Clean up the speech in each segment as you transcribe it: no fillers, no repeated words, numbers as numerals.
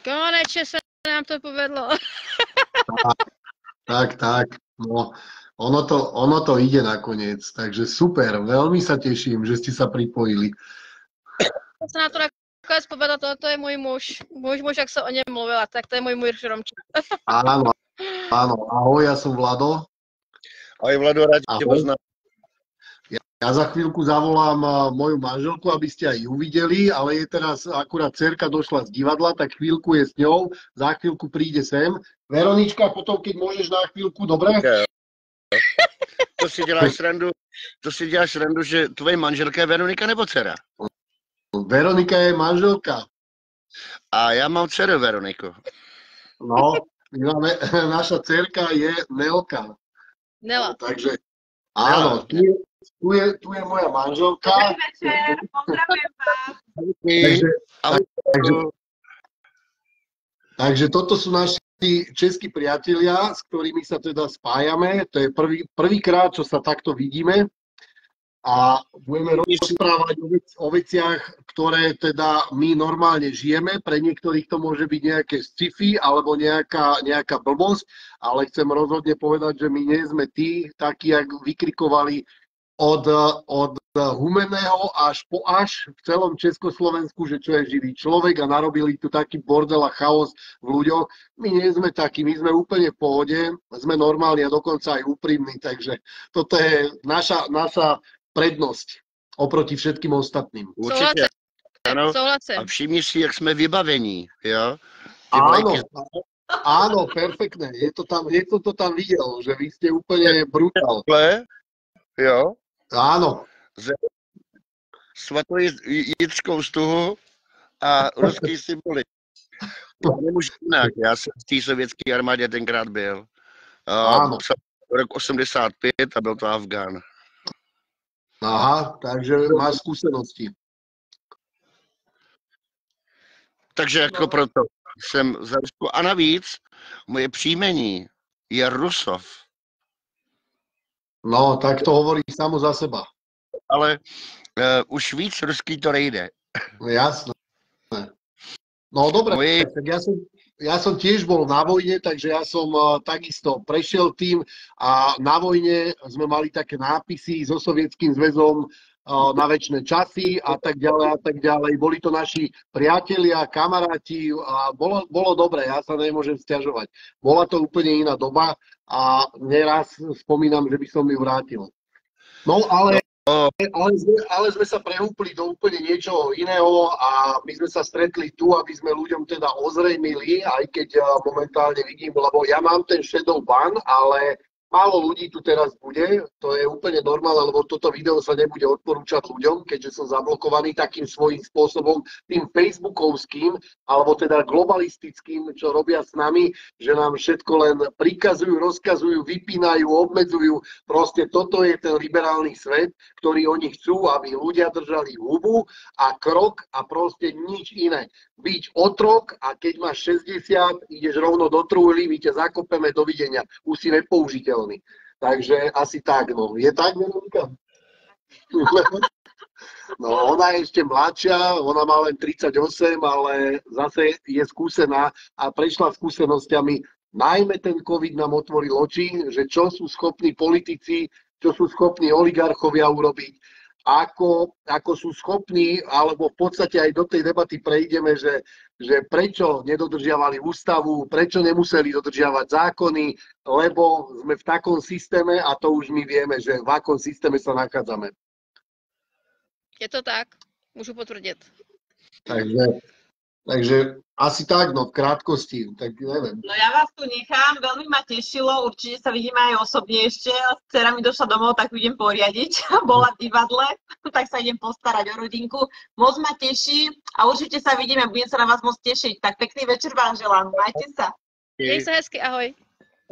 Konečne sa nám to povedlo. Tak. No, ono to ide nakoniec. Takže super, veľmi sa teším, že ste sa pripojili. Ja sa na to nakoniec povedal, toto je môj muž. Môj muž, ak sa o ňom mluvila, tak to je môj muž Romčík. Áno. Ahoj, ja som Vlado. Ahoj Vlado, rád ťa poznám. Ja za chvíľku zavolám moju manželku, aby ste aj ju videli, ale je teraz akurát dcerka došla z divadla, tak chvíľku je s ňou, za chvíľku príde sem. Veronička, potom keď môžeš na chvíľku, dobre? Okay. To si děláš srandu, že tvoje manželka je Veronika nebo dcera? Veronika je manželka. A já mám dceru Veroniku. No, naša dcerka je Nelka. Nela. Takže áno, tu je moja manželka. Dobrý večer, pozdravujem vás. Takže toto sú naši českí priatelia, s ktorými sa teda spájame. To je prvýkrát, čo sa takto vidíme. A budeme rozprávať o veciach, ktoré teda my normálne žijeme. Pre niektorých to môže byť nejaké sci-fi alebo nejaká blbosť, ale chcem rozhodne povedať, že my nie sme tí, takí, jak vykrikovali od Humenného až po až v celom Československu, že čo je živý človek a narobili tu taký bordel a chaos v ľuďoch. My nie sme takí, my sme úplne v pohode, sme normálni a dokonca aj úprimní, takže toto je naša prednosť oproti všetkým ostatným. Určitě. Ano. Souhlasím. A všimni si, jak jsme vybavení, jo? Áno, perfektné. Niekto to tam videl, že vy ste úplne brutál. Jo? Áno. Svatou jitskou stuhu a ruský symboly. Já nemůžu jinak. Já jsem v té sovětské armádě tenkrát byl. Rok 85 a byl to Afgán. Aha, takže máš skúsenosti. Takže jako proto jsem za Rusko. A navíc moje příjmení je Rusov. No, tak to hovorí samo za seba. Ale už víc ruský to nejde. Jasné. No dobre, tak ja som tiež bol na vojne, takže ja som takisto prešiel tým a na vojne sme mali také nápisy so Sovietským zväzom na večné časy a tak ďalej. Boli to naši priatelia, kamaráti a bolo dobre, ja sa nemôžem sťažovať. Bola to úplne iná doba a neraz spomínam, že by som ju vrátil. No ale sme sa prehúpli do úplne niečoho iného a my sme sa stretli tu, aby sme ľuďom teda ozrejmili, aj keď momentálne vidím, lebo ja mám ten shadow ban, ale málo ľudí tu teraz bude, to je úplne normálne, lebo toto video sa nebude odporúčať ľuďom, keďže som zablokovaný takým svojím spôsobom, tým facebookovským, alebo teda globalistickým, čo robia s nami, že nám všetko len prikazujú, rozkazujú, vypínajú, obmedzujú. Proste toto je ten liberálny svet, ktorý oni chcú, aby ľudia držali hubu a krok a proste nič iné. Byť otrok a keď máš 60, ideš rovno do trúhly, my ťa zakopeme, dovidenia, už si nepoužiteľný. Takže asi tak, no. Je tak, Veronika? No, ona je ešte mladšia, ona má len 38, ale zase je skúsená a prešla skúsenosťami. Najmä ten COVID nám otvoril oči, že čo sú schopní politici, čo sú schopní oligarchovia urobiť, ako sú schopní, alebo v podstate aj do tej debaty prejdeme, že prečo nedodržiavali ústavu, prečo nemuseli dodržiavať zákony, lebo sme v takom systéme a to už my vieme, že v akom systéme sa nachádzame. Je to tak, môžu potvrdiť. Takže asi tak, no v krátkosti, tak neviem. No ja vás tu nechám, veľmi ma tešilo, určite sa vidíme aj osobne ešte. Dcera mi došla domov, tak ju idem poriadiť. Bola v divadle, tak sa idem postarať o rodinku. Moc ma teší a určite sa vidíme, budem sa na vás moc tešiť. Tak pekný večer vám želám, majte sa. Jej sa hezky, ahoj.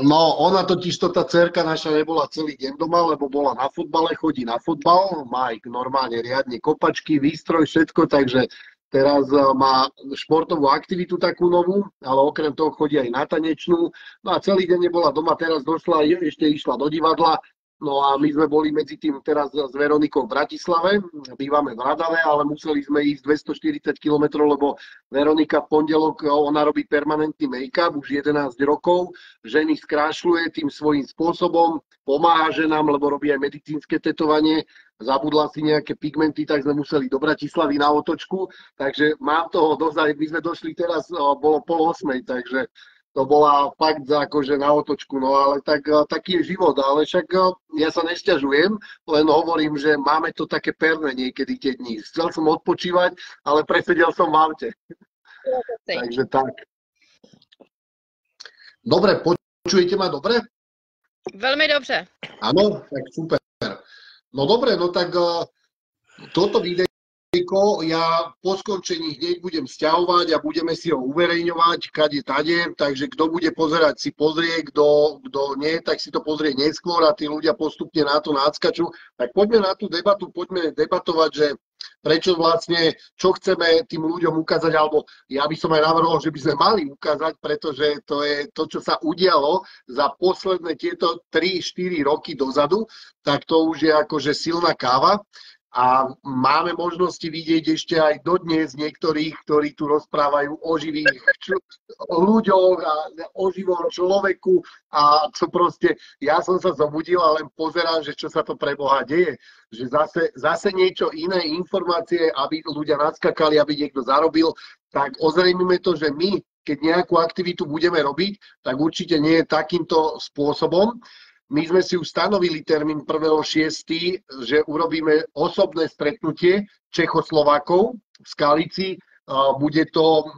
No, ona totiž tá dcerka naša nebola celý deň doma, lebo bola na futbale, chodí na futbal, má aj normálne riadne kopačky, výstroj, všetko, takže teraz má športovú aktivitu takú novú, ale okrem toho chodí aj na tanečnú. No a celý deň nebola doma, teraz došla, ešte išla do divadla. No a my sme boli medzi tým teraz s Veronikou v Bratislave, bývame v Radave, ale museli sme ísť 240 km, lebo Veronika v pondelok, ona robí permanentný make-up už 11 rokov, ženy skrášľuje tým svojím spôsobom, pomáha ženám, lebo robí aj medicínske tetovanie, zabudla si nejaké pigmenty, tak sme museli do Bratislavy na otočku, takže mám toho dosť, my sme došli teraz, bolo 7:30, takže to bola fakt akože na otočku, no ale taký je život, ale však ja sa nesťažujem, len hovorím, že máme to také perné niekedy tie dni. Chcel som odpočívať, ale presedel som v aute. Takže tak. Dobre, počujete ma dobre? Veľmi dobře. Áno, tak super. No dobre, no tak toto videjko ja po skončení hneď budem sťahovať a budeme si ho uverejňovať kade tade, takže kto bude pozerať, si pozrie, kto nie, tak si to pozrie neskôr a tí ľudia postupne na to náckaču. Tak poďme na tú debatu, poďme debatovať, že prečo vlastne, čo chceme tým ľuďom ukázať, alebo ja by som aj navrhol, že by sme mali ukázať, pretože to je to, čo sa udialo za posledné tieto 3-4 roky dozadu, tak to už je akože silná káva. A máme možnosti vidieť ešte aj dodnes niektorých, ktorí tu rozprávajú o živých ľuďoch a o živom človeku a čo proste, ja som sa zobudil a len pozerám, že čo sa to pre Boha deje. Že zase niečo iné, informácie, aby ľudia nadskakali, aby niekto zarobil, tak ozrejmime to, že my, keď nejakú aktivitu budeme robiť, tak určite nie je takýmto spôsobom. My sme si už stanovili termín 1.6., že urobíme osobné stretnutie Čechoslovákov v Skalici. Bude to,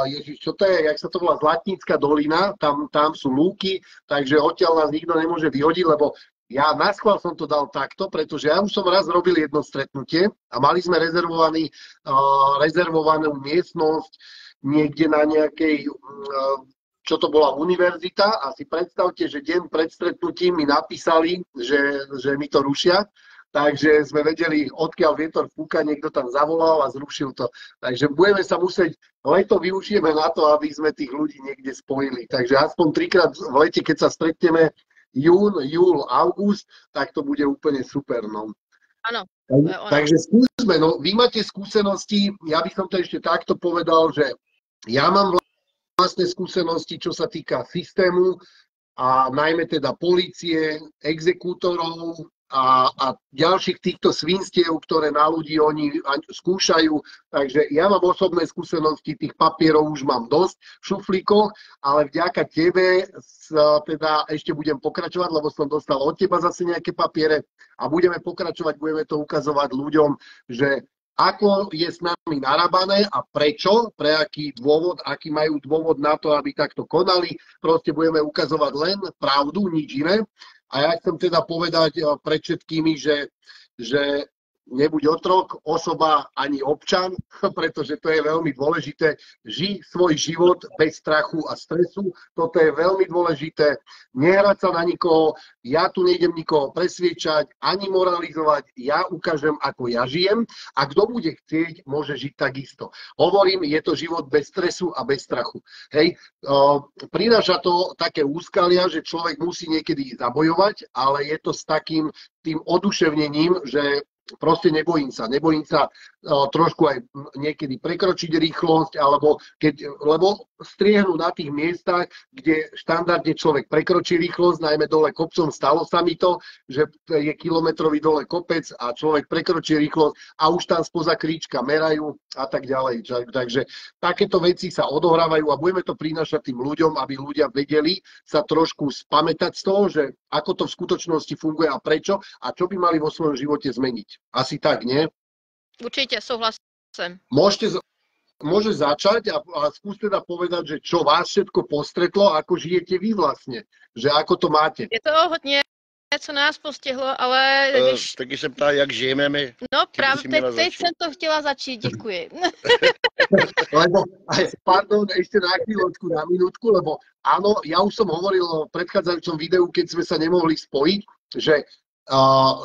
ježiš, čo to je, jak sa to volá, Zlatnícka dolina, tam sú lúky, takže odtiaľ nás nikto nemôže vyhodiť, lebo ja naschvál som to dal takto, pretože ja už som raz robil jedno stretnutie a mali sme rezervovanú miestnosť niekde na nejakej čo to bola univerzita a si predstavte, že deň pred stretnutím mi napísali, že mi to rušia, takže sme vedeli, odkiaľ vietor fúka, niekto tam zavolal a zrušil to. Takže budeme sa musieť, leto využijeme na to, aby sme tých ľudí niekde spojili. Takže aspoň 3-krát v lete, keď sa stretneme jún, júl, august, tak to bude úplne super. No. Áno. Takže skúsme, no vy máte skúsenosti, ja by som to ešte takto povedal, že ja mám vlastné skúsenosti, čo sa týka systému a najmä teda polície, exekútorov a ďalších týchto svinstiev, ktoré na ľudí oni skúšajú. Takže ja mám osobné skúsenosti, tých papierov už mám dosť v šuflíkoch, ale vďaka tebe teda ešte budem pokračovať, lebo som dostal od teba zase nejaké papiere a budeme pokračovať, budeme to ukazovať ľuďom, že ako je s nami narábané a prečo, pre aký dôvod, aký majú dôvod na to, aby takto konali. Proste budeme ukazovať len pravdu, nič iné. A ja chcem teda povedať pred všetkými, že nebuď otrok, osoba ani občan, pretože to je veľmi dôležité. Žij svoj život bez strachu a stresu, toto je veľmi dôležité. Nehrať sa na nikoho, ja tu nejdem nikoho presviečať, ani moralizovať, ja ukážem, ako ja žijem a kto bude chcieť, môže žiť takisto. Hovorím, je to život bez stresu a bez strachu. Hej, prináša to také úskalia, že človek musí niekedy zabojovať, ale je to s takým tým oduševnením, že proste nebojím sa trošku aj niekedy prekročiť rýchlosť, lebo striehnú na tých miestach, kde štandardne človek prekročí rýchlosť, najmä dole kopcom, stalo sa mi to, že je kilometrový dole kopec a človek prekročí rýchlosť a už tam spoza kríčka merajú a tak ďalej. Takže takéto veci sa odohrávajú a budeme to prinášať tým ľuďom, aby ľudia vedeli sa trošku spamätať z toho, že ako to v skutočnosti funguje a prečo a čo by mali vo svojom živote zmeniť. Asi tak, nie? Určite, súhlasím. Môže začať a skús teda povedať, že čo vás všetko postretlo, ako žijete vy vlastne, že ako to máte. Je to hodně, co nás postihlo, ale když... Taky se ptá, jak žijeme my. No právě, teď jsem to chtěla začít, děkuji. Lebo, pardon, ešte na chvíľočku, na minútku, lebo áno, ja už som hovoril o predchádzajúcom videu, keď sme sa nemohli spojiť, že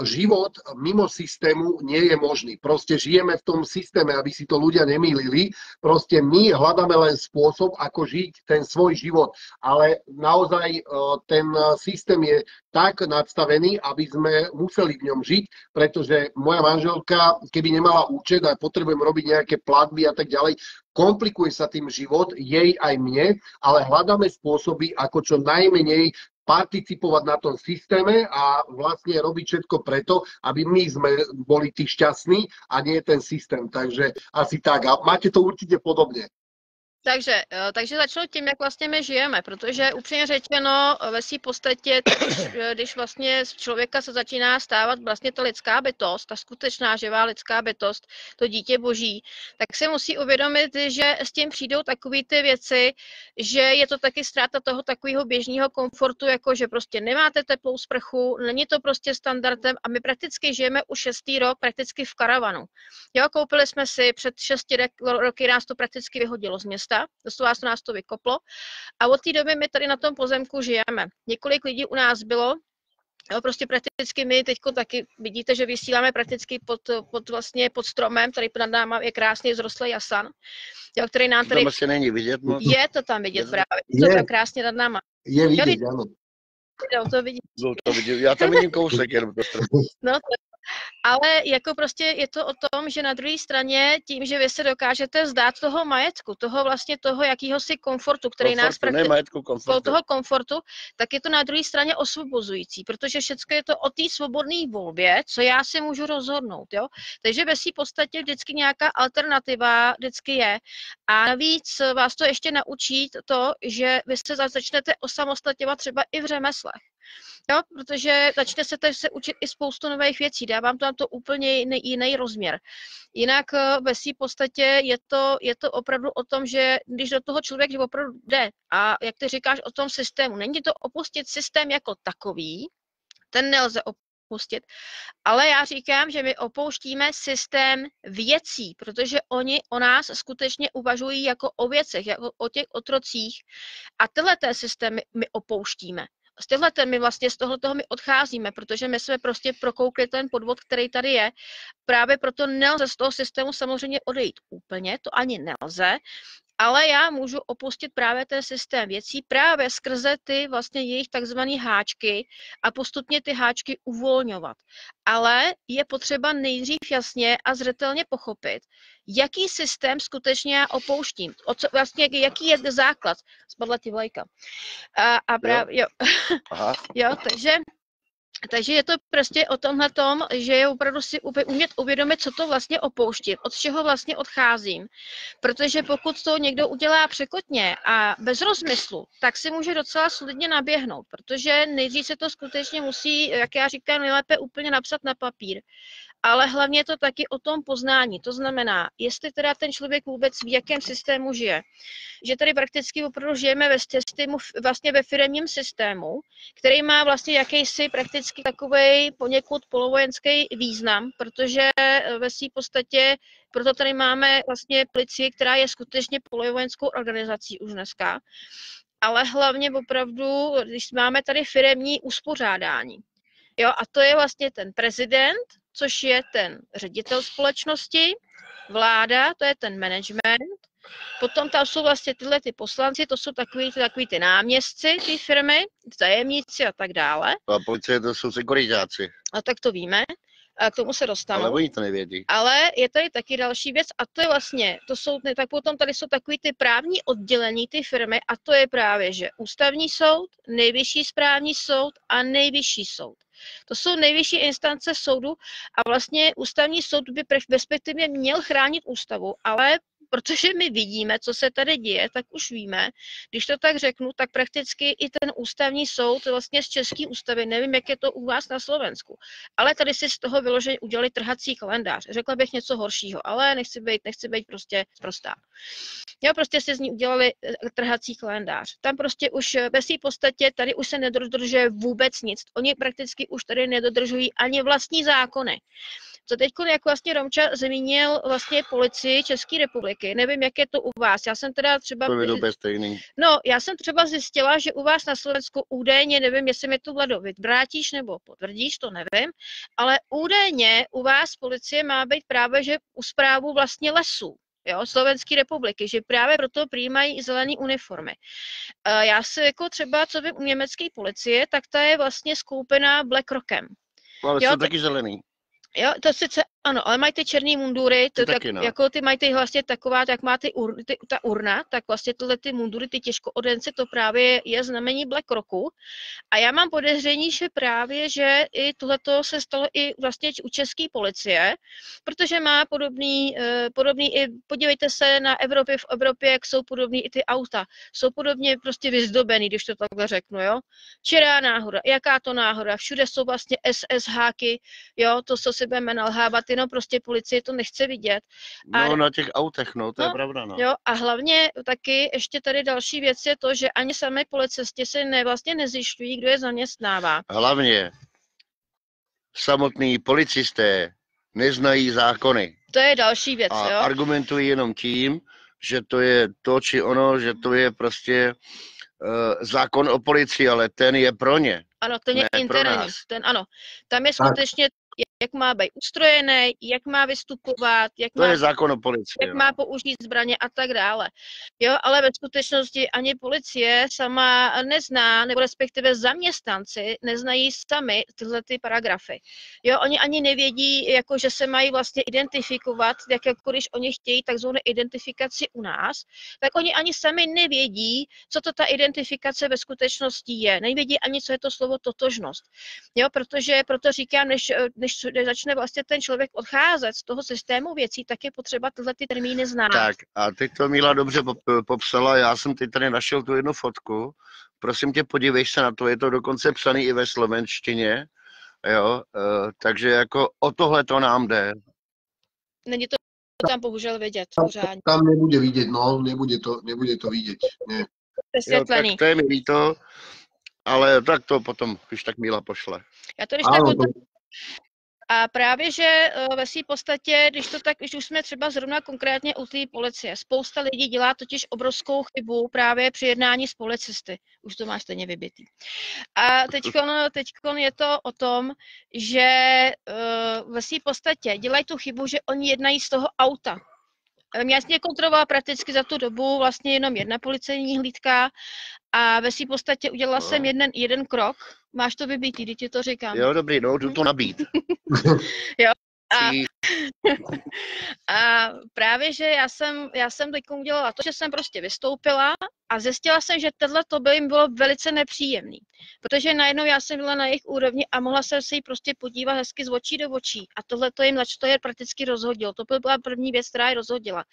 život mimo systému nie je možný. Proste žijeme v tom systéme, aby si to ľudia nemýlili. Proste my hľadáme len spôsob, ako žiť ten svoj život. Ale naozaj ten systém je tak nadstavený, aby sme museli v ňom žiť, pretože moja manželka, keby nemala účet a potrebujem robiť nejaké platby a tak ďalej, komplikuje sa tým život, jej aj mne, ale hľadáme spôsoby, ako čo najmenej participovať na tom systéme a vlastne robiť všetko preto, aby my sme boli tí šťastní a nie ten systém. Takže asi tak. A máte to určitě podobně. Takže začnu tím, jak vlastně my žijeme, protože upřímně řečeno ve své podstatě, když vlastně z člověka se začíná stávat vlastně ta lidská bytost, ta skutečná živá lidská bytost, to dítě boží, tak si musí uvědomit, že s tím přijdou takové ty věci, že je to taky ztráta toho takového běžného komfortu, jako že prostě nemáte teplou sprchu, není to prostě standardem a my prakticky žijeme už 6. rok prakticky v karavanu. Jo, koupili jsme si před 6 roky, nás to prakticky vyhodilo z města. Doslova se nás to vykoplo a od té doby my tady na tom pozemku žijeme. Několik lidí u nás bylo, jo, prostě prakticky my teďko taky vidíte, že vysíláme prakticky pod stromem, tady nad náma je krásně zrostlý jasan, jo, který nám tady... Tam asi není vidět moc. Je to tam vidět právě, je to tam krásně nad náma. Je vidět, ano. Jo, to vidím. No, to vidím. Já tam vidím kousek jenom. No, ale jako prostě je to o tom, že na druhé straně tím, že vy se dokážete vzdát toho majetku, toho jakýhosi komfortu, který nás toho komfortu, tak je to na druhé straně osvobozující, protože všechno je to o té svobodné volbě, co já si můžu rozhodnout, jo. Takže ve své podstatě vždycky nějaká alternativa vždycky je. A navíc vás to ještě naučí to, že vy se začnete osamostatňovat třeba i v řemeslech. Jo, protože začnete se učit i spoustu nových věcí, dávám tam to úplně jiný rozměr. Jinak ve své podstatě je to opravdu o tom, že když do toho člověk opravdu jde a jak ty říkáš o tom systému, není to opustit systém jako takový, ten nelze opustit, ale já říkám, že my opouštíme systém věcí, protože oni o nás skutečně uvažují jako o věcech, jako o těch otrocích a tyhle systémy my opouštíme. Z tohoto my odcházíme, protože my jsme prostě prokoukli ten podvod, který tady je. Právě proto nelze z toho systému samozřejmě odejít úplně, to ani nelze, ale já můžu opustit právě ten systém věcí právě skrze ty vlastně jejich takzvané háčky a postupně ty háčky uvolňovat. Ale je potřeba nejdřív jasně a zřetelně pochopit, jaký systém skutečně já opouštím. Vlastně, jaký je základ. Spadla ti vlajka. A právě, jo. Aha. Jo, takže je to prostě o tomhletom, že je opravdu si umět uvědomit, co to vlastně opouštím, od čeho vlastně odcházím. Protože pokud to někdo udělá překotně a bez rozmyslu, tak si může docela solidně naběhnout, protože nejdřív se to skutečně musí, jak já říkám, nejlépe úplně napsat na papír. Ale hlavně je to taky o tom poznání. To znamená, jestli teda ten člověk vůbec v jakém systému žije. Že tady prakticky opravdu žijeme ve systému, vlastně ve firemním systému, který má vlastně jakýsi prakticky takovej poněkud polovojenský význam, protože ve své podstatě proto tady máme vlastně policii, která je skutečně polovojenskou organizací už dneska. Ale hlavně opravdu, když máme tady firemní uspořádání. Jo, a to je vlastně ten prezident, což je ten ředitel společnosti, vláda, to je ten management, potom tam jsou vlastně tyhle ty poslanci, to jsou takový ty náměstci, ty firmy, tajemníci a tak dále. A policie to jsou sekuritáci. A tak to víme. A k tomu se dostanu. Ale oni to nevědí. Ale je tady taky další věc a to je vlastně, tak potom tady jsou takový ty právní oddělení ty firmy a to je právě, že ústavní soud, nejvyšší správní soud a nejvyšší soud. To jsou nejvyšší instance soudu a vlastně ústavní soud by respektive měl chránit ústavu, ale protože my vidíme, co se tady děje, tak už víme, když to tak řeknu, tak prakticky i ten ústavní soud vlastně z české ústavy, nevím, jak je to u vás na Slovensku, ale tady si z toho vyloženě udělali trhací kalendář. Řekla bych něco horšího, ale nechci být prostě sprostá. Jo, prostě si z ní udělali trhací kalendář. Tam prostě už ve své podstatě tady už se nedodržuje vůbec nic. Oni prakticky už tady nedodržují ani vlastní zákony. Co teď, jak vlastně Romča zmínil vlastně policii České republiky, nevím, jak je to u vás. Já jsem teda třeba... To je stejný. No, já jsem třeba zjistila, že u vás na Slovensku údajně, nevím, jestli mi to Vlado vyvrátíš nebo potvrdíš, to nevím, ale údajně u vás policie má být právě, že u správu vlastně lesů. Jo, Slovenské republiky, že právě proto přijímají zelené uniformy. Já si jako třeba, co vím u německé policie, tak ta je vlastně skoupená BlackRockem. Ale jsou taky zelený. Jo, to sice ano, ale mají ty černé mundury, to tak, no. Jako ty mají ty vlastně taková, jak má ta urna, tak vlastně tyhle ty mundury, ty těžkoodence, to právě je znamení BlackRocku. A já mám podezření, že právě, že i tohleto se stalo i vlastně u české policie, protože má podobný i, podívejte se na Evropě, v Evropě, jak jsou podobný i ty auta. Jsou podobně prostě vyzdobený, když to takhle řeknu, jo. Čirá náhoda, jaká to náhoda, všude jsou vlastně SSHky, jo, to, co si budeme nalhávat, no prostě policie to nechce vidět. No na těch autech, no, to je pravda, no. Jo, a hlavně taky ještě tady další věc je to, že ani sami policisti se vlastně nezjišťují, kdo je zaměstnává. Hlavně samotní policisté neznají zákony. To je další věc, a jo. argumentují jenom tím, že to je to či ono, že to je prostě zákon o policii, ale ten je pro ně. Ano, ten je interní. Ano, tam je skutečně, jak má být ustrojený, jak má vystupovat, to je zákon o policii, jak má použít zbraně a tak dále. Jo, ale ve skutečnosti ani policie sama nezná, nebo respektive zaměstnanci neznají sami tyhle ty paragrafy. Jo, oni ani nevědí, jako že se mají vlastně identifikovat, jak jako když oni chtějí takzvanou identifikaci u nás, tak oni ani sami nevědí, co to ta identifikace ve skutečnosti je. Nevědí ani, co je to slovo totožnost. Jo, protože proto říkám, než začne vlastně ten člověk odcházet z toho systému věcí, tak je potřeba tyhle ty termíny znát. Tak a teď to Míla dobře popsala, já jsem teď tady našel tu jednu fotku, prosím tě, podívej se na to, je to dokonce psaný i ve slovenštině, jo, takže jako o tohle to nám jde. Není to tam bohužel vidět pořádně. Tam nebude vidět, no, nebude to vidět, ne. Jo, tak to je mi líto, ale tak to potom, když tak Míla pošle. Já to když tak A právě, že ve své podstatě, když už jsme třeba zrovna konkrétně u té policie, spousta lidí dělá totiž obrovskou chybu právě při jednání s policisty. Už to máš stejně vybitý. A teďkon je to o tom, že ve své podstatě dělají tu chybu, že oni jednají z toho auta. Mě vlastně kontrolovala prakticky za tu dobu vlastně jenom jedna policejní hlídka a ve své podstatě udělala jsem jeden krok. Máš to vybitý, když ti to říkám. Jo, dobrý, no, jdu to nabít. Jo. A právě, že já jsem teď udělala to, že jsem prostě vystoupila a zjistila jsem, že tohle by jim bylo velice nepříjemný. Protože najednou já jsem byla na jejich úrovni a mohla jsem se jí prostě podívat hezky z očí do očí. A tohle to jim prakticky rozhodilo. To byla první věc, která je rozhodila.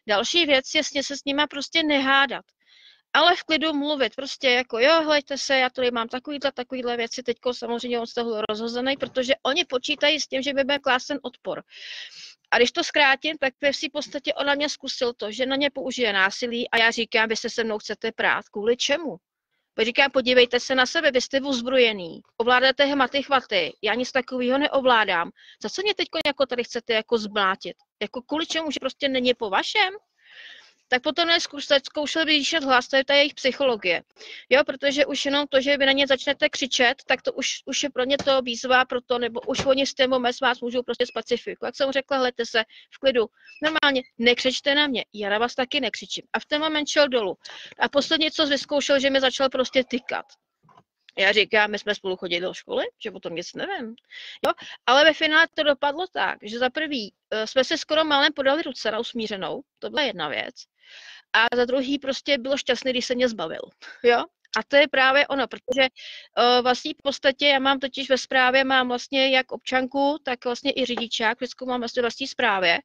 Další věc je se s nima prostě nehádat. Ale v klidu mluvit, prostě jako jo, hleďte se, já tady mám takovýhle věci, teďko samozřejmě on z toho rozhozený, protože oni počítají s tím, že by byl klást odpor. A když to zkrátím, tak v podstatě on na mě zkusil to, že na ně použije násilí a já říkám, vy se mnou chcete prát, kvůli čemu? Říkám, podívejte se na sebe, vy jste ozbrojený, ovládáte hmaty chvaty, já nic takového neovládám. Za co mě teď jako tady chcete jako zblátit? Jako kvůli čemu, že prostě není po vašem? Tak potom zkoušel vyšet hlas, to je ta jejich psychologie. Jo, protože už jenom to, že vy na ně začnete křičet, tak to už je pro ně to výzva pro to, nebo už oni s tím moment vás můžou prostě spacifikovat. Jak jsem řekla, hledajte se v klidu. Normálně nekřičte na mě, já na vás taky nekřičím. A v ten moment šel dolů. A posledně, co vyzkoušel, že mi začal prostě tykat. Já říkám, my jsme spolu chodili do školy, že o tom nic nevím. Jo? Ale ve finále to dopadlo tak, že za prvý jsme se skoro málem podali ruce na usmířenou, to byla jedna věc. A za druhý prostě bylo šťastný, když se mě zbavil. Jo? A to je právě ono, protože vlastně v podstatě já mám totiž ve správě, mám vlastně jak občanku, tak vlastně i řidičák, vždycky mám vlastně vlastní správě.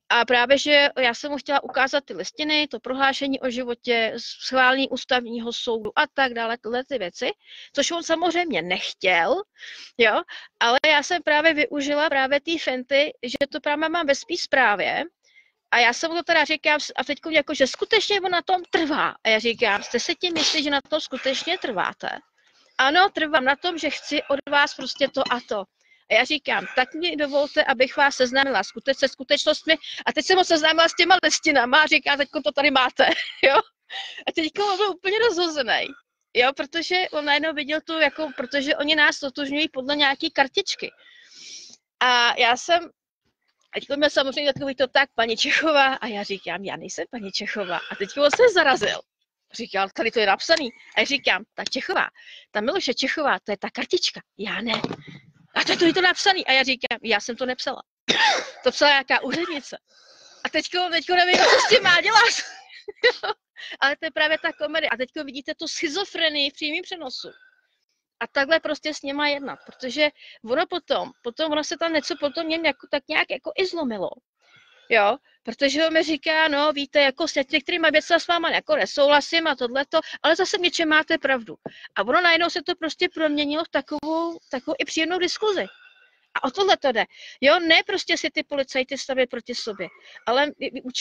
A právě, že já jsem mu chtěla ukázat ty listiny, to prohlášení o životě, schválení ústavního soudu a tak dále, tyhle ty věci, což on samozřejmě nechtěl, jo, ale já jsem právě využila právě ty fenty, že to právě mám ve svý správě a já jsem mu to teda říkám, a teď jako, že skutečně on na tom trvá. A já říkám, jste se tím myslí, že na tom skutečně trváte? Ano, trvám na tom, že chci od vás prostě to a to. A já říkám, tak mi dovolte, abych vás seznámila se skutečnostmi a teď jsem ho seznámila s těma listinama a říká, teď to tady máte, jo. A teďka on byl úplně rozhozený, jo, protože on najednou viděl tu, jako, protože oni nás totožňují podle nějaký kartičky. A já jsem, teďka měl samozřejmě takový to tak, paní Čechová, a já říkám, já nejsem paní Čechová. A teďka on se zarazil. Říkal, tady to je napsaný. A já říkám, ta Čechová, ta Miloše Čechová, to je ta kartička. Já ne. A to je to napsaný. A já říkám, já jsem to nepsala. To psala nějaká úřednice. A teďko nevím, co s tím má dělat. Ale to je právě ta komedie. A teďko vidíte tu schizofrenii v přímém přenosu. A takhle prostě s něma jednat, protože ono potom ono se tam něco potom něm jako, tak nějak jako i zlomilo. Jo, protože on mi říká, no víte, jako s některýma věcmi s váma jako nesouhlasím a tohleto, ale zase v něčem máte pravdu. A ono najednou se to prostě proměnilo v takovou i příjemnou diskuzi. A o tohle to jde. Jo, ne prostě si ty policajty stavět proti sobě, ale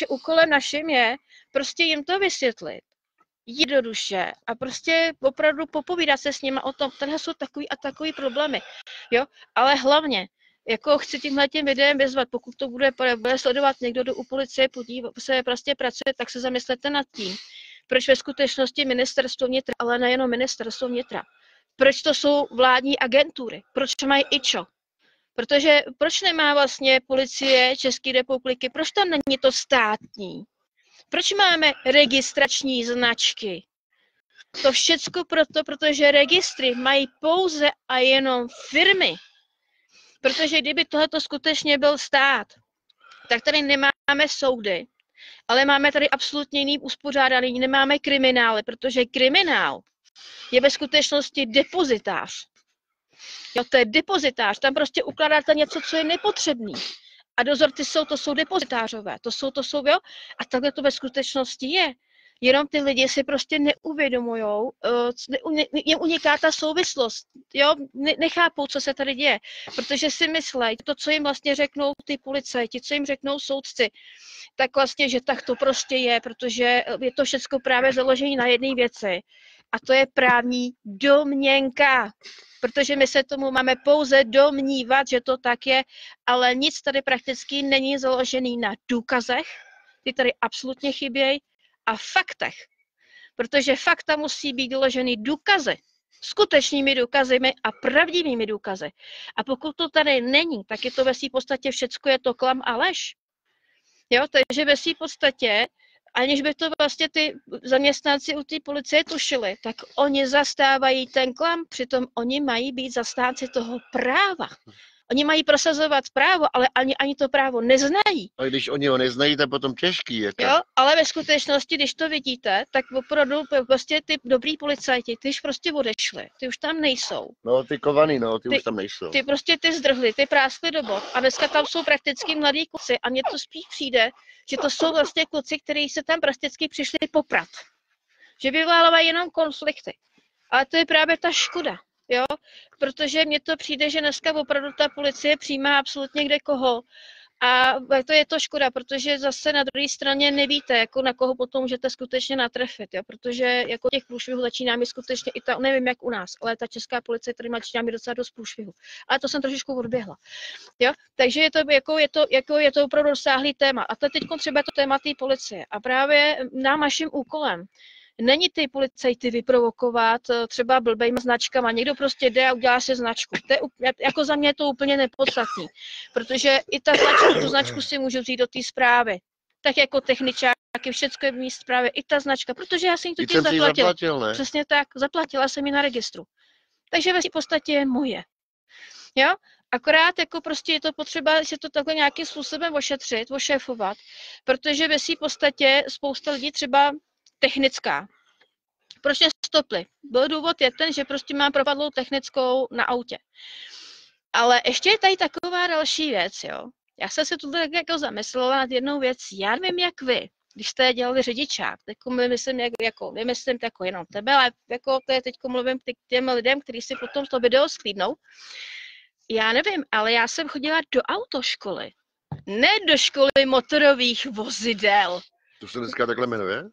úkolem naším je prostě jim to vysvětlit, jít do duše a prostě opravdu popovídat se s nima o tom, tady jsou takový a takový problémy. Jo, ale hlavně jako chci tímhletím videem vyzvat, pokud to bude sledovat někdo, kdo u policie se prostě pracuje, tak se zamyslete nad tím, proč ve skutečnosti ministerstvo vnitra, ale nejenom ministerstvo vnitra, proč to jsou vládní agentury, proč mají IČO, protože proč nemá vlastně policie České republiky, proč tam není to státní, proč máme registrační značky, to všecko proto, protože registry mají pouze a jenom firmy. Protože kdyby tohleto skutečně byl stát, tak tady nemáme soudy, ale máme tady absolutně jiný uspořádání, nemáme kriminály, protože kriminál je ve skutečnosti depozitář. Jo, to je depozitář, tam prostě ukládáte něco, co je nepotřebný. A dozorci to jsou depozitářové, to jsou, jo, a takhle to ve skutečnosti je. Jenom ty lidi si prostě neuvědomujou, jim uniká ta souvislost, jo, nechápou, co se tady děje, protože si myslejí, to, co jim vlastně řeknou ty policajti, co jim řeknou soudci, tak vlastně, že tak to prostě je, protože je to všechno právě založené na jedné věci a to je právní domněnka, protože my se tomu máme pouze domnívat, že to tak je, ale nic tady prakticky není založený na důkazech, ty tady absolutně chybějí, a faktech, protože fakta musí být doloženy důkazy, skutečnými důkazy a pravdivými důkazy. A pokud to tady není, tak je to ve své podstatě všecko je to klam a lež. Jo, takže ve své podstatě, aniž by to vlastně ty zaměstnanci u té policie tušili, tak oni zastávají ten klam, přitom oni mají být zastánci toho práva. Oni mají prosazovat právo, ale ani to právo neznají. A když oni ho neznají, to je potom těžký. Jako. Jo, ale ve skutečnosti, když to vidíte, tak opravdu prostě ty dobrý policajti, ty už prostě odešli, ty už tam nejsou. No, ty kovaný, no, ty už tam nejsou. Ty prostě ty zdrhli, ty práskli do bod. A dneska tam jsou prakticky mladí kluci a mně to spíš přijde, že to jsou vlastně kluci, kteří se tam prakticky přišli poprat. Že vyvolávají jenom konflikty. Ale to je právě ta škoda. Jo, protože mně to přijde, že dneska opravdu ta policie přijímá absolutně kde koho. A to je to škoda, protože zase na druhé straně nevíte, jako na koho potom můžete skutečně natrefit, jo? Protože jako těch průšvihů začíná mi skutečně i ta, nevím jak u nás, ale ta česká policie tady začíná mi docela dost průšvihu. Ale to jsem trošičku odběhla. Jo? Takže je to opravdu rozsáhlý téma. A to je teď třeba to téma té policie. A právě naším úkolem není ty policajty vyprovokovat třeba blbejma značkama. Někdo prostě jde a udělá si značku. To je, jako za mě je to úplně nepodstatný, protože i tu značku si můžu vzít do té zprávy. Tak jako techničáky, všecko je v mý zprávě, i ta značka, protože já jsem ji totiž zaplatila. Přesně tak, zaplatila jsem ji na registru. Takže ve podstatě je moje. Jo? Akorát jako prostě je to potřeba se to takhle nějakým způsobem ošetřit, ošéfovat, protože ve své podstatě spousta lidí třeba technická. Proč mě stopli? Byl důvod je ten, že prostě mám propadlou technickou na autě. Ale ještě je tady taková další věc, jo. Já jsem se tu tak jako zamyslela nad jednou věcí. Já nevím, jak vy, když jste dělali řidičák, teď nemyslím jako jenom tebe, ale jako to je teď mluvím k těm lidem, kteří si potom to video sklídnou. Já nevím, ale já jsem chodila do autoškoly. Ne do školy motorových vozidel. To se dneska takhle jmenuje?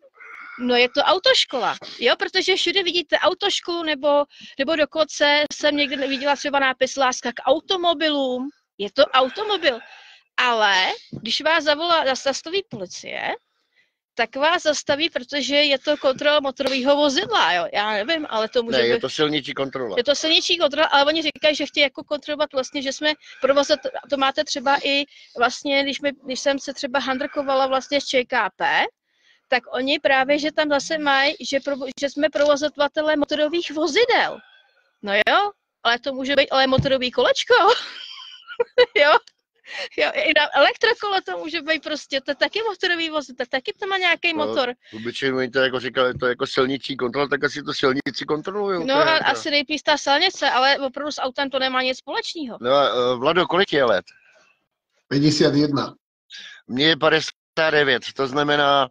No je to autoškola, jo, protože všude vidíte autoškolu nebo dokonce jsem někde viděla třeba nápis láska k automobilům, je to automobil, ale když vás zastaví policie, tak vás zastaví, protože je to kontrola motorového vozidla, jo. Já nevím, ale to může být... je to silniční kontrola. Je to silniční kontrola, ale oni říkají, že chtějí jako kontrolovat vlastně, že jsme provozat, to máte třeba i vlastně, když jsem se třeba handrkovala vlastně z ČKP, tak oni právě, že tam zase mají, že jsme provozovatelé motorových vozidel. No jo, ale to může být ale motorový kolečko, jo. Jo, i na elektrokolo to může být prostě, to je taky motorový vozidel, taky to má nějaký motor. Obyčejně oni to jako říkali, to je jako silniční kontrola, tak asi to silnici kontrolují. No a asi nejpíš ta silnice, ale opravdu s autem to nemá nic společného. No a Vlado, kolik je let? 51. Mně je 59, to znamená,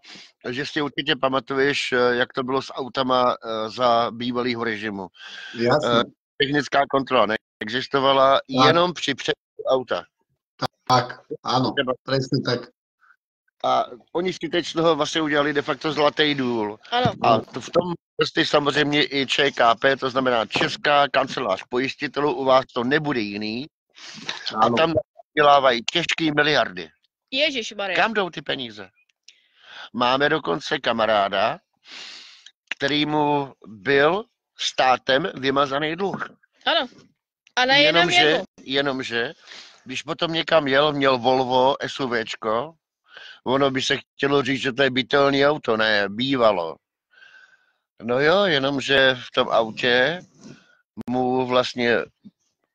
že si určitě pamatuješ, jak to bylo s autama za bývalého režimu. Jasně. Technická kontrola neexistovala jenom při převodu auta. Tak, áno, presne tak. A oni si teď z toho vlastně udělali de facto zlatý důl. Ano. A to v tom prostě samozřejmě i ČKP, to znamená Česká kancelář pojistitelů, u vás to nebude jiný. Ano. A tam dělávají těžké miliardy. Ježišmarja. Kam jdou ty peníze? Máme dokonce kamaráda, kterýmu byl státem vymazaný dluh. Ano. A nejenom jenomže, když potom někam jel, měl Volvo SUVčko, ono by se chtělo říct, že to je bytelný auto, ne, bývalo. No jo, jenomže v tom autě mu vlastně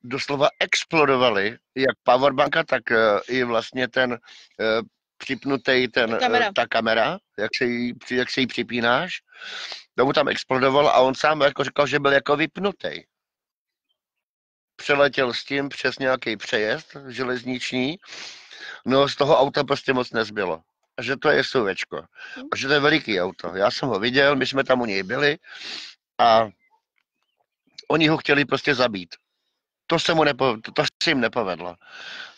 doslova explodovaly, jak powerbanka, tak i vlastně ten připnutý ta kamera, jak se jí připínáš, tomu tam explodoval a on sám jako říkal, že byl jako vypnutý. Přeletěl s tím přes nějaký přejezd železniční, no z toho auta prostě moc nezbylo. A že to je SUVčko. A že to je veliký auto. Já jsem ho viděl, my jsme tam u něj byli a oni ho chtěli prostě zabít. To se jim nepovedlo.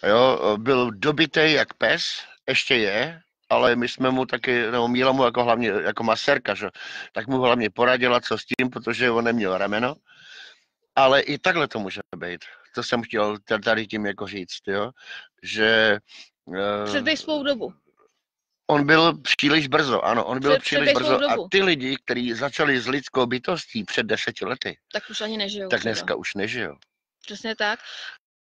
Jo, byl dobitej jak pes, ještě je, ale my jsme mu taky, nebo Míla mu jako hlavně jako masérka, že? Tak mu hlavně poradila, co s tím, protože on neměl rameno. Ale i takhle to může být. To jsem chtěl tady tím jako říct, jo? Že... Předběh svou dobu. On byl příliš brzo, ano, on byl příliš brzo. A ty lidi, kteří začali s lidskou bytostí před 10 lety, tak už ani nežijou. Tak dneska už nežijou. Přesně tak.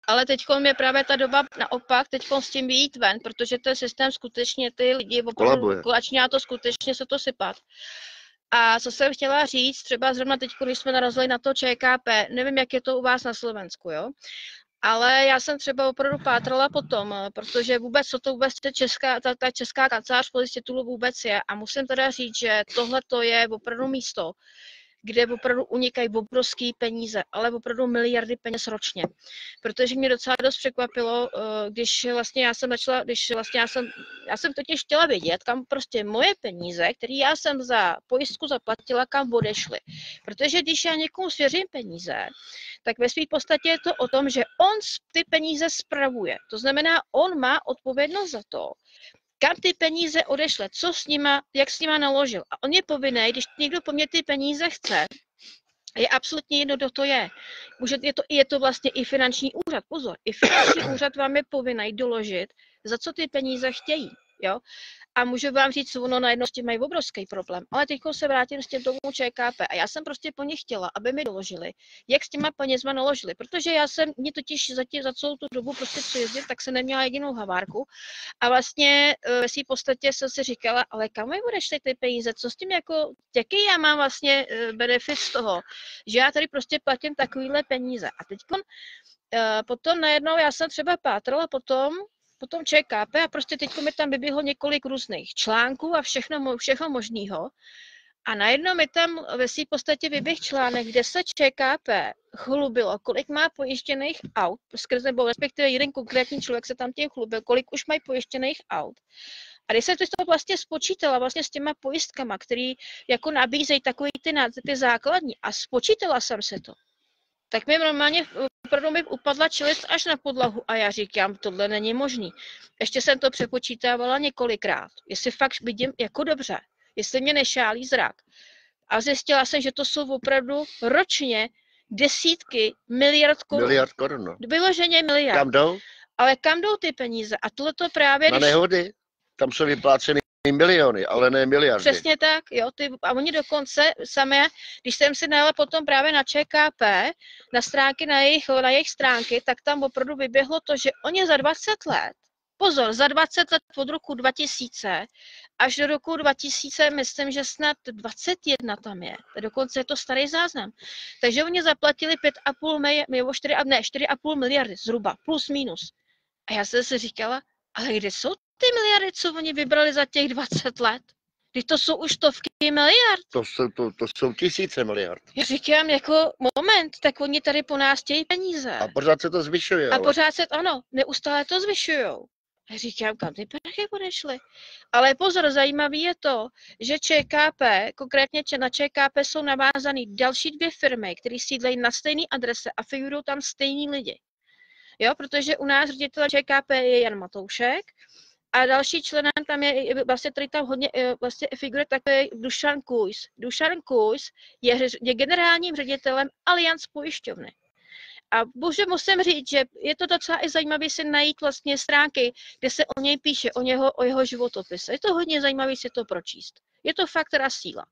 Ale teď je právě ta doba naopak, teď s tím vyjít ven, protože ten systém skutečně ty lidi opravdu začíná to skutečně se to sypat. A co jsem chtěla říct, třeba zrovna teď, když jsme narazili na to ČKP, nevím, jak je to u vás na Slovensku, jo? Ale já jsem třeba opravdu pátrala potom, protože vůbec, co to vůbec ta česká kancelář pojistitelů vůbec je. A musím teda říct, že tohle to je opravdu místo, kde opravdu unikají obrovské peníze, ale opravdu miliardy peněz ročně. Protože mě docela dost překvapilo, když vlastně já jsem totiž chtěla vědět, kam prostě moje peníze, které já jsem za pojistku zaplatila, kam odešly. Protože když já někomu svěřím peníze, tak ve své podstatě je to o tom, že on ty peníze spravuje. To znamená, on má odpovědnost za to, kam ty peníze odešle, co s nima, jak s nima naložil. A on je povinný, když někdo po mně ty peníze chce, je absolutně jedno, kdo to je. Je to vlastně i finanční úřad. Pozor, i finanční úřad vám je povinný doložit, za co ty peníze chtějí. Jo? A můžu vám říct, ono najednou s tím mají obrovský problém. Ale teď se vrátím s tím tomu ČKP. A já jsem prostě po nich chtěla, aby mi doložili, jak s těma penězma naložili. Protože mě totiž za celou tu dobu prostě co jezdit, tak jsem neměla jedinou havárku. A vlastně ve své podstatě jsem si říkala, ale kam mi odešly ty peníze? Co s tím jako, jaký já mám vlastně benefit z toho, že já tady prostě platím takovýhle peníze. A teď potom najednou já jsem třeba pátrala potom ČKP a prostě teď mi tam vyběhlo několik různých článků a všechno možného. A najednou mi tam ve své podstatě vyběh článek, kde se ČKP chlubilo, kolik má pojištěných aut, nebo respektive jeden konkrétní člověk se tam tím chlubil, kolik už mají pojištěných aut. A když jsem to vlastně spočítala vlastně s těma pojistkama, který jako nabízejí takový ty základní a spočítala jsem se to, tak mi normálně opravdu mi upadla čelist až na podlahu a já říkám, tohle není možný. Ještě jsem to přepočítávala několikrát, jestli fakt vidím jako dobře. jestli mě nešálí zrak. A zjistila jsem, že to jsou opravdu ročně desítky miliard korun. Miliard korun, no. Vyloženě miliard. Kam jdou? Ale kam jdou ty peníze? A tohle to právě... Na nehody. Tam jsou vypláceny miliony, ale ne miliardy. Přesně tak, jo. A oni dokonce samé, když jsem si najela potom právě na ČKP, na stránky, na jejich stránky, tak tam opravdu vyběhlo to, že oni za 20 let, pozor, za 20 let od roku 2000 až do roku 2000, myslím, že snad 21 tam je. Dokonce je to starý záznam. Takže oni zaplatili 4,5 miliardy zhruba, plus minus. A já jsem si říkala, ale kde jsou ty miliardy, co oni vybrali za těch 20 let? Když to jsou už stovky miliard. To jsou tisíce miliard. Já říkám, jako moment, tak oni tady po nás chtějí peníze. A pořád se to zvyšuje. A pořád se, ano, neustále to zvyšujou. Já říkám, kam ty prachy odešly. Ale pozor, zajímavý je to, že ČKP, konkrétně na ČKP jsou navázané další 2 firmy, které sídlejí na stejné adrese a figurují tam stejní lidi. Jo, protože u nás ředitel ČKP je Jan Matoušek a další člen tam je, vlastně tady tam hodně vlastně figuruje takový Dušan Kujs. Dušan Kujs je generálním ředitelem Allianz pojišťovny. A musím říct, že je to docela i zajímavé si najít vlastně stránky, kde se o něj píše, o jeho životopise. Je to hodně zajímavé si to pročíst. Je to fakt teda síla.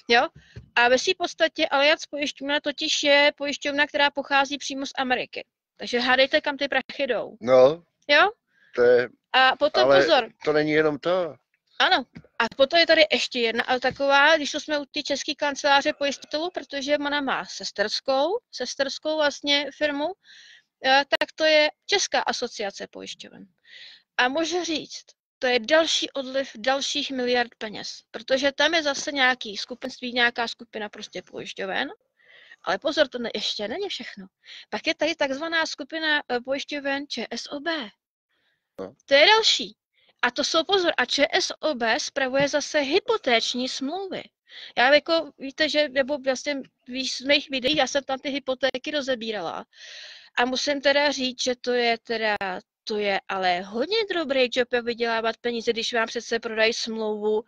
Jo? A ve své podstatě Allianz pojišťovna totiž je pojišťovna, která pochází přímo z Ameriky. Takže hádejte, kam ty prachy jdou. No. Jo? To je... A potom ale pozor. To není jenom to. Ano. A potom je tady ještě jedna, ale taková, když to jsme u té české kanceláře pojistitelů, protože ona má sesterskou vlastně firmu, tak to je Česká asociace pojišťoven. A můžu říct, to je další odliv dalších miliard peněz, protože tam je zase nějaký skupenství, nějaká skupina prostě pojišťoven. Ale pozor, to ještě není všechno. Pak je tady takzvaná skupina pojišťoven ČSOB. To je další. A to jsou pozor. A ČSOB spravuje zase hypotéční smlouvy. Já jako, víte, že, nebo vlastně víš z mých videí, já jsem tam ty hypotéky rozebírala. A musím teda říct, že to je ale hodně dobrý job vydělávat peníze, když vám přece prodají smlouvu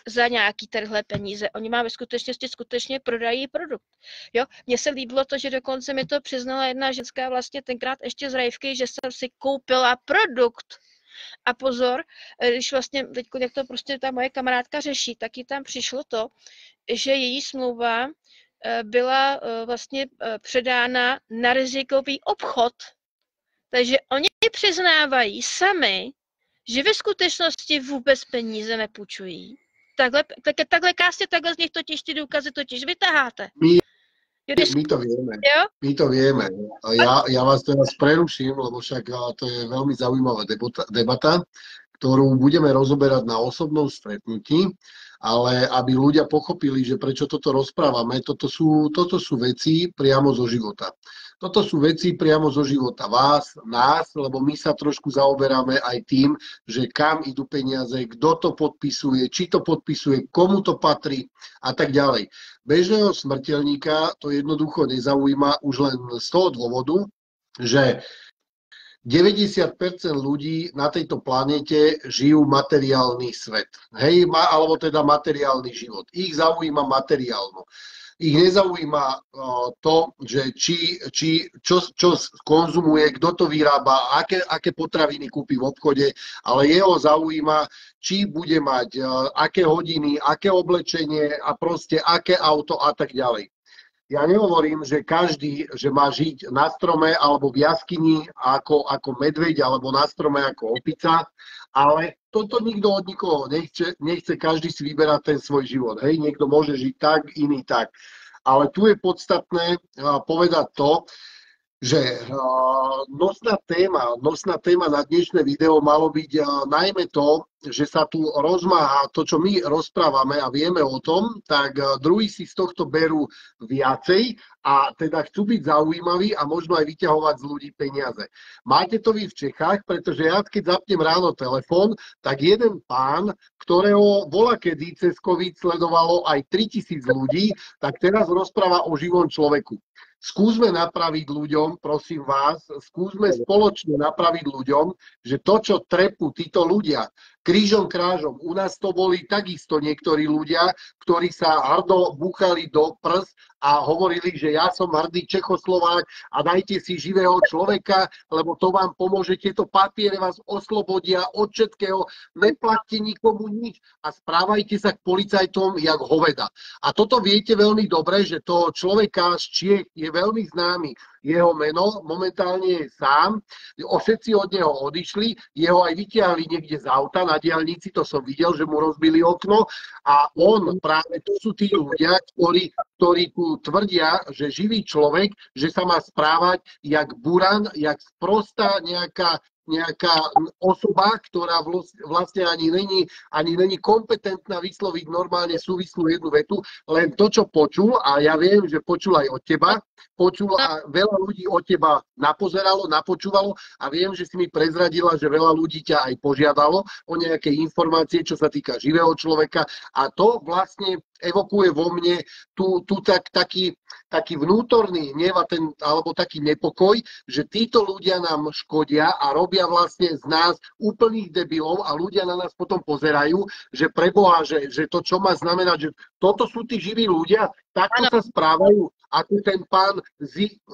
za nějaký tenhle peníze. Oni vám ve skutečnosti skutečně prodají produkt. Jo? Mně se líbilo to, že dokonce mi to přiznala jedna ženská vlastně tenkrát ještě z Rajvky, že jsem si koupila produkt. A pozor, když vlastně teď jak to prostě ta moje kamarádka řeší, tak jí tam přišlo to, že její smlouva byla vlastně předána na rizikový obchod. Takže oni přiznávají sami, že ve skutečnosti vůbec peníze nepůjčují. Takhle z nich totiž ty důkazy totiž vytaháte. My to vieme. Jo? My to vieme. Ja vás teraz preruším, lebo však to je veľmi zaujímavá debata, ktorú budeme rozoberať na osobnom stretnutí, ale aby ľudia pochopili, že prečo toto rozprávame, toto sú veci priamo zo života. Toto sú veci priamo zo života vás, nás, lebo my sa trošku zaoberáme aj tým, že kam idú peniaze, kto to podpisuje, či to podpisuje, komu to patrí a tak ďalej. Bežného smrteľníka to jednoducho nezaujíma už len z toho dôvodu, že 90% ľudí na tejto planete žijú materiálny svet. Hej, alebo teda materiálny život. Ich zaujíma materiálno. Ich nezaujíma to, že čo konzumuje, kto to vyrába, aké potraviny kúpi v obchode, ale jeho zaujíma, či bude mať aké hodiny, aké oblečenie a proste aké auto a tak ďalej. Ja nehovorím, že každý, že má žiť na strome alebo v jaskyni ako medveď alebo na strome ako opica, ale toto nikto od nikoho nechce každý si vyberať ten svoj život. Hej, niekto môže žiť tak, iný tak. Ale tu je podstatné povedať to, že nosná téma na dnešné video malo byť najmä to, že sa tu rozmáha to, čo my rozprávame a vieme o tom, tak druhí si z tohto berú viacej a teda chcú byť zaujímaví a možno aj vyťahovať z ľudí peniaze. Máte to vy v Čechách, pretože ja keď zapnem ráno telefón, tak jeden pán, ktorého volakedy cez COVID sledovalo aj 3000 ľudí, tak teraz rozpráva o živom človeku. Skúsme napraviť ľuďom, prosím vás, skúsme spoločne napraviť ľuďom, že to, čo trepú títo ľudia, krížom krážom. U nás to boli takisto niektorí ľudia, ktorí sa hrdo búchali do prs a hovorili, že ja som hrdý Čechoslovák a dajte si živého človeka, lebo to vám pomôže, tieto papiere vás oslobodia od všetkého, neplatte nikomu nič a správajte sa k policajtom jak hoveda. A toto viete veľmi dobre, že toho človeka z Čiech je veľmi známy. Jeho meno momentálne je sám, všetci od neho odišli, jeho aj vytiahli niekde z auta na diaľnici, to som videl, že mu rozbili okno a on práve, to sú tí ľudia, ktorí tu tvrdia, že živý človek, že sa má správať jak buran, jak sprostá nejaká osoba, ktorá vlastne ani není kompetentná vysloviť normálne súvislú jednu vetu, len to, čo počul, a ja viem, že počul aj od teba, a veľa ľudí od teba napozeralo, napočúvalo a viem, že si mi prezradila, že veľa ľudí ťa aj požiadalo o nejaké informácie, čo sa týka živého človeka a to vlastne evokuje vo mne taký vnútorný hnev alebo taký nepokoj, že títo ľudia nám škodia a robia vlastne z nás úplných debilov a ľudia na nás potom pozerajú, že preboha, že to čo má znamenať, že toto sú tí živí ľudia, takto sa správajú, ako ten pán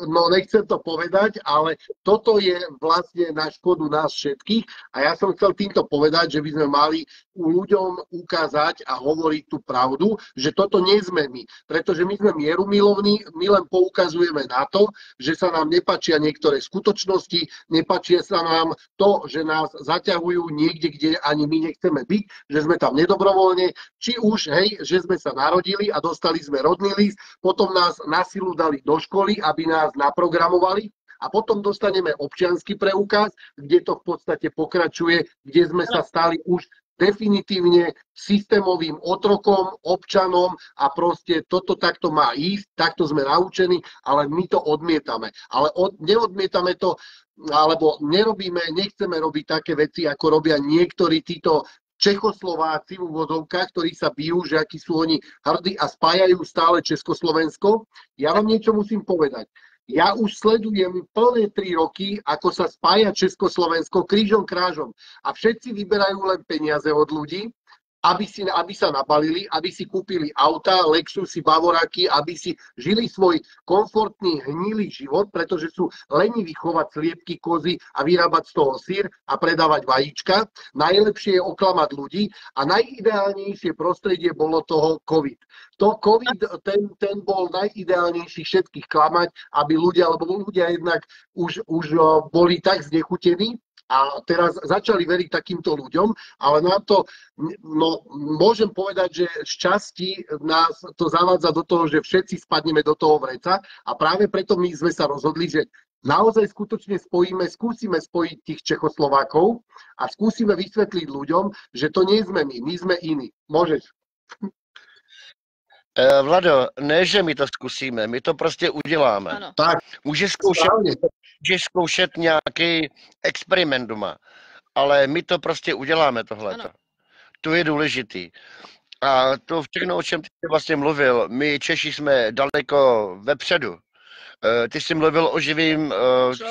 no nechcem to povedať, ale toto je vlastne na škodu nás všetkých a ja som chcel týmto povedať, že by sme mali ľuďom ukázať a hovoriť tú pravdu, že toto nie sme my, pretože my sme mierumilovní, my len poukazujeme na to, že sa nám nepáčia niektoré skutočnosti, nepáčia sa nám to, že nás zaťahujú niekde, kde ani my nechceme byť, že sme tam nedobrovoľne, či už, hej, že sme sa narodili a dostali sme rodný list, potom nás na silu dali do školy, aby nás naprogramovali a potom dostaneme občiansky preukaz, kde to v podstate pokračuje, kde sme sa stali už definitívne systémovým otrokom, občanom a proste toto takto má ísť, takto sme naučení, ale my to odmietame. Ale neodmietame to, alebo nechceme robiť také veci, ako robia niektorí títo Čechoslováci v úvodovkách, ktorí sa bijú, že akí sú oni hrdí a spájajú stále Československo. Ja vám niečo musím povedať. Ja už sledujem plné 3 roky, ako sa spája Československo krížom krážom a všetci vyberajú len peniaze od ľudí, aby sa nabalili, aby si kúpili auta, Lexusy, Bavoráky, aby si žili svoj komfortný, hnilý život, pretože sú leniví chovať sliepky, kozy a vyrábať z toho syr a predávať vajíčka. Najlepšie je oklamať ľudí a najideálnejšie prostredie bolo toho COVID. To COVID, ten bol najideálnejší všetkých klamať, aby ľudia, lebo ľudia jednak už boli tak znechutení, a teraz začali veriť takýmto ľuďom, ale na to, no, môžem povedať, že z časti nás to zavádza do toho, že všetci spadneme do toho vreca a práve preto my sme sa rozhodli, že naozaj skutočne skúsime spojiť tých Čechoslovákov a skúsime vysvetliť ľuďom, že to nie sme my sme iní. Môžeš. Vlado, ne, že my to zkusíme, my to prostě uděláme. Ano. Tak, Můžeš zkoušet nějaký experiment doma, ale my to prostě uděláme tohleto. To je důležitý. A to všechno, o čem ty jsi vlastně mluvil, my Češi jsme daleko vepředu. Ty jsi mluvil o živým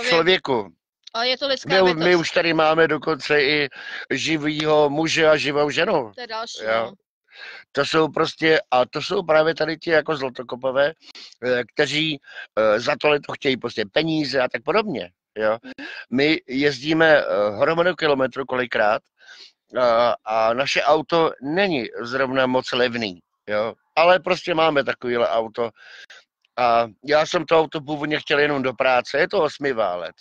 člověku. Ale je to lidská bytost. My už tady máme dokonce i živýho muže a živou ženu. To je další, no. To jsou právě tady ti jako zlatokopové, kteří za tohleto chtějí prostě peníze a tak podobně. Jo. My jezdíme hromadu kilometrů kolikrát a naše auto není zrovna moc levný, jo. Ale prostě máme takovýhle auto a já jsem to auto původně chtěl jenom do práce, je to 8válec.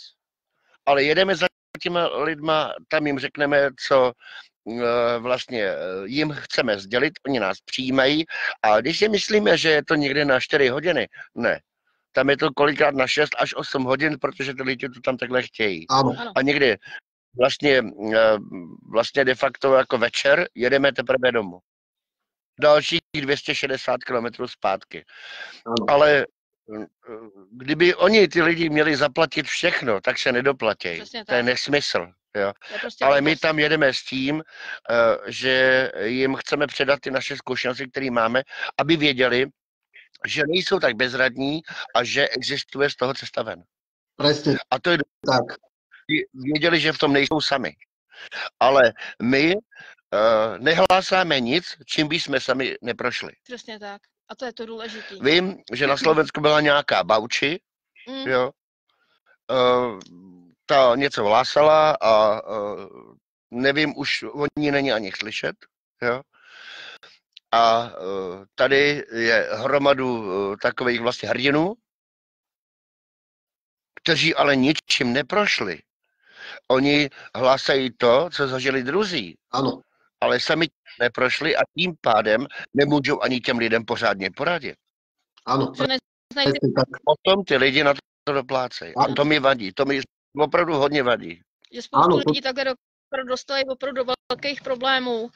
Ale jedeme za těma lidma, tam jim řekneme, co vlastně jim chceme sdělit, oni nás přijímají a když si myslíme, že je to někde na 4 hodiny, ne, tam je to kolikrát na 6 až 8 hodin, protože ty lidi to tam takhle chtějí. Ano. A někdy vlastně de facto jako večer jedeme teprve domů. Dalších 260 kilometrů zpátky. Ano. Ale kdyby oni, ty lidi, měli zaplatit všechno, tak se nedoplatí. To je nesmysl. Jo. Prostě ale my tam jedeme s tím, že jim chceme předat ty naše zkušenosti, které máme, aby věděli, že nejsou tak bezradní a že existuje z toho cesta ven. Presne. A to je tak. Věděli, že v tom nejsou sami. Ale my nehlásáme nic, čím by jsme sami neprošli. Přesně tak. A to je to důležité. Vím, že na Slovensku byla nějaká Bauči, jo. Ta něco hlásala a nevím, už o ní není ani slyšet, jo. A tady je hromadu takových vlastně hrdinů, kteří ale ničím neprošli. Oni hlásají to, co zažili druzí. Ano. Ale sami neprošli a tím pádem nemůžou ani těm lidem pořádně poradit. Ano. Potom ty lidi na to doplácejí. A to mi vadí. To mi opravdu hodně vadí. Že spoustu lidí takhle dostali opravdu do velkých problémů.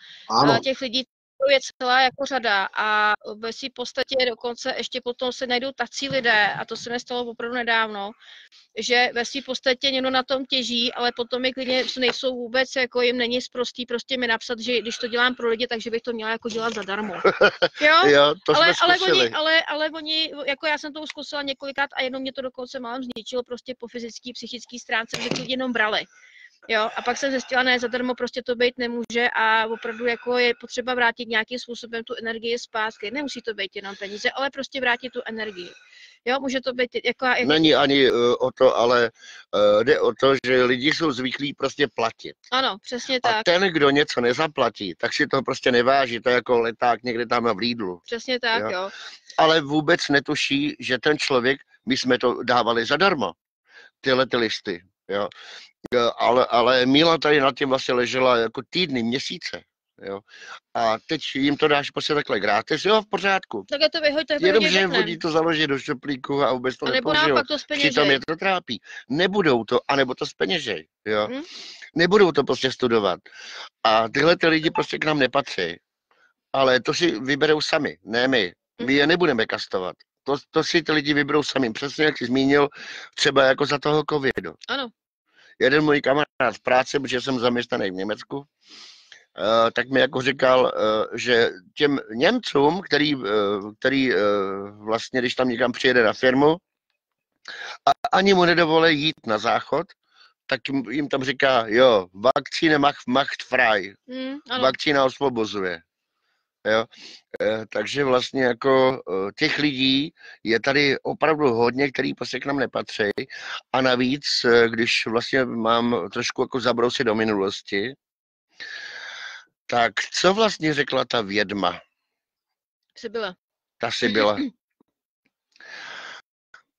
A těch lidí je celá jako řada a ve svým podstatě dokonce ještě potom se najdou tací lidé, a to se mi stalo opravdu nedávno, že ve svým podstatě někdo na tom těží, ale potom je klidně nejsou vůbec, jako jim není sprostý prostě mi napsat, že když to dělám pro lidi, takže bych to měla jako dělat zadarmo. Jo, to jsme zkusili. Ale oni, jako já jsem to už zkusila několikrát a jenom mě to dokonce málem zničilo prostě po fyzický, psychický stránce, že to jenom brali. Jo, a pak jsem zjistila, ne, zadarmo prostě to být nemůže a opravdu jako je potřeba vrátit nějakým způsobem tu energii zpátky. Nemusí to být jenom peníze, ale prostě vrátit tu energii. Jo, může to být jako... Není ani o to, ale jde o to, že lidi jsou zvyklí prostě platit. Ano, přesně tak. A ten, kdo něco nezaplatí, tak si to prostě neváží, to je jako leták někde tam v Lidlu. Přesně tak, jo. Ale vůbec netuší, že ten člověk, my jsme to dávali zadarmo, tyhle ty listy, jo. Ale Míla tady nad tím vlastně ležela jako týdny, měsíce, jo. A teď jim to dáš prostě takhle gratis, jo, v pořádku. Tak to vyhoďte, jenomže jim vodí to založit do šuplíku a vůbec to nepoužijou. Přitom je to trápí. Nebudou to, anebo to zpeněžej, jo. Nebudou to prostě studovat. A tyhle ty lidi prostě k nám nepatří. Ale to si vyberou sami, ne my. My je nebudeme kastovat. To si ty lidi vyberou sami. Přesně jak jsi zmínil, třeba jako za toho covidu. Ano. Jeden můj kamarád z práce, protože jsem zaměstnaný v Německu, tak mi jako říkal, že těm Němcům, který vlastně, když tam někam přijede na firmu a ani mu nedovolí jít na záchod, tak jim tam říká, jo, vakcína macht frei, vakcína osvobozuje. Jo? Takže vlastně jako těch lidí je tady opravdu hodně, který prostě k nám nepatří. A navíc, když vlastně mám trošku jako zabrousit do minulosti, tak co vlastně řekla ta vědma? Sibylla. Ta Sibylla.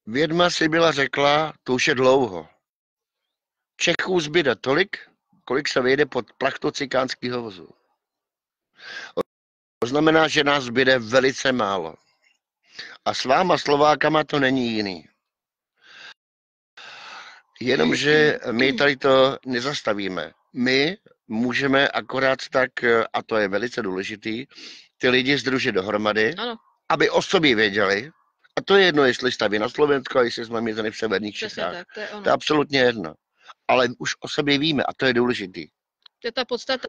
Vědma Sibylla řekla, to už je dlouho. Čechů zbyde tolik, kolik se vejde pod plachtu cikánského vozu. To znamená, že nás zbyde velice málo. A s váma Slovákama to není jiný. Jenomže my tady to nezastavíme. My můžeme akorát tak, a to je velice důležitý, ty lidi sdružit dohromady, ano, aby o sobě věděli. A to je jedno, jestli staví na Slovensku a jestli jsme mízeny v severních Čechách. To je absolutně jedno. Ale už o sobě víme a to je důležitý. To je ta podstata.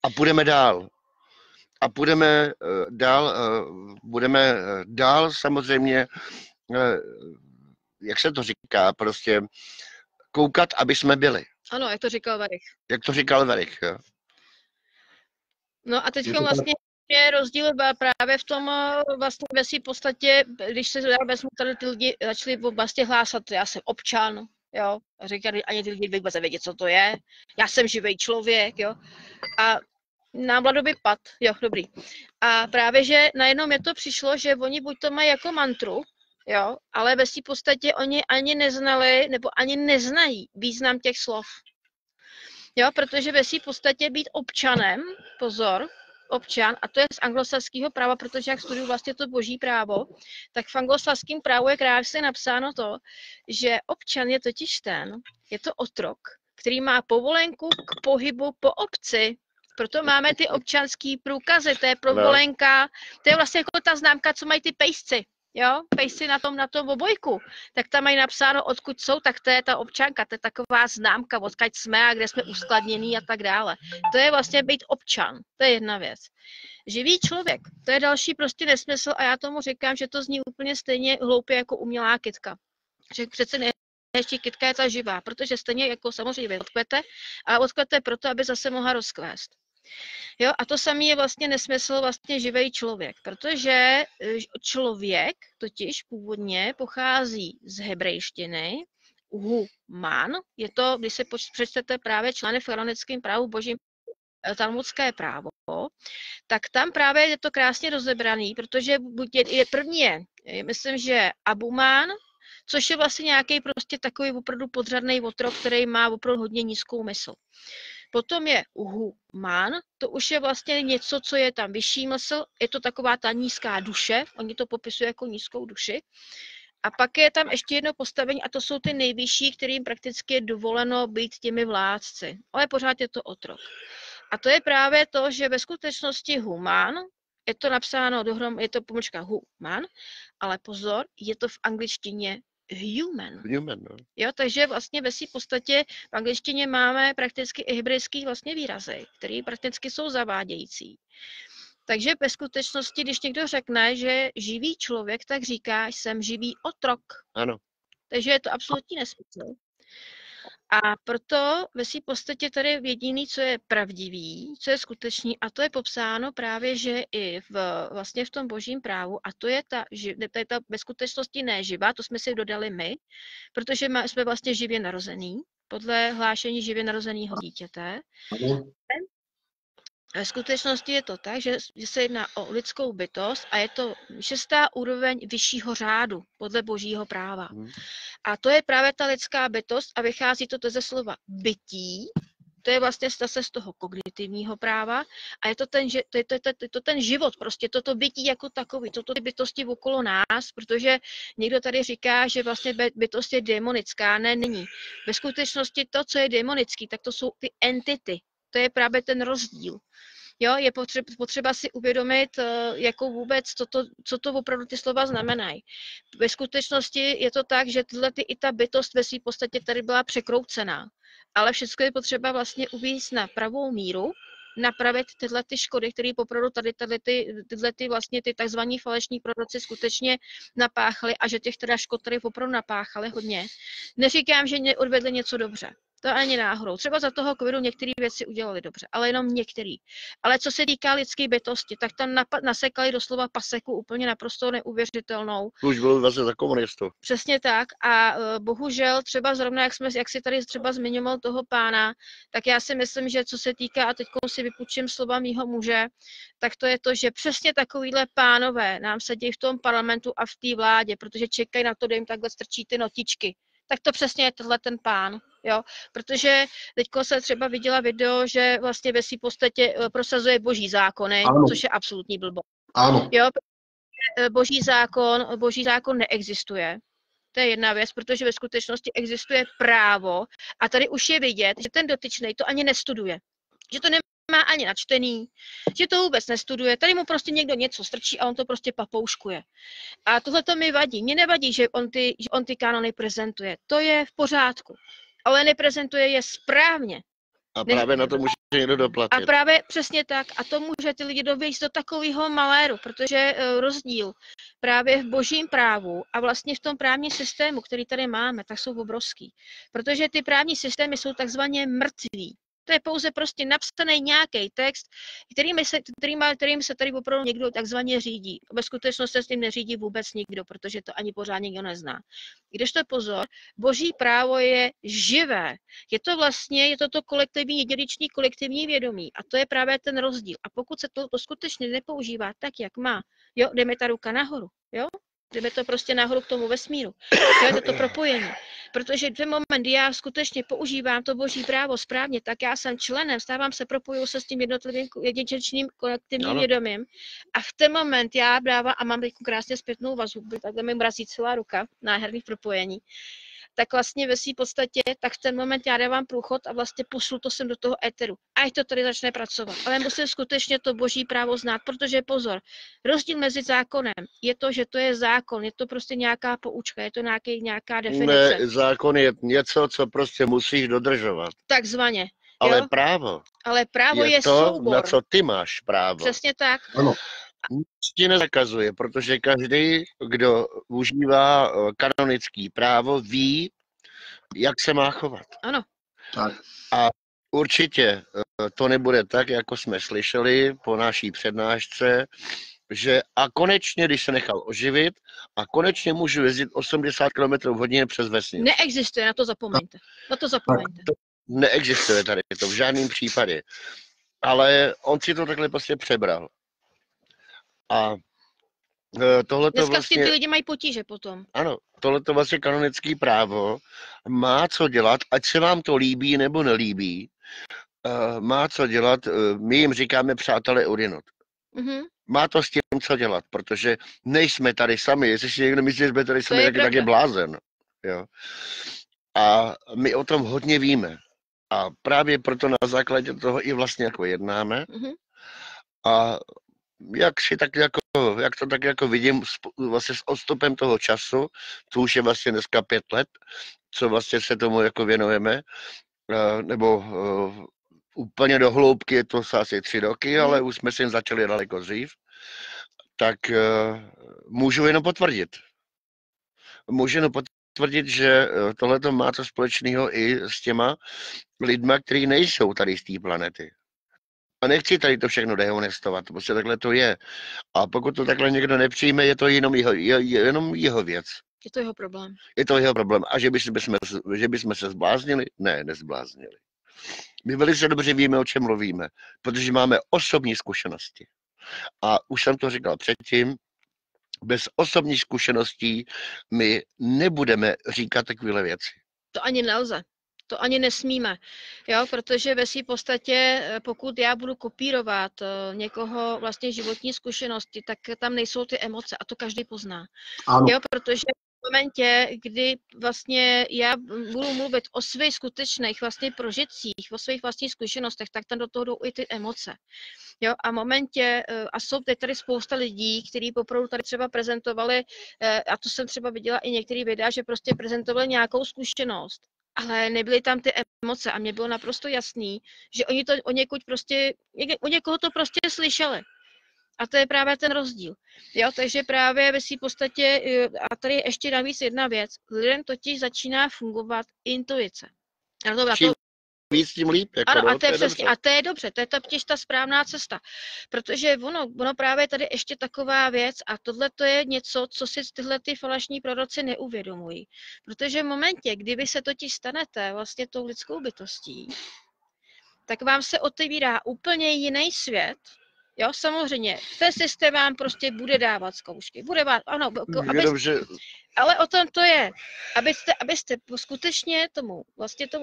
A půjdeme dál. A budeme dál samozřejmě, jak se to říká, prostě koukat, aby jsme byli. Ano, jak to říkal Verich. Jak to říkal Verich, jo. No a teď vlastně je rozdíl právě v tom vlastně ve své podstatě, když se vezmu tady ty lidi začali vlastně hlásat, já jsem občan, jo, a říkali, ani ty lidi vůbec nevědí, co to je, já jsem živý člověk, jo, a nám Vladovi pad, jo, dobrý. A právě, že najednou mi to přišlo, že oni buď to mají jako mantru, jo, ale ve své podstatě oni ani neznali, nebo ani neznají význam těch slov. Jo, protože ve své podstatě být občanem, pozor, občan, a to je z anglosaského práva, protože jak studuju vlastně to boží právo, tak v anglosaském právu je krásně napsáno to, že občan je totiž je to otrok, který má povolenku k pohybu po obci. Proto máme ty občanský průkazy, to je povolenka, to je vlastně jako ta známka, co mají ty pejsci. Jo, pejsci na tom obojku, tak tam mají napsáno, odkud jsou, tak to je ta občanka, to je taková známka, odkud jsme a kde jsme uskladnění a tak dále. To je vlastně být občan, to je jedna věc. Živý člověk, to je další prostě nesmysl a já tomu říkám, že to zní úplně stejně hloupě jako umělá kytka. Že přece ještě kytka je ta živá, protože stejně jako samozřejmě odkvete, a odkvete proto, aby zase mohla rozkvést. Jo, a to samé je vlastně nesmysl vlastně živý člověk, protože člověk totiž původně pochází z hebrejštiny, human, je to, když se přečtete právě článek v kanonickém právu božím talmudské právo, tak tam právě je to krásně rozebraný, protože první je, myslím, že abumán, což je vlastně nějaký prostě takový opravdu podřadný otrok, který má opravdu hodně nízkou mysl. Potom je human, to už je vlastně něco, co je tam vyšší mysl, je to taková ta nízká duše, oni to popisují jako nízkou duši. A pak je tam ještě jedno postavení a to jsou ty nejvyšší, kterým prakticky je dovoleno být těmi vládci. Ale pořád je to otrok. A to je právě to, že ve skutečnosti human, je to napsáno je to pomlčka human, ale pozor, je to v angličtině human. No. Jo, takže vlastně ve své podstatě v angličtině máme prakticky i hebrejský vlastně výrazy, které prakticky jsou zavádějící. Takže ve skutečnosti, když někdo řekne, že živý člověk, tak říká, jsem živý otrok. Ano. Takže je to absolutní nesmysl. A proto ve své podstatě tady jediný, co je pravdivý, co je skutečný, a to je popsáno právě, že i vlastně v tom božím právu, a to je ta ve skutečnosti neživá, to jsme si dodali my, protože jsme vlastně živě narození, podle hlášení živě narozeného dítěte. Ve skutečnosti je to tak, že se jedná o lidskou bytost a je to 6. úroveň vyššího řádu podle božího práva. A to je právě ta lidská bytost a vychází to ze slova bytí, to je vlastně zase z toho kognitivního práva a je to ten život, prostě toto bytí jako takový, toto ty bytosti okolo nás, protože někdo tady říká, že vlastně bytost je démonická, ne, není. Ve skutečnosti to, co je démonický, tak to jsou ty entity, to je právě ten rozdíl. Jo, je potřeba si uvědomit, jako vůbec, co to opravdu ty slova znamenají. Ve skutečnosti je to tak, že i ta bytost ve své podstatě tady byla překroucená. Ale všechno je potřeba vlastně uvést na pravou míru, napravit tyhle ty škody, které opravdu tyhle vlastně ty takzvaní falešní proroci skutečně napáchali a že těch teda škod tady opravdu napáchali hodně. Neříkám, že odvedli něco dobře. To ani náhodou. Třeba za toho covidu některé věci udělali dobře, ale jenom některý. Ale co se týká lidské bytosti, tak tam nasekali doslova paseku úplně naprosto neuvěřitelnou. Už bylo vlastně za komunistů. Přesně tak a bohužel třeba zrovna, jak si tady třeba zmiňoval toho pána, tak já si myslím, že co se týká, a teď si vypůjčím slova mýho muže, tak to je to, že přesně takovýhle pánové nám sedí v tom parlamentu a v té vládě, protože čekají na to, že jim takhle strčí ty notičky. Tak to přesně je ten pán, jo, protože teďko se třeba viděla video, že vlastně ve své podstatě prosazuje boží zákony, ano. Což je absolutní blbost. Ano. Jo, boží zákon neexistuje. To je jedna věc, protože ve skutečnosti existuje právo a tady už je vidět, že ten dotyčný to ani nestuduje. Že to nemá ani načtený, že to vůbec nestuduje. Tady mu prostě někdo něco strčí a on to prostě papouškuje. A tohle to mi vadí. Mně nevadí, že on ty kanony prezentuje. To je v pořádku. Ale neprezentuje je správně. A právě na to může někdo doplatit. A právě přesně tak. A to může ty lidi dovést do takového maléru, protože rozdíl právě v božím právu a vlastně v tom právním systému, který tady máme, tak jsou obrovský. Protože ty právní systémy jsou takzvaně mrtví. To je pouze prostě napsaný nějaký text, kterým se tady opravdu někdo takzvaně řídí. Ve skutečnosti se s tím neřídí vůbec nikdo, protože to ani pořád nikdo nezná. Kdežto pozor, boží právo je živé. Je to kolektivní, jedinečný kolektivní vědomí. A to je právě ten rozdíl. A pokud se to skutečně nepoužívá tak, jak má, jo, jdeme ta ruka nahoru, jo? Jdeme to prostě nahoru k tomu vesmíru. Jo, je to propojení. Protože v ten moment, kdy já skutečně používám to boží právo správně, tak já jsem členem, propojuju se s tím jednotlivým jedinečným kolektivním vědomím. A v ten moment já dávám, a mám teď krásně zpětnou vazbu, takhle mi mrazí celá ruka, nádherných propojení, tak vlastně ve své podstatě, tak v ten moment já dávám průchod a vlastně pošlu to sem do toho éteru. Ať to tady začne pracovat. Ale musím skutečně to boží právo znát, protože pozor, rozdíl mezi zákonem je to, že to je zákon, je to prostě nějaká poučka, je to nějaká definice. Ne, zákon je něco, co prostě musíš dodržovat. Takzvaně. Ale jo? právo. Ale právo je to, soubor. na co ty máš právo. Přesně tak. Ano. Nic ti nezakazuje, protože každý, kdo užívá kanonický právo, ví, jak se má chovat. Ano. Tak. A určitě to nebude tak, jako jsme slyšeli po naší přednášce, že a konečně, když se nechal oživit, a konečně můžu jezdit 80 km v hodině přes vesnici. Neexistuje, na to zapomeňte. Na to zapomeňte. To neexistuje tady, to v žádném případě. Ale on si to takhle prostě přebral. A tohleto vlastně... ty lidi mají potíže potom. Ano, tohleto vlastně kanonické právo má co dělat, ať se vám to líbí nebo nelíbí, má co dělat, my jim říkáme přátelé odinut. Má to s tím co dělat, protože nejsme tady sami, jestli si někdo myslí, že jsme tady sami, tak je blázen. Jo. A my o tom hodně víme. A právě proto na základě toho i vlastně jako jednáme. A jak to tak jako vidím vlastně s odstupem toho času, to už je vlastně dneska 5 let, co vlastně se tomu jako věnujeme, nebo úplně do hloubky je to asi 3 roky, ale už jsme si začali daleko dřív, tak můžu jenom potvrdit. Že tohleto má to společného i s těma lidma, kteří nejsou tady z té planety. A nechci tady to všechno dehonestovat, protože takhle to je. A pokud to takhle někdo nepřijme, je to jenom jeho věc. Je to jeho problém. Je to jeho problém. A že bychom se zbláznili? Ne, nezbláznili. My velice dobře víme, o čem mluvíme, protože máme osobní zkušenosti. A už jsem to říkal předtím, bez osobních zkušeností my nebudeme říkat takové věci. To ani nelze. To ani nesmíme, jo, protože ve své podstatě, pokud já budu kopírovat někoho vlastně životní zkušenosti, tak tam nejsou ty emoce a to každý pozná. Ano. Jo, protože v momentě, kdy vlastně já budu mluvit o svých skutečných vlastně prožitcích, o svých vlastních zkušenostech, tak tam do toho jdou i ty emoce. Jo, a v momentě, a jsou tady spousta lidí, kteří poprvé tady třeba prezentovali, a to jsem třeba viděla i některý videa, že prostě prezentovali nějakou zkušenost, ale nebyly tam ty emoce a mně bylo naprosto jasný, že oni to u někoho to prostě slyšeli. A to je právě ten rozdíl. Jo, takže právě ve své podstatě, a tady je ještě navíc jedna věc, lidem totiž začíná fungovat intuice. Čím víc, tím líp. Ano, a to je přesně, a to je dobře, to je totiž ta správná cesta. Protože ono právě tady ještě taková věc a tohle to je něco, co si tyhle ty falešní proroci neuvědomují. Protože v momentě, kdy vy se totiž stanete vlastně tou lidskou bytostí, tak vám se otevírá úplně jiný svět. Jo, samozřejmě, ten systém vám prostě bude dávat zkoušky. Bude vám, ano, ale o tom to je, abyste skutečně tomu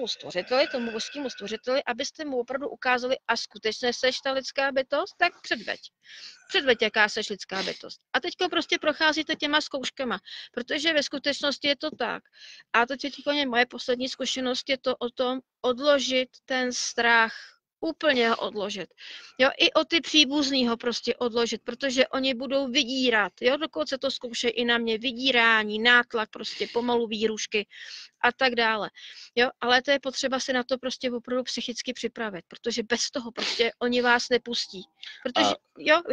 stvořiteli, tomu božskému stvořiteli, abyste mu opravdu ukázali, a skutečně seš ta lidská bytost, tak předveď, jaká seš lidská bytost. A teďko prostě procházíte těma zkouškama, protože ve skutečnosti je to tak. A to je moje poslední zkušenost, je to o tom odložit ten strach, úplně ho odložit. Jo, i o ty příbuzný ho prostě odložit, protože oni budou vydírat. Jo, dokonce to zkoušejí i na mě, vydírání, nátlak, prostě pomalu výhrušky a tak dále. Jo, ale to je potřeba se na to prostě opravdu psychicky připravit, protože bez toho prostě oni vás nepustí. Protože,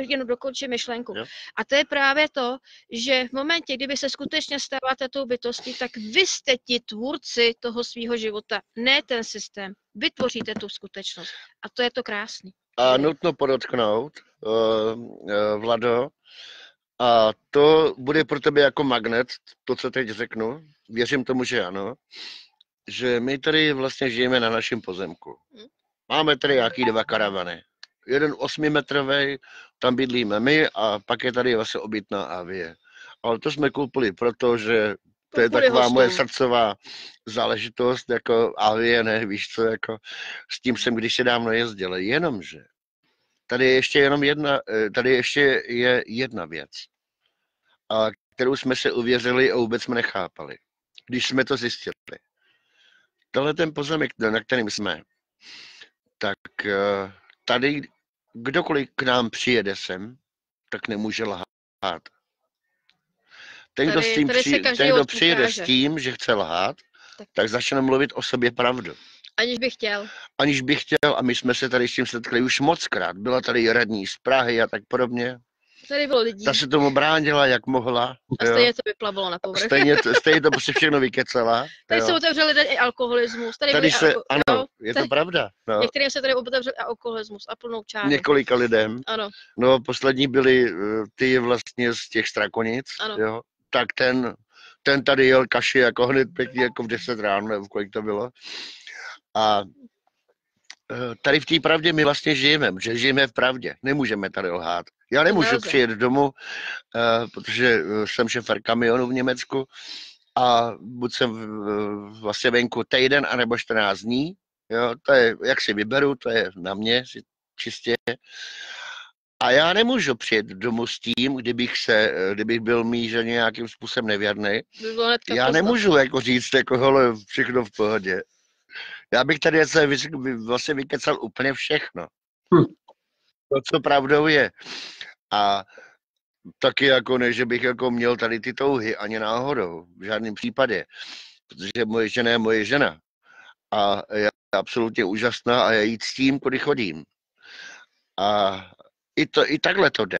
jenom dokončím myšlenku. Jo. A to je právě to, že v momentě, kdyby se skutečně stáváte tou bytostí, tak vy jste ti tvůrci toho svého života, ne ten systém. Vytvoříte tu skutečnost. A to je to krásný. A nutno podotknout, Vlado, a to bude pro tebe jako magnet, to, co teď řeknu, věřím tomu, že ano, že my tady vlastně žijeme na našem pozemku. Máme tady nějaký 2 karavany. Jeden 8metrový, tam bydlíme my a pak je tady vlastně obytná Avie. Ale to jsme koupili, protože to je taková moje srdcová záležitost, jako Avie, ne, víš co, jako s tím jsem kdysi dávno jezdil, jenomže tady ještě je jedna věc, a kterou jsme se uvěřili a vůbec jsme nechápali, když jsme to zjistili. Tenhle ten pozemek, na kterým jsme, tak tady kdokoliv k nám přijede sem, tak nemůže lhát. Ten, kdo přijede s tím, že chce lhát, tak začne mluvit o sobě pravdu. Aniž by chtěl a my jsme se tady s tím setkali už mockrát. Byla tady radní z Prahy a tak podobně. Tady bylo lidí. Ta se tomu bránila, jak mohla. A stejně to vyplavilo na povrch. Stejně to prostě všechno vykecala. Tady se otevřel lidé i alkoholismus. Ano, je to pravda. No. Některým se tady otevřel alkoholismus a plnou čáru. Několika lidem. Ano. No, poslední byli ty vlastně z těch Strakonic. Jo. Tak ten tady jel kaši jako hned pěkně jako v 10 ráno, nebo kolik to bylo. A tady v té pravdě my vlastně žijeme, že žijeme v pravdě. Nemůžeme tady lhát. Já nemůžu přijet domů, protože jsem šofér kamionu v Německu a buď jsem vlastně venku týden, anebo 14 dní. Jo, to je, jak si vyberu, to je na mě čistě. A já nemůžu přijet domů s tím, kdybych byl že nějakým způsobem nevěrný. Já nemůžu jako říct, jako hele, všechno v pohodě. Já bych tady vlastně vykecal úplně všechno. To, co pravdou je. A taky jako ne, že bych jako měl tady ty touhy, ani náhodou, v žádném případě. Protože moje žena je moje žena. A je absolutně úžasná a já jí ctím, kudy chodím. A i takhle to jde.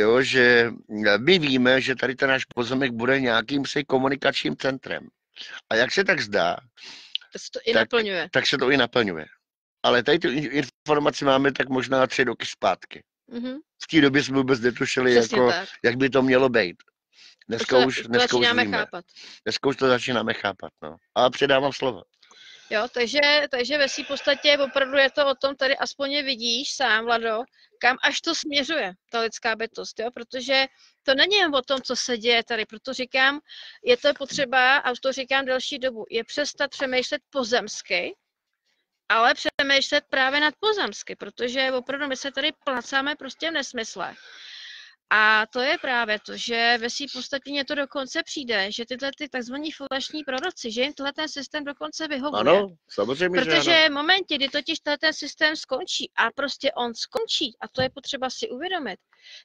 Jo, že my víme, že tady ten náš pozemek bude nějakým komunikačním centrem. A jak se tak zdá, tak se to i naplňuje. Ale tady tu informaci máme tak možná 3 roky zpátky. Mm-hmm. V té době jsme vůbec netušili, jako, jak by to mělo být. Dneska už víme. Dneska už to začínáme chápat. No. A předávám slovo. Jo, takže ve svým podstatě opravdu je to o tom, tady aspoň vidíš sám, Vlado, kam až to směřuje, ta lidská bytost, jo, protože to není jen o tom, co se děje tady, proto říkám, je to potřeba, a už to říkám delší dobu, je přestat přemýšlet pozemsky, ale přemýšlet právě nad pozemsky, protože opravdu my se tady placáme prostě v nesmysle. A to je právě to, že ve svým podstatě mě to dokonce přijde, že tyhle ty takzvaní falešní proroci, že jim tenhle ten systém dokonce vyhovuje. Ano, samozřejmě, protože v momentě, kdy totiž ten systém skončí a prostě on skončí, a to je potřeba si uvědomit,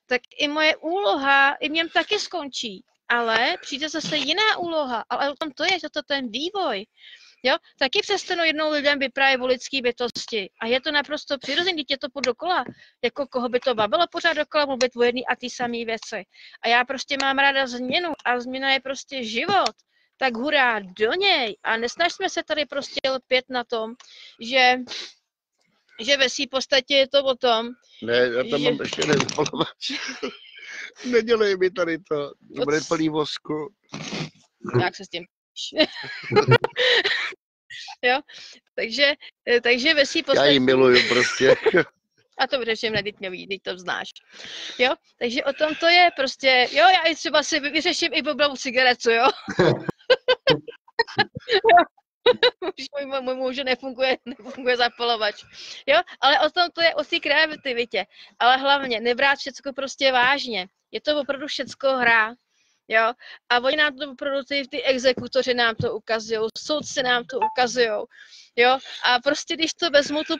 tak i moje úloha i v něm taky skončí. Ale přijde zase jiná úloha, ale o tom to je, že to ten vývoj. Jo, taky přestanu jednou lidem vyprávět o lidský bytosti. A je to naprosto přirozené, když je to pod dokola. Jako koho by to bavilo pořád dokola mluvit o jedný a ty samé věci. A já prostě mám ráda změnu a změna je prostě život. Tak hurá do něj. A nesnažme se tady prostě lpět na tom, že ve svým podstatě je to o tom, ne, já tam mám ještě nezapalovač. Nedělej mi tady to. Bude plný vosku. Jak se s tím jo, takže ve svým podstatě... Já ji miluju prostě. A to řeším, teď to znáš. Jo, takže o tom to je prostě, jo, já i třeba si vyřeším i obravu cigaretu, jo. Už můj muž nefunguje zapalovač. Jo, ale o tom to je o té kreativitě. Ale hlavně nebrát všecko prostě vážně. Je to opravdu všecko hra. Jo, a oni nám to opravdu ty exekutoři nám to ukazují, soudci nám to ukazují, jo, a prostě když to vezmu tu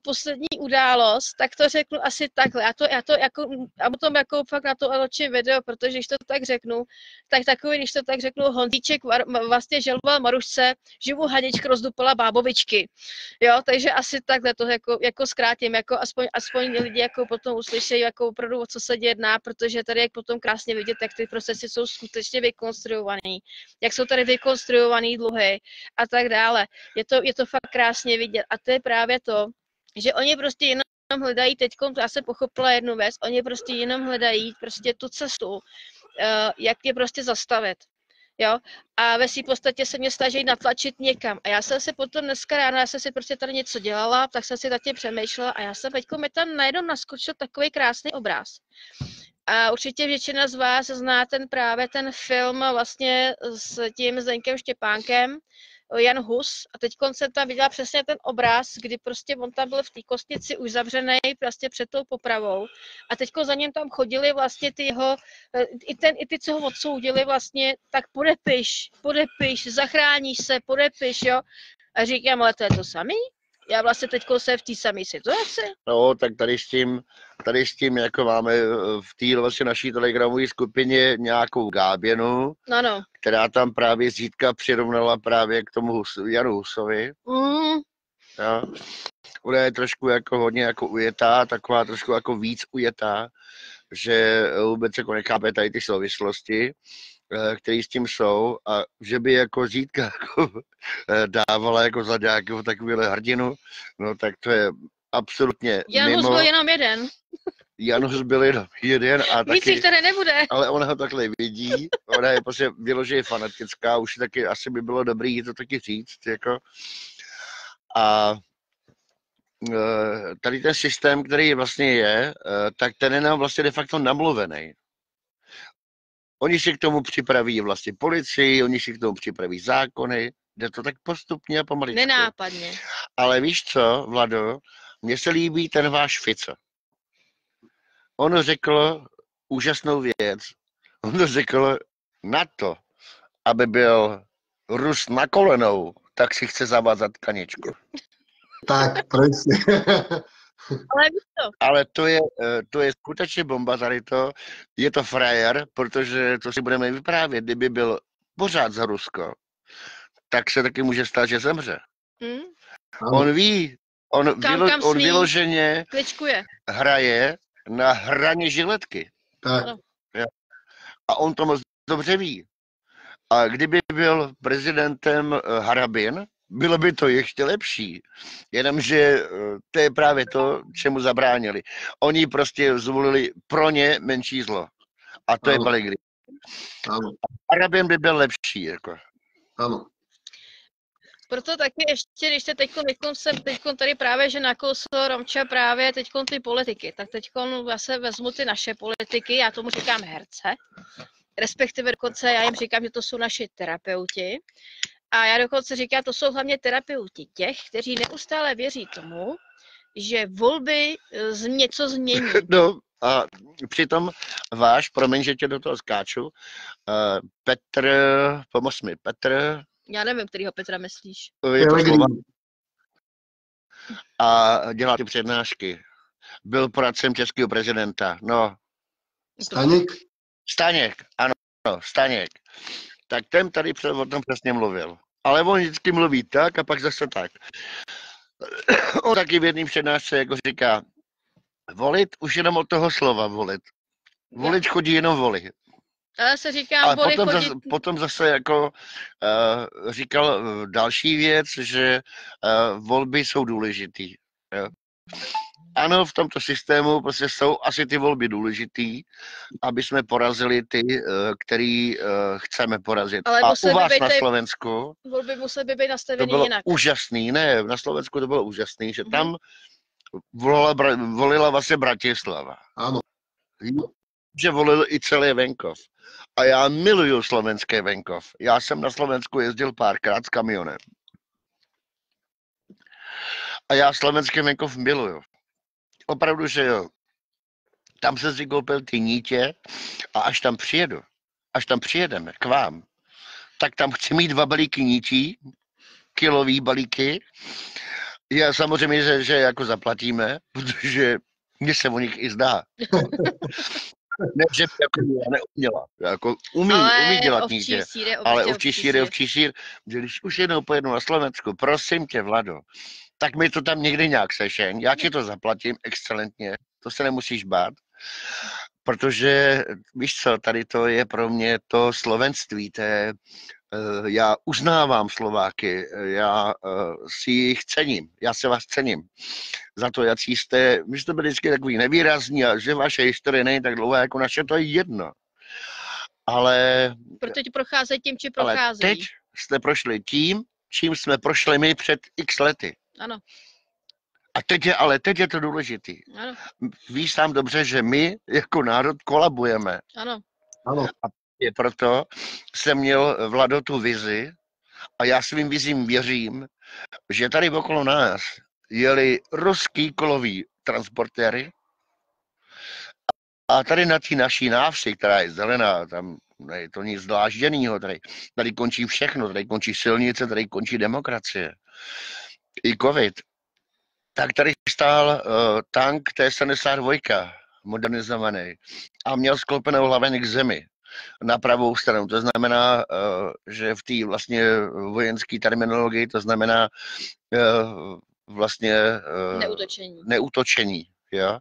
poslední událost, tak to řeknu asi takhle, já to jako, a potom jako fakt na to natočím video, protože když to tak řeknu, tak takový, když to tak řeknu, Honzíček vlastně žaloval Marušce, že mu Hanička rozdupala bábovičky, jo, takže asi takhle to jako zkrátím, jako aspoň lidi jako potom uslyšejí, jako opravdu o co se jedná, protože tady jak potom krásně vidět, jak ty procesy jsou skutečně vykonstruovaný, jak jsou tady vykonstruovaný dluhy a tak dále. Je to fakt krásně vidět a to je právě to, že oni prostě jenom hledají teďkom, já jsem pochopila jednu věc, oni prostě jenom hledají prostě tu cestu, jak je prostě zastavit. Jo? A ve svým podstatě se mě snaží natlačit někam. A já jsem si potom dneska ráno, já jsem si prostě tady něco dělala, tak jsem si taky přemýšlela a já jsem teďko mi tam najednou naskočil takový krásný obraz. A určitě většina z vás zná právě ten film vlastně s tím Zdeňkem Štěpánkem, Jan Hus. A teď jsem tam viděla přesně ten obraz, kdy prostě on tam byl v té kostnici už zavřený prostě před tou popravou. A teď za ním tam chodili vlastně ty jeho, i ty, co ho odsoudili vlastně, tak podepiš, zachráníš se, podepiš, jo. A říkám, ale to je to samý? Já vlastně teď jsem v té samé situaci. No, tak tady s tím, jako máme v té vlastně naší telegramové skupině nějakou Gáběnu, ano. Která tam právě zítka přirovnala právě k tomu Janu Husovi. Jo. Ona je trošku jako hodně jako ujetá, taková trošku jako víc ujetá, že vůbec jako nechápe tady ty souvislosti, které s tím jsou, a že by jako Žítka jako dávala jako za nějakého takovýhle hrdinu, no tak to je absolutně Jan mimo. Hus byl jenom jeden. Jan Hus byl jenom jeden a víc taky, jich tady nebude. ale ona ho takhle vidí, ona je prostě vyloženě fanatická, už taky asi by bylo dobrý to taky říct, jako. A tady ten systém, který vlastně je, tak ten je nám vlastně de facto namluvený. Oni si k tomu připraví vlastně policii, oni si k tomu připraví zákony, jde to tak postupně a pomaličku. Nenápadně. Ale víš co, Vlado, mně se líbí ten váš Fico. On řekl úžasnou věc. On řekl na to, aby byl Rus na kolenou, tak si chce zavázat kaničku. Tak, presne. Ale to je skutečně bomba tady to. Je to frajer, protože to si budeme vyprávět. Kdyby byl pořád za Rusko, tak se taky může stát, že zemře. On ví, on vyloženě kličkuje. Hraje na hraně žiletky. Tak. A on to moc dobře ví. A kdyby byl prezidentem Harabin, bylo by to ještě lepší. Jenomže to je právě to, čemu zabránili. Oni prostě zvolili pro ně menší zlo. A to je Pellegrini. Ano. Harabin by byl lepší. Jako. Ano. Proto taky ještě, když se teď tady právě, že nakousl Romča právě teď ty politiky, tak teď zase vezmu ty naše politiky, já tomu říkám herce, respektive dokonce já jim říkám, že to jsou naši terapeuti. A já dokonce říkám, to jsou hlavně terapeuti těch, kteří neustále věří tomu, že volby něco změní. No a přitom promiň, že tě do toho skáču, pomoz mi, Petr. Já nevím, kterýho Petra myslíš. Je to Slovák. A dělá ty přednášky. Byl poradcem českého prezidenta. No. Staněk, ano, Staněk. Tak ten tady o tom přesně mluvil. Ale on vždycky mluví tak a pak zase tak. On taky v jedným přednášce jako říká, volit už jenom od toho slova volit. Volit chodí jenom volit. Ale se říká, volit potom zase jako říkal další věc, že volby jsou důležitý. Jo. Ano, v tomto systému prostě jsou asi ty volby důležitý, aby jsme porazili ty, který chceme porazit. Ale a u vás na Slovensku volby musely být nastaveny to bylo jinak. úžasný, ne, na Slovensku to bylo úžasný, že tam volila vlastně Bratislava. Ano. Že volil i celý venkov. A já miluju slovenský venkov. Já jsem na Slovensku jezdil párkrát s kamionem. A já slovenský venkov miluju. Opravdu, že jo. Tam jsem si koupil ty nítě a až tam přijedeme k vám, tak tam chci mít 2 balíky nítí, kilový balíky. Já samozřejmě, že jako zaplatíme, protože mně se o nich i zdá. Ne, že by jako neuměla. Jako umí dělat nítě. Ale ovčí sír, že když už jednou pojedu na Slovensku, prosím tě, Vlado, tak mi to tam někdy nějak sešeň, já ti to zaplatím excelentně, to se nemusíš bát, protože víš co, tady to je pro mě to slovenství, já uznávám Slováky, já si jich cením, já se vás cením za to, jací jste, my jste byli vždycky takový nevýrazní a že vaše historie není tak dlouhá jako naše, to je jedno. Ale... Protože procházejí tím, či procházejí. Ale teď jste prošli tím, čím jsme prošli my před x lety. Ano. A teď je to důležitý. Ano. Víš sám dobře, že my jako národ kolabujeme. Ano. Ano. A je proto jsem měl, Vlado, tu vizi a já svým vizím věřím, že tady okolo nás jeli ruský kolový transportéry a tady na té naší návsi, která je zelená, tam je to nic dlážděnýho, tady končí všechno, tady končí silnice, tady končí demokracie. I covid. Tak tady stál tank T-72, modernizovaný, a měl sklopenou hlaveň k zemi na pravou stranu. To znamená, že v té vlastně vojenské terminologii, to znamená vlastně neútočení. Jo?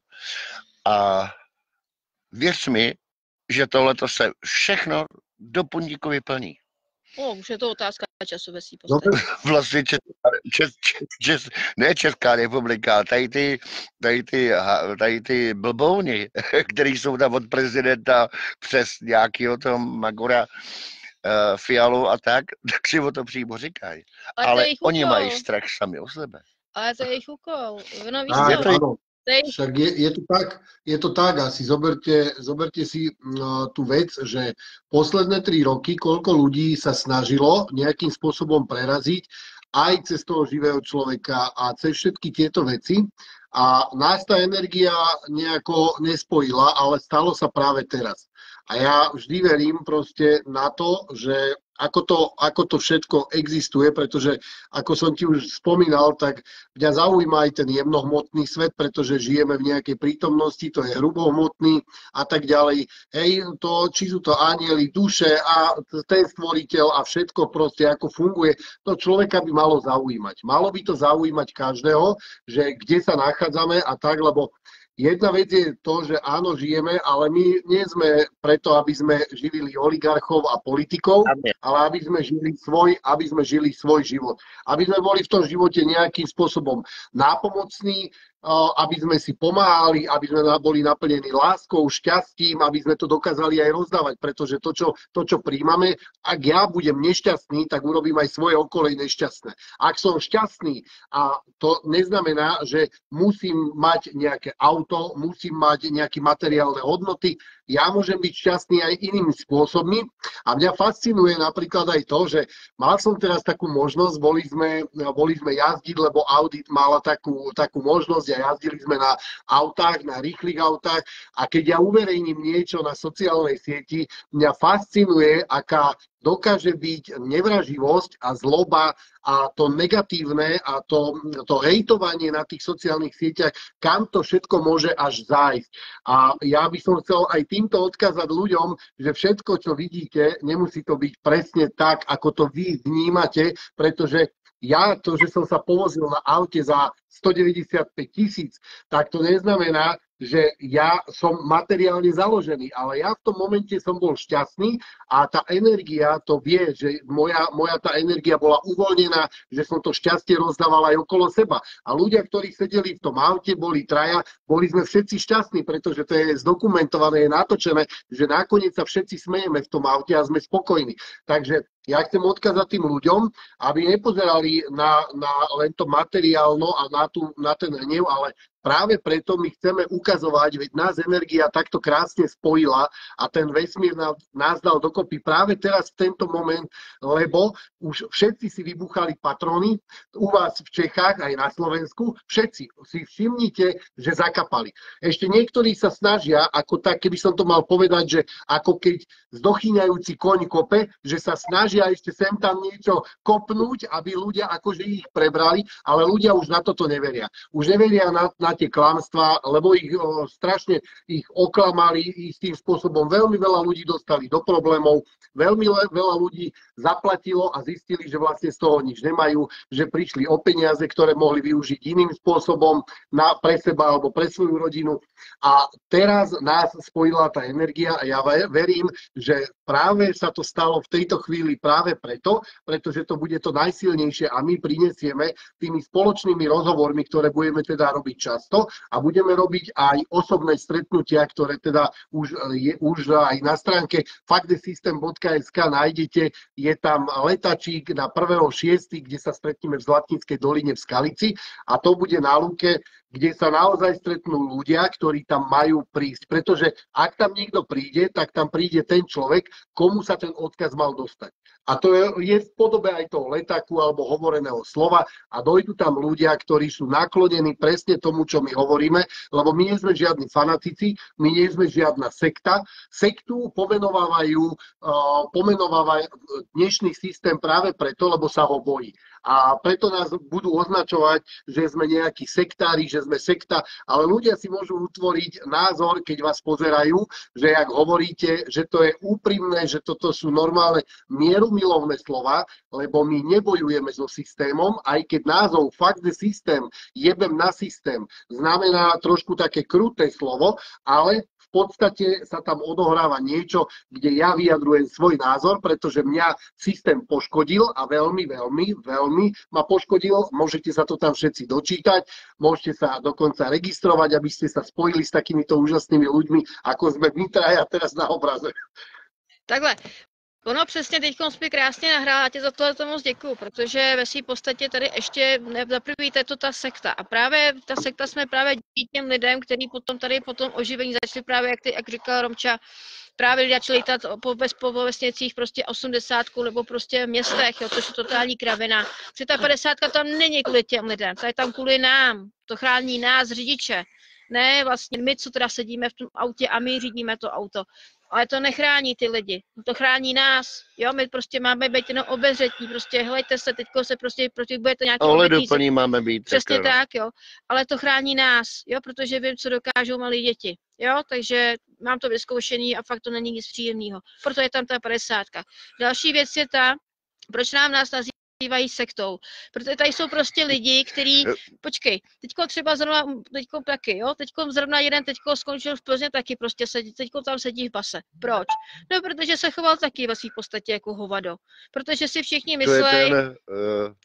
A věř mi, že tohleto se všechno do puntíku vyplní. Už je to otázka času ve svý podstatě. Vlastně ne Česká republika, tady ty blbouni, který jsou tam od prezidenta přes nějakýho tom Magora, Fialu a tak si o to přímo říkají. Ale oni mají strach sami o sebe. Ale to je jejich úkol. No, však je to tak, asi zoberte si tú vec, že posledné 3 roky, koľko ľudí sa snažilo nejakým spôsobom preraziť aj cez toho živého človeka a cez všetky tieto veci a nás tá energia nejako nespojila, ale stalo sa práve teraz. A ja vždy verím proste na to, že ako to všetko existuje, pretože ako som ti už spomínal, tak mňa zaujíma aj ten jemnohmotný svet, pretože žijeme v nejakej prítomnosti, to je hrubohmotný a tak ďalej. Hej, či sú to anjeli, duše a ten stvoriteľ a všetko proste, ako funguje, to človeka by malo zaujímať. Malo by to zaujímať každého, že kde sa nachádzame a tak, lebo jedna vec je to, že áno, žijeme, ale my nie sme preto, aby sme živili oligarchov a politikov, ale aby sme žili svoj život. Aby sme boli v tom živote nejakým spôsobom nápomocní, aby sme si pomáhali, aby sme boli naplnení láskou, šťastím, aby sme to dokázali aj rozdávať, pretože to, čo príjmame, ak ja budem nešťastný, tak urobím aj svoje okolie nešťastné. Ak som šťastný, a to neznamená, že musím mať nejaké auto, musím mať nejaké materiálne hodnoty, ja môžem byť šťastný aj inými spôsobmi a mňa fascinuje napríklad aj to, že mal som teraz takú možnosť, boli sme jazdiť, lebo Audit mala takú možnosť a jazdili sme na autách, na rýchlych autách a keď ja uverejním niečo na sociálnej sieti, mňa fascinuje, aká dokáže byť nevraživosť a zloba a to negatívne a to hejtovanie na tých sociálnych sieťach, kam to všetko môže až zájsť. A ja by som chcel aj týmto odkázať ľuďom, že všetko, čo vidíte, nemusí to byť presne tak, ako to vy vnímate, pretože ja to, že som sa povozil na aute za 195 000, tak to neznamená, že ja som materiálne založený, ale ja v tom momente som bol šťastný a tá energia to vie, že moja tá energia bola uvoľnená, že som to šťastie rozdával aj okolo seba. A ľudia, ktorí sedeli v tom aute, boli traja, boli sme všetci šťastní, pretože to je zdokumentované, je natočené, že nakoniec sa všetci smejeme v tom aute a sme spokojní. Takže ja chcem odkázať tým ľuďom, aby nepozerali na len to materiálno a na ten hnev, ale práve preto my chceme ukazovať, veď nás energia takto krásne spojila a ten vesmír nás dal dokopy práve teraz v tento moment, lebo už všetci si vybuchali patrony, u vás v Čechách aj na Slovensku, všetci si všimnite, že zakapali. Ešte niektorí sa snažia, ako tak, keby som to mal povedať, že ako keď zdochyňajúci koň kope, že sa snažia ešte sem tam niečo kopnúť, aby ľudia akože ich prebrali, ale ľudia už na toto neveria. Už neveria na tie klamstvá, lebo strašne ich oklamali istým spôsobom. Veľmi veľa ľudí dostali do problémov, veľmi veľa ľudí zaplatilo a zistili, že vlastne z toho nič nemajú, že prišli o peniaze, ktoré mohli využiť iným spôsobom pre seba alebo pre svoju rodinu. A teraz nás spojila tá energia a ja verím, že práve sa to stalo v tejto chvíli práve preto, pretože to bude to najsilnejšie a my prinesieme tými spoločnými rozhovormi, ktoré budeme teda robiť často a budeme robiť aj osobné stretnutia, ktoré teda už aj na stránke faktdesystem.sk nájdete. Je tam letačík na 1.6., kde sa stretneme v Zlatníckej doline v Skalici a to bude na lúke, kde sa naozaj stretnú ľudia, ktorí tam majú prísť. Pretože ak tam niekto príde, tak tam príde ten človek, komu sa ten odkaz mal dostať. A to je v podobe aj toho letáku alebo hovoreného slova a dojdú tam ľudia, ktorí sú naklonení presne tomu, čo my hovoríme, lebo my nie sme žiadni fanatici, my nie sme žiadna sekta. Sektu pomenovávajú dnešný systém práve preto, lebo sa ho bojí. A preto nás budú označovať, že sme nejakí sektári, že sme sekta, ale ľudia si môžu utvoriť názor, keď vás pozerajú, že ak hovoríte, že to je úprimné, že toto sú normálne mierumilovné pomilovné slova, lebo my nebojujeme so systémom, aj keď názov Fuck the System, jebem na systém, znamená trošku také kruté slovo, ale v podstate sa tam odohráva niečo, kde ja vyjadrujem svoj názor, pretože mňa systém poškodil a veľmi, veľmi, veľmi ma poškodil. Môžete sa to tam všetci dočítať, môžete sa dokonca registrovať, aby ste sa spojili s takýmito úžasnými ľuďmi, ako sme my traja teraz na obraze. Takhle. Ono přesně teď mi krásně nahrál, já ti za tohle moc děkuju, protože ve své podstatě tady ještě za prvý je to ta sekta a právě ta sekta jsme právě díky těm lidem, kteří potom tady potom oživení začali právě, jak říkal Romča, právě lidé začali lítat po vesnicích prostě 80 nebo prostě v městech, jo, což je totální kravina. Protože ta 50 tam není kvůli těm lidem, ta je tam kvůli nám, to chrání nás, řidiče. Ne, vlastně my, co teda sedíme v tom autě a my řídíme to auto. Ale to nechrání ty lidi, to chrání nás, jo, my prostě máme být jenom obezřetní, prostě helejte se, teďko se prostě budete nějaký ohleduplný máme být. Přesně tak, jo, ale to chrání nás, jo, protože vím, co dokážou malí děti, jo, takže mám to vyzkoušený a fakt to není nic příjemného, proto je tam ta 50. Další věc je ta, proč nás nazývají sektou, protože tady jsou prostě lidi, kteří, počkej, teďko třeba zrovna, teďko taky, jo, teďko zrovna jeden teďko skončil v Plzně taky prostě sedí, teďko tam sedí v base. Proč? No, protože se choval taky ve své podstatě jako hovado, protože si všichni myslejí,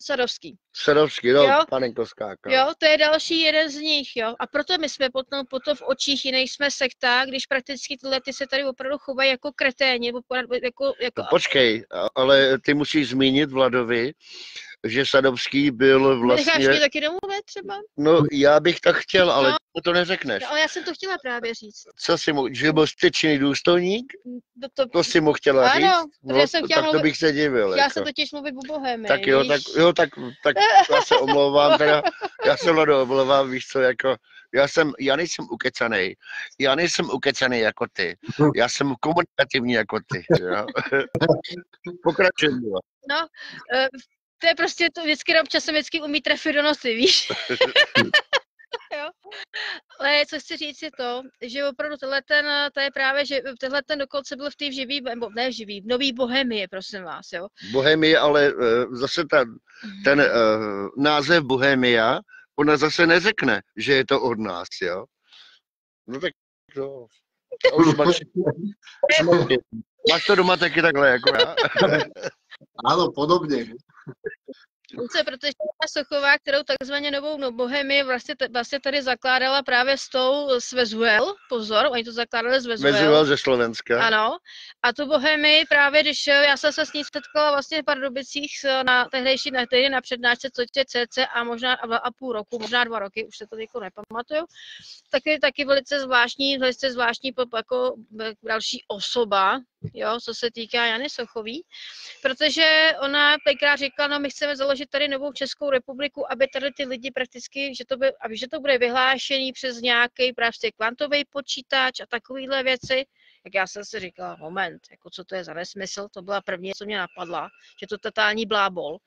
Sadovský. Sadovský, no, jo? Panenko skákal. Jo, to je další jeden z nich, jo, a proto my jsme potom v očích jiných jsme sekta, když prakticky tyhle ty se tady opravdu chovají jako kreténi, nebo jako... No, počkej, ale ty musíš zmínit Vladovi, že Sadovský byl vlastně... Necháš mě taky domluvit třeba? No, já bych tak chtěl, ale no, to neřekneš. No, ale já jsem to chtěla právě říct. Co jsi mu, že byl styčný důstojník? To jsi mu chtěla říct? Ano, no, já jsem chtěla tak to bych se divil. Já jsem totiž mluvit o Bohemii. Tak jo, tak já se omlouvám, teda, já se Vlado omlouvám, víš co, jako, já nejsem ukecaný jako ty, já jsem komunikativní jako ty, jo. Pokračujem. No, to je prostě to vždycky občasem umí trefit do nosy, víš? Jo. Ale co chci říct je to, že opravdu to je právě, že tenhle ten dokonce byl v té živý, nebo ne živý, v nový Bohemii, prosím vás, jo. Bohemie, ale zase ten název Bohemia, ona zase neřekne, že je to od nás, jo. No tak to... Už máš to doma taky takhle, jako já? Áno, podobně. Protože Sochová, kterou takzvaně novou Bohemii vlastně tady zakládala právě s tou Vezuel, pozor, oni to zakládali z Vezuel ze Slovenska. Ano, a tu Bohemii právě, když já jsem se s ní setkala vlastně v Pardubicích na tehdejší na přednášce, co je CC a možná a půl roku, možná 2 roky, už se to jako nepamatuju, taky velice zvláštní jako další osoba, jo, co se týká Jany Sochový, protože ona tenkrát říkala, no my chceme založit tady novou Českou republiku, aby tady ty lidi prakticky, že to bude vyhlášený přes nějaký prostě kvantový počítač a takovýhle věci. Jak já jsem si říkala, moment, jako co to je za nesmysl, to byla první, co mě napadla, že to totální blábol.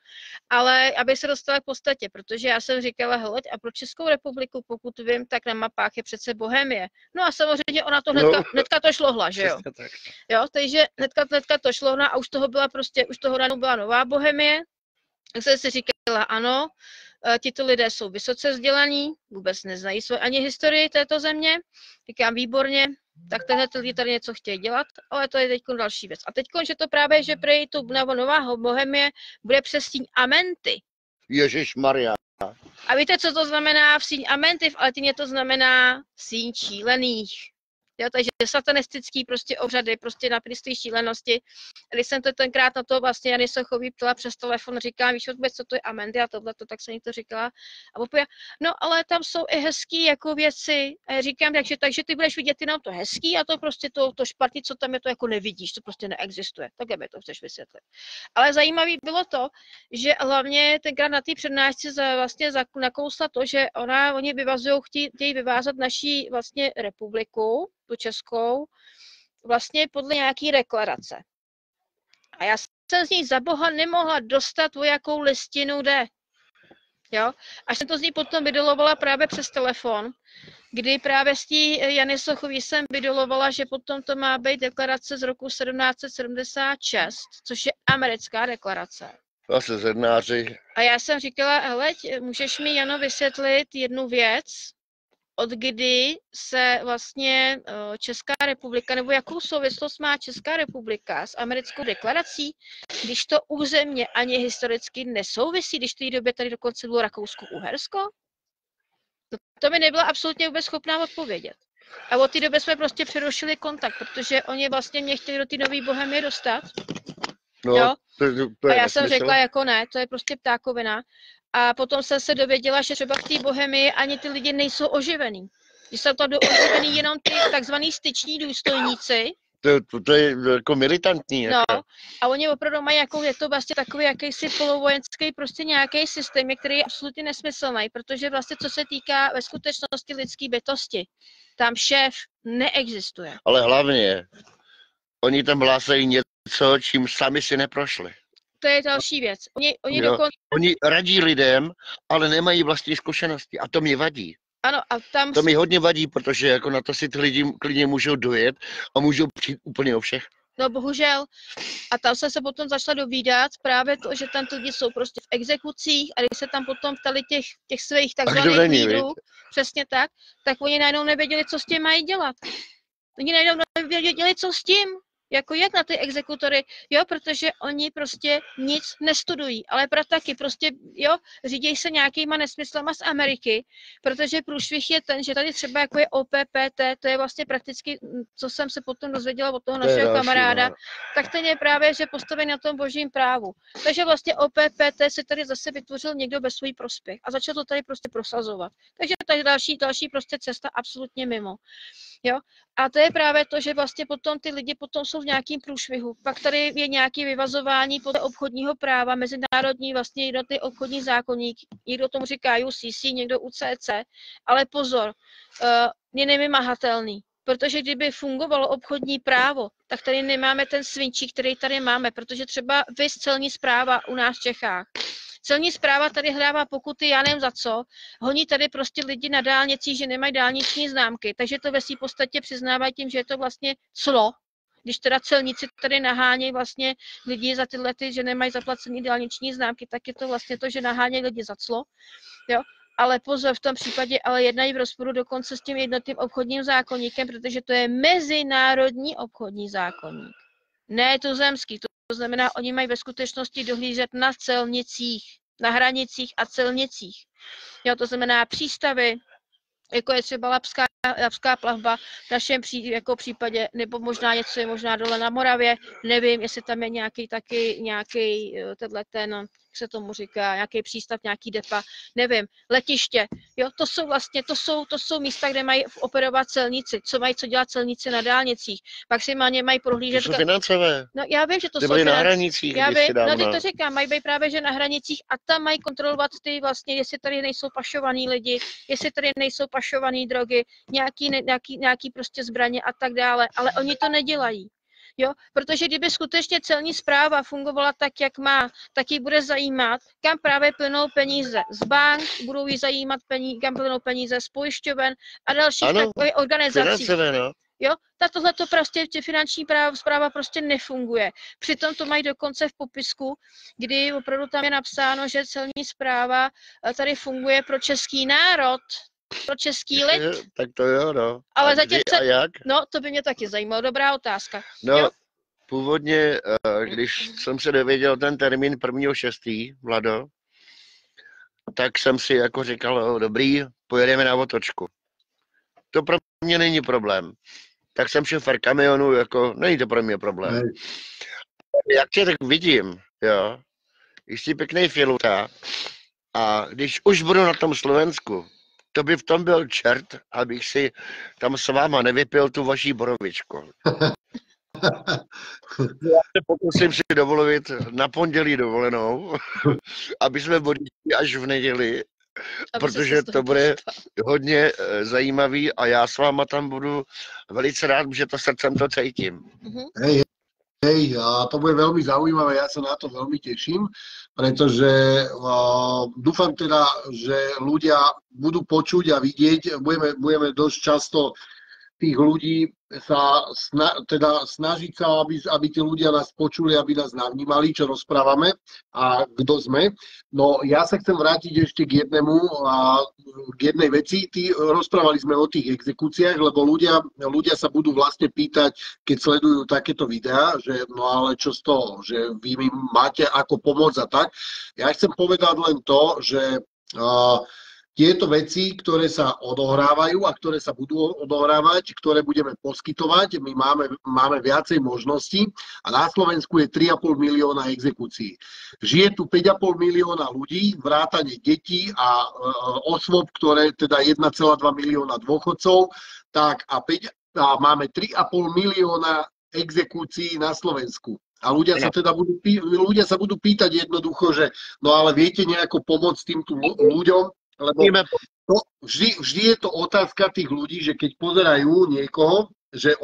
Ale aby se dostala k podstatě, protože já jsem říkala, hele, a pro Českou republiku, pokud vím, tak na mapách je přece Bohemie. No a samozřejmě ona to hnedka to šlohla, že jo? Jo, takže hnedka to šlohla a už toho ráno byla nová Bohemie. Tak jsem si říkala, ano, tito lidé jsou vysoce vzdělaní, vůbec neznají ani historii této země. Říkám, výborně, tak tenhle lidi tady něco chtějí dělat, ale to je teď další věc. A teď, že to právě, že prej tu nová Bohemie bude přes síň Amenty. Ježišmarja. A víte, co to znamená v síň Amenty? V Aletině to znamená síň šílených. Jo, takže satanistický prostě obřady, prostě naprostý šílenosti. Když jsem to tenkrát na to vlastně Jany Sochový ptala přes telefon, říkám, víš vůbec, co to je Amendy a tohleto, tak jsem jí to říkala. A opět, no ale tam jsou i hezký jako věci. A já říkám, takže ty budeš vidět jenom to hezký a to prostě to špatný, co tam je, to jako nevidíš, to prostě neexistuje. Tak mi to chceš vysvětlit. Ale zajímavé bylo to, že hlavně tenkrát na té přednášce vlastně nakousla to, že oni chtějí vyvázat naší vlastně republiku, tu českou, vlastně podle nějaký deklarace. A já jsem z ní za boha nemohla dostat, o jakou listinu jde. Jo? Až jsem to z ní potom vydolovala právě přes telefon, kdy právě z té Jany Sochový jsem vydolovala, že potom to má být deklarace z roku 1776, což je americká deklarace. Zase zednáři. A já jsem říkala, hele, můžeš mi, Jano, vysvětlit jednu věc, od kdy se vlastně Česká republika, nebo jakou souvislost má Česká republika s americkou deklarací, když to územně ani historicky nesouvisí, když v té době tady dokonce bylo Rakousko-Uhersko? To mi nebyla absolutně vůbec schopná odpovědět. A od té doby jsme prostě přerušili kontakt, protože oni vlastně mě chtěli do té nové Bohemie dostat. No, jo? To a já jsem řekla, jako ne, to je prostě ptákovina. A potom jsem se dověděla, že třeba v té Bohemii ani ty lidi nejsou oživený. Že jsou tam oživený jenom ty takzvaný styční důstojníci. To je jako militantní. No, jako. A oni opravdu mají, jako, je to vlastně takový jakýsi polovojenský prostě nějaký systém, který je absolutně nesmyslný, protože vlastně co se týká ve skutečnosti lidské bytosti, tam šéf neexistuje. Ale hlavně, oni tam hlásají něco, čím sami si neprošli. To je další věc. Oni radí lidem, ale nemají vlastní zkušenosti a to mě vadí. Ano, a tam... To mi hodně vadí, protože jako na to si ty lidi klidně můžou dojet a můžou přijít úplně o všech. No bohužel. A tam jsem se potom začala dovídat právě to, že tam lidi jsou prostě v exekucích a když se tam potom ptali těch svých takzvaných lídrů, přesně tak oni najednou nevěděli, co s tím mají dělat. Oni najednou nevěděli, co s tím. Jako jak na ty exekutory, jo, protože oni prostě nic nestudují, ale taky prostě, jo, řídějí se nějakýma nesmyslama z Ameriky, protože průšvih je ten, že tady třeba jako je OPPT, to je vlastně prakticky, co jsem se potom dozvěděla od toho našeho kamaráda, tak ten je právě, že postavený na tom božím právu. Takže vlastně OPPT se tady zase vytvořil někdo bez svůj prospěch a začal to tady prostě prosazovat. Takže tady další prostě cesta absolutně mimo. Jo? A to je právě to, že vlastně potom ty lidi potom jsou v nějakým průšvihu. Pak tady je nějaké vyvazování podle obchodního práva, mezinárodní vlastně jednotný obchodní zákoník, někdo tomu říká UCC, někdo UCC, ale pozor, je nevymahatelný. Protože kdyby fungovalo obchodní právo, tak tady nemáme ten svinčík, který tady máme, protože třeba vys celní správa u nás v Čechách. Celní správa tady hlává pokuty, já nevím za co, honí tady prostě lidi na dálnicích, že nemají dálniční známky, takže to ve své podstatě přiznávají tím, že je to vlastně clo, když teda celníci tady nahánějí vlastně lidi za tyhle, že nemají zaplacené dálniční známky, tak je to vlastně to, že nahánějí lidi za clo, jo. Ale pozor, v tom případě ale jednají v rozporu dokonce s tím jednotným obchodním zákoníkem, protože to je mezinárodní obchodní zákoník, ne tuzemský. To znamená, oni mají ve skutečnosti dohlížet na celnicích, na hranicích a celnicích. Jo, to znamená přístavy, jako je třeba Labská plavba v našem případě, nebo možná něco je možná dole na Moravě, nevím, jestli tam je nějaký jak se tomu říká, nějaký přístav, nějaký depa, nevím, letiště, jo, to jsou místa, kde mají operovat celníci, co dělat celníci na dálnicích, maximálně mají prohlížet... To jsou financové. No já vím, že to jsou na hranicích, já vím, no teď to říkám, mají být právě, že na hranicích a tam mají kontrolovat ty vlastně, jestli tady nejsou pašovaný lidi, jestli tady nejsou pašovaný drogy, nějaký prostě zbraně a tak dále, ale oni to nedělají. Jo, protože kdyby skutečně celní správa fungovala tak, jak má, tak ji bude zajímat, kam právě plynou peníze z bank, budou jí zajímat kam plynou peníze z pojišťoven a dalších takových organizací. No. Jo, tohleto prostě finanční správa prostě nefunguje. Přitom to mají dokonce v popisku, kdy opravdu tam je napsáno, že celní správa tady funguje pro český národ, pro český lid. Tak to jo, no. Ale zatím a jak? No, to by mě taky zajímalo. Dobrá otázka. No, jo? Původně, když jsem se dověděl ten termín 1.6., Vlado, tak jsem si jako říkal, dobrý, pojedeme na otočku. To pro mě není problém. Tak jsem šel v kamionu, jako, není to pro mě problém. Ne. Jak tě tak vidím, jo, jsi pěkný filuta a když už budu na tom Slovensku, to by v tom byl čert, abych si tam s váma nevypil tu vaší borovičku. Já se pokusím si dovolit na pondělí dovolenou, aby jsme odjeli až v neděli, protože to bude hodně zajímavý a já s váma tam budu velice rád, že to srdcem to cítím. Hej, a to bude veľmi zaujímavé, ja sa na to veľmi teším, pretože dúfam teda, že ľudia budú počuť a vidieť, budeme dosť často tých ľudí sa teda snažiť sa, aby tí ľudia nás počuli, aby nás navnímali, čo rozprávame a kto sme. No ja sa chcem vrátiť ešte k jednej veci. Rozprávali sme o tých exekúciách, lebo ľudia sa budú vlastne pýtať, keď sledujú takéto videá, že no ale čo z toho, že vy mi máte ako pomôcť a tak. Ja chcem povedať len to, že tieto veci, ktoré sa odohrávajú a ktoré sa budú odohrávať, ktoré budeme poskytovať, my máme viacej možností a na Slovensku je 3,5 milióna exekúcií. Žije tu 5,5 milióna ľudí, vrátane detí a osôb, ktoré teda 1,2 milióna dôchodcov, tak a máme 3,5 milióna exekúcií na Slovensku. A ľudia sa budú pýtať jednoducho, že no ale viete nejako pomôcť týmto ľuďom? Lebo vždy je to otázka tých ľudí, že keď pozerajú niekoho, že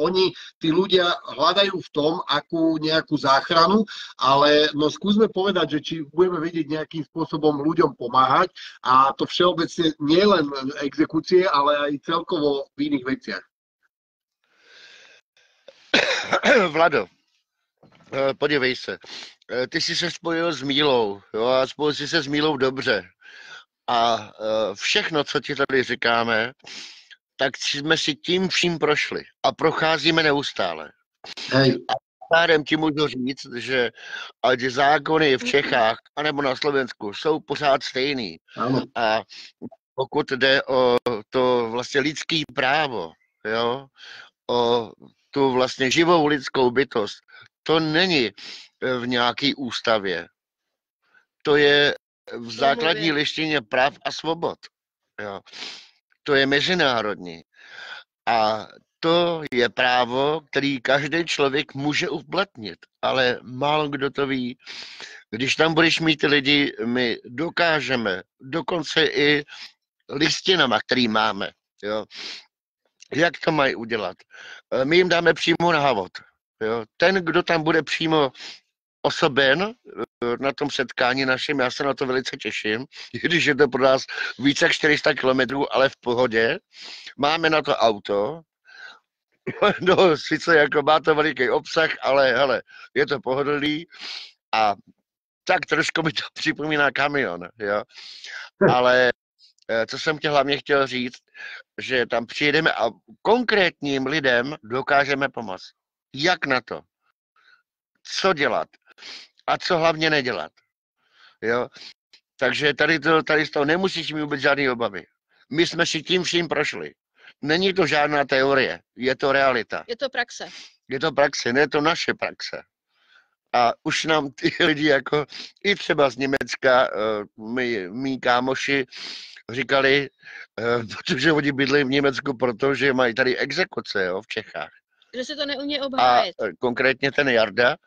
tí ľudia hľadajú v tom akú nejakú záchranu, ale no skúsme povedať, že či budeme vedieť nejakým spôsobom ľuďom pomáhať a to všeobecne nie len exekúcie, ale aj celkovo v iných veciach. Vlado, podívej se, ty jsi se spojil s Mílou, jo, a spojil jsi se s Mílou dobře. A všechno, co ti tady říkáme, tak jsme si tím vším prošli a procházíme neustále. Hej. A pádem ti můžu říct, že ať zákony v Čechách anebo na Slovensku jsou pořád stejný. Ano. A pokud jde o to vlastně lidský právo, jo, o tu vlastně živou lidskou bytost, to není v nějaký ústavě. To je v základní listině práv a svobod. Jo. To je mezinárodní. A to je právo, který každý člověk může uplatnit, ale málo kdo to ví. Když tam budeš mít ty lidi, my dokážeme, dokonce i listinama, který máme, jo, jak to mají udělat. My jim dáme přímo návod. Jo. Ten, kdo tam bude přímo osoben na tom setkání našem, já se na to velice těším, když je to pro nás více jak 400 kilometrů, ale v pohodě. Máme na to auto, no sice jako má to veliký obsah, ale hele, je to pohodlný a tak trošku mi to připomíná kamion, jo. Ale co jsem hlavně chtěl říct, že tam přijedeme a konkrétním lidem dokážeme pomoct. Jak na to? Co dělat? A co hlavně nedělat. Jo? Takže tady z toho nemusíš mít vůbec žádný obavy. My jsme si tím vším prošli. Není to žádná teorie, je to realita. Je to praxe. Je to praxe, ne to naše praxe. A už nám ty lidi jako i třeba z Německa, mý kámoši říkali, protože oni bydlí v Německu, protože mají tady exekuce, jo, v Čechách. Že se to neumí obhájit. A konkrétně ten Jarda,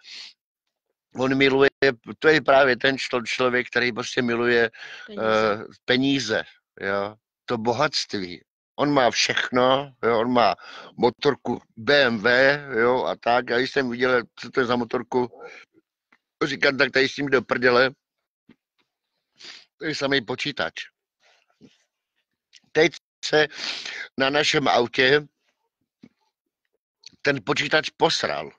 on miluje, to je právě ten člověk, který prostě miluje peníze, jo, to bohatství. On má všechno, jo, on má motorku BMW, jo, a tak. Já jsem viděl, co to je za motorku, říkám, tak tady s tím do prdele, to je samý počítač. Teď se na našem autě ten počítač posral.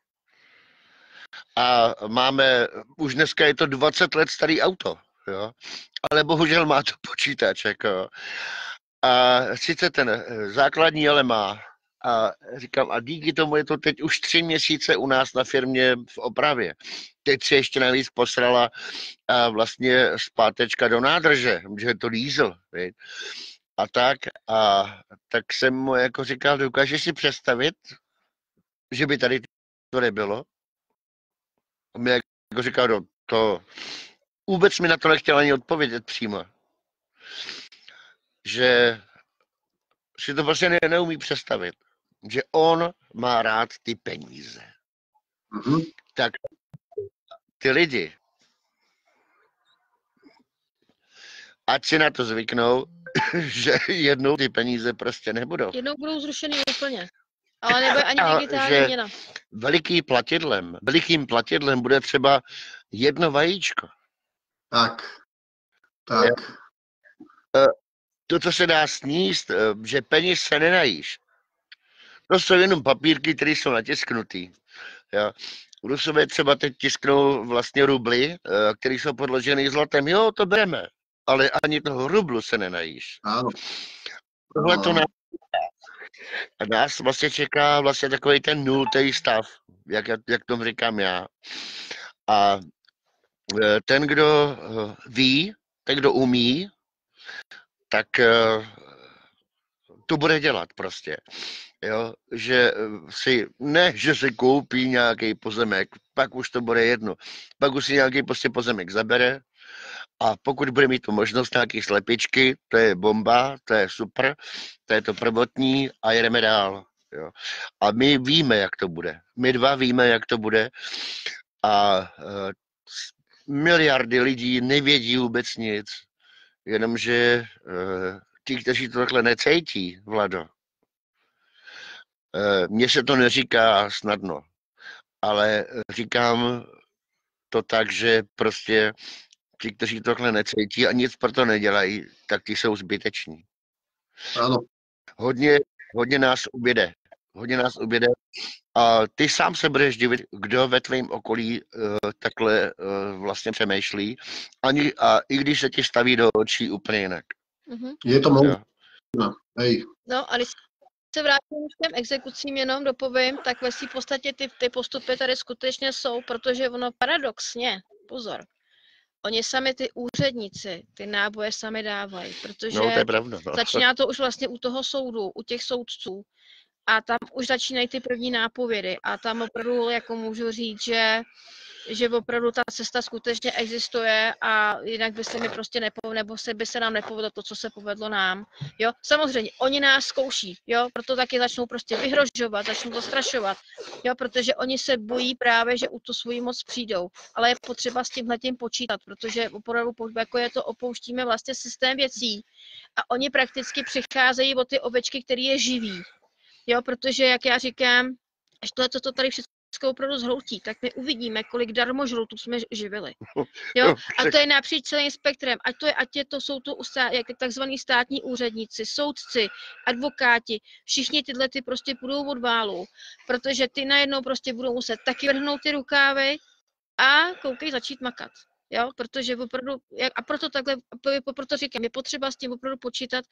A máme, už dneska je to 20 let starý auto, jo, ale bohužel má to počítač, jako. A sice ten základní ale má. A říkám, a díky tomu je to teď už 3 měsíce u nás na firmě v opravě. Teď se ještě navíc posrala a vlastně zpátečka do nádrže, že je to diesel, viď? A tak jsem mu jako říkal, dokážeš si představit, že by tady to nebylo? A mi jako říkal, no, to vůbec mi na to nechtěl ani odpovědět přímo. Že si to vlastně neumí představit, že on má rád ty peníze. Mm-hmm. Tak ty lidi, ať si na to zvyknou, že jednou ty peníze prostě nebudou. Jednou budou zrušeny úplně. Ale nebude ani digitální měna. Velikým platidlem bude třeba jedno vajíčko. Tak. To, co se dá sníst, že peněz se nenajíš. To jsou jenom papírky, které jsou natisknutý. Jo. Rusové třeba teď tisknou vlastně rubly, které jsou podložené zlatem. Jo, to bereme, ale ani toho rublu se nenajíš. Ano. Tohle to nás vlastně čeká vlastně takový ten nultý stav, jak tomu říkám já. A ten, kdo ví, ten, kdo umí, tak to bude dělat prostě. Jo, že si koupí nějaký pozemek, pak už to bude jedno. Pak už si nějaký prostě pozemek zabere a pokud bude mít tu možnost nějaký slepičky, to je bomba, to je super, to je to prvotní a jedeme dál. Jo. A my víme, jak to bude. My dva víme, jak to bude a miliardy lidí nevědí vůbec nic, jenomže ti, kteří to takhle necítí, Vlado, mně se to neříká snadno, ale říkám to tak, že prostě ti, kteří tohle necítí a nic pro to nedělají, tak ti jsou zbyteční. Ano. Hodně nás ubyde. A ty sám se budeš divit, kdo ve tvém okolí takhle vlastně přemýšlí, a i když se ti staví do očí úplně jinak. Mm-hmm. Je to možné. No a když se vrátím k těm exekucím, jenom dopovím, tak ve v podstatě ty postupy tady skutečně jsou, protože ono paradoxně, pozor, oni sami ty úředníci, ty náboje sami dávají, protože to je pravda, začíná to už vlastně u toho soudu, u těch soudců a tam už začínají ty první nápovědy a tam opravdu, jako můžu říct, že opravdu ta cesta skutečně existuje a jinak by se mi prostě by se nám nepovedlo to, co se povedlo nám. Jo, samozřejmě, oni nás zkouší, jo, proto taky začnou prostě vyhrožovat, začnou zastrašovat, jo, protože oni se bojí právě, že u tu svoji moc přijdou, ale je potřeba s tímhletím počítat, protože opravdu, jako je to, opouštíme vlastně systém věcí a oni prakticky přicházejí o ty ovečky, který je živí, jo, protože, jak já říkám, až to tady všechno opravdu zhroutí, tak my uvidíme, kolik darmožroutů jsme živili. Jo? A to je napříč celým spektrem. Jsou to takzvaní státní úředníci, soudci, advokáti, všichni tyhle ty prostě půjdou od válu, protože ty najednou prostě budou muset taky vrhnout ty rukávy a koukej začít makat. Jo, protože opravdu, a proto říkám, je potřeba s tím opravdu počítat,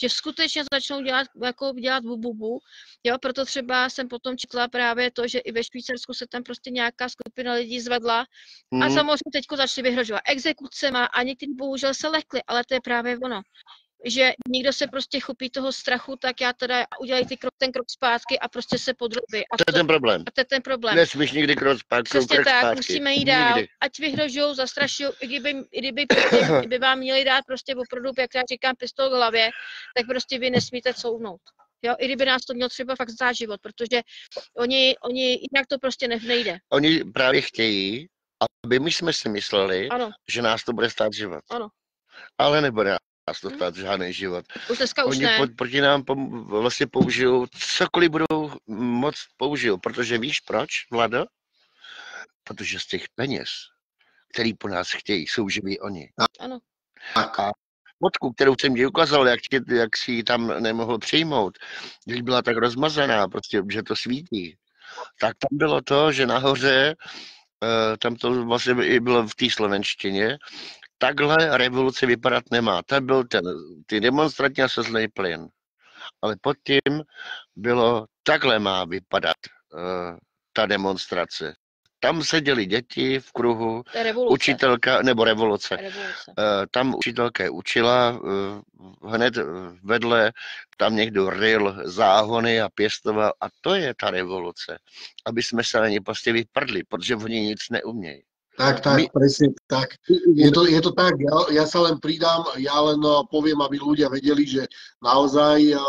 že skutečně začnou dělat bububu, jo, proto třeba jsem potom četla právě to, že i ve Švýcarsku se tam prostě nějaká skupina lidí zvedla a samozřejmě teďko začali vyhrožovat exekucema a někteří bohužel se lekli, ale to je právě ono, že někdo se prostě chopí toho strachu, tak já teda udělají ten krok zpátky a prostě se podrobí. To je ten problém. A to je ten problém. Nesmíš nikdy krok zpátky. Přesně tak, musíme jít dál. Nikdy. Ať vyhrožují, zastrašují, kdyby vám měli dát prostě opravdu, jak já říkám, pistol v hlavě, tak prostě vy nesmíte couvnout. Jo, i kdyby nás to mělo třeba fakt zdát život, protože oni jinak to prostě nejde. Oni právě chtějí, aby my jsme si mysleli, ano, že nás to bude stát život. Ano. Ale nebude nás to stát žádný život. Už dneska oni proti nám vlastně použijou, cokoliv budou moc použijou, protože víš proč, Vlado? Protože z těch peněz, který po nás chtějí, jsou živí oni. Ano. A fotku, kterou jsem ti ukázal, jak si ji tam nemohl přijmout, když byla tak rozmazaná, prostě, že to svítí, tak tam bylo to, že nahoře, tam to vlastně i bylo v té slovenštině, takhle revoluce vypadat nemá. To byl ty demonstranti a slzný plyn. Ale pod tím bylo, takhle má vypadat ta demonstrace. Tam seděli děti v kruhu, učitelka, nebo revoluce. Tam učitelka učila, hned vedle tam někdo ryl záhony a pěstoval. A to je ta revoluce. Aby jsme se na ně prostě vyprdli, protože oni nic neumějí. Tak, presne tak. Je to tak, ja sa len pridám, ja len poviem, aby ľudia vedeli, že naozaj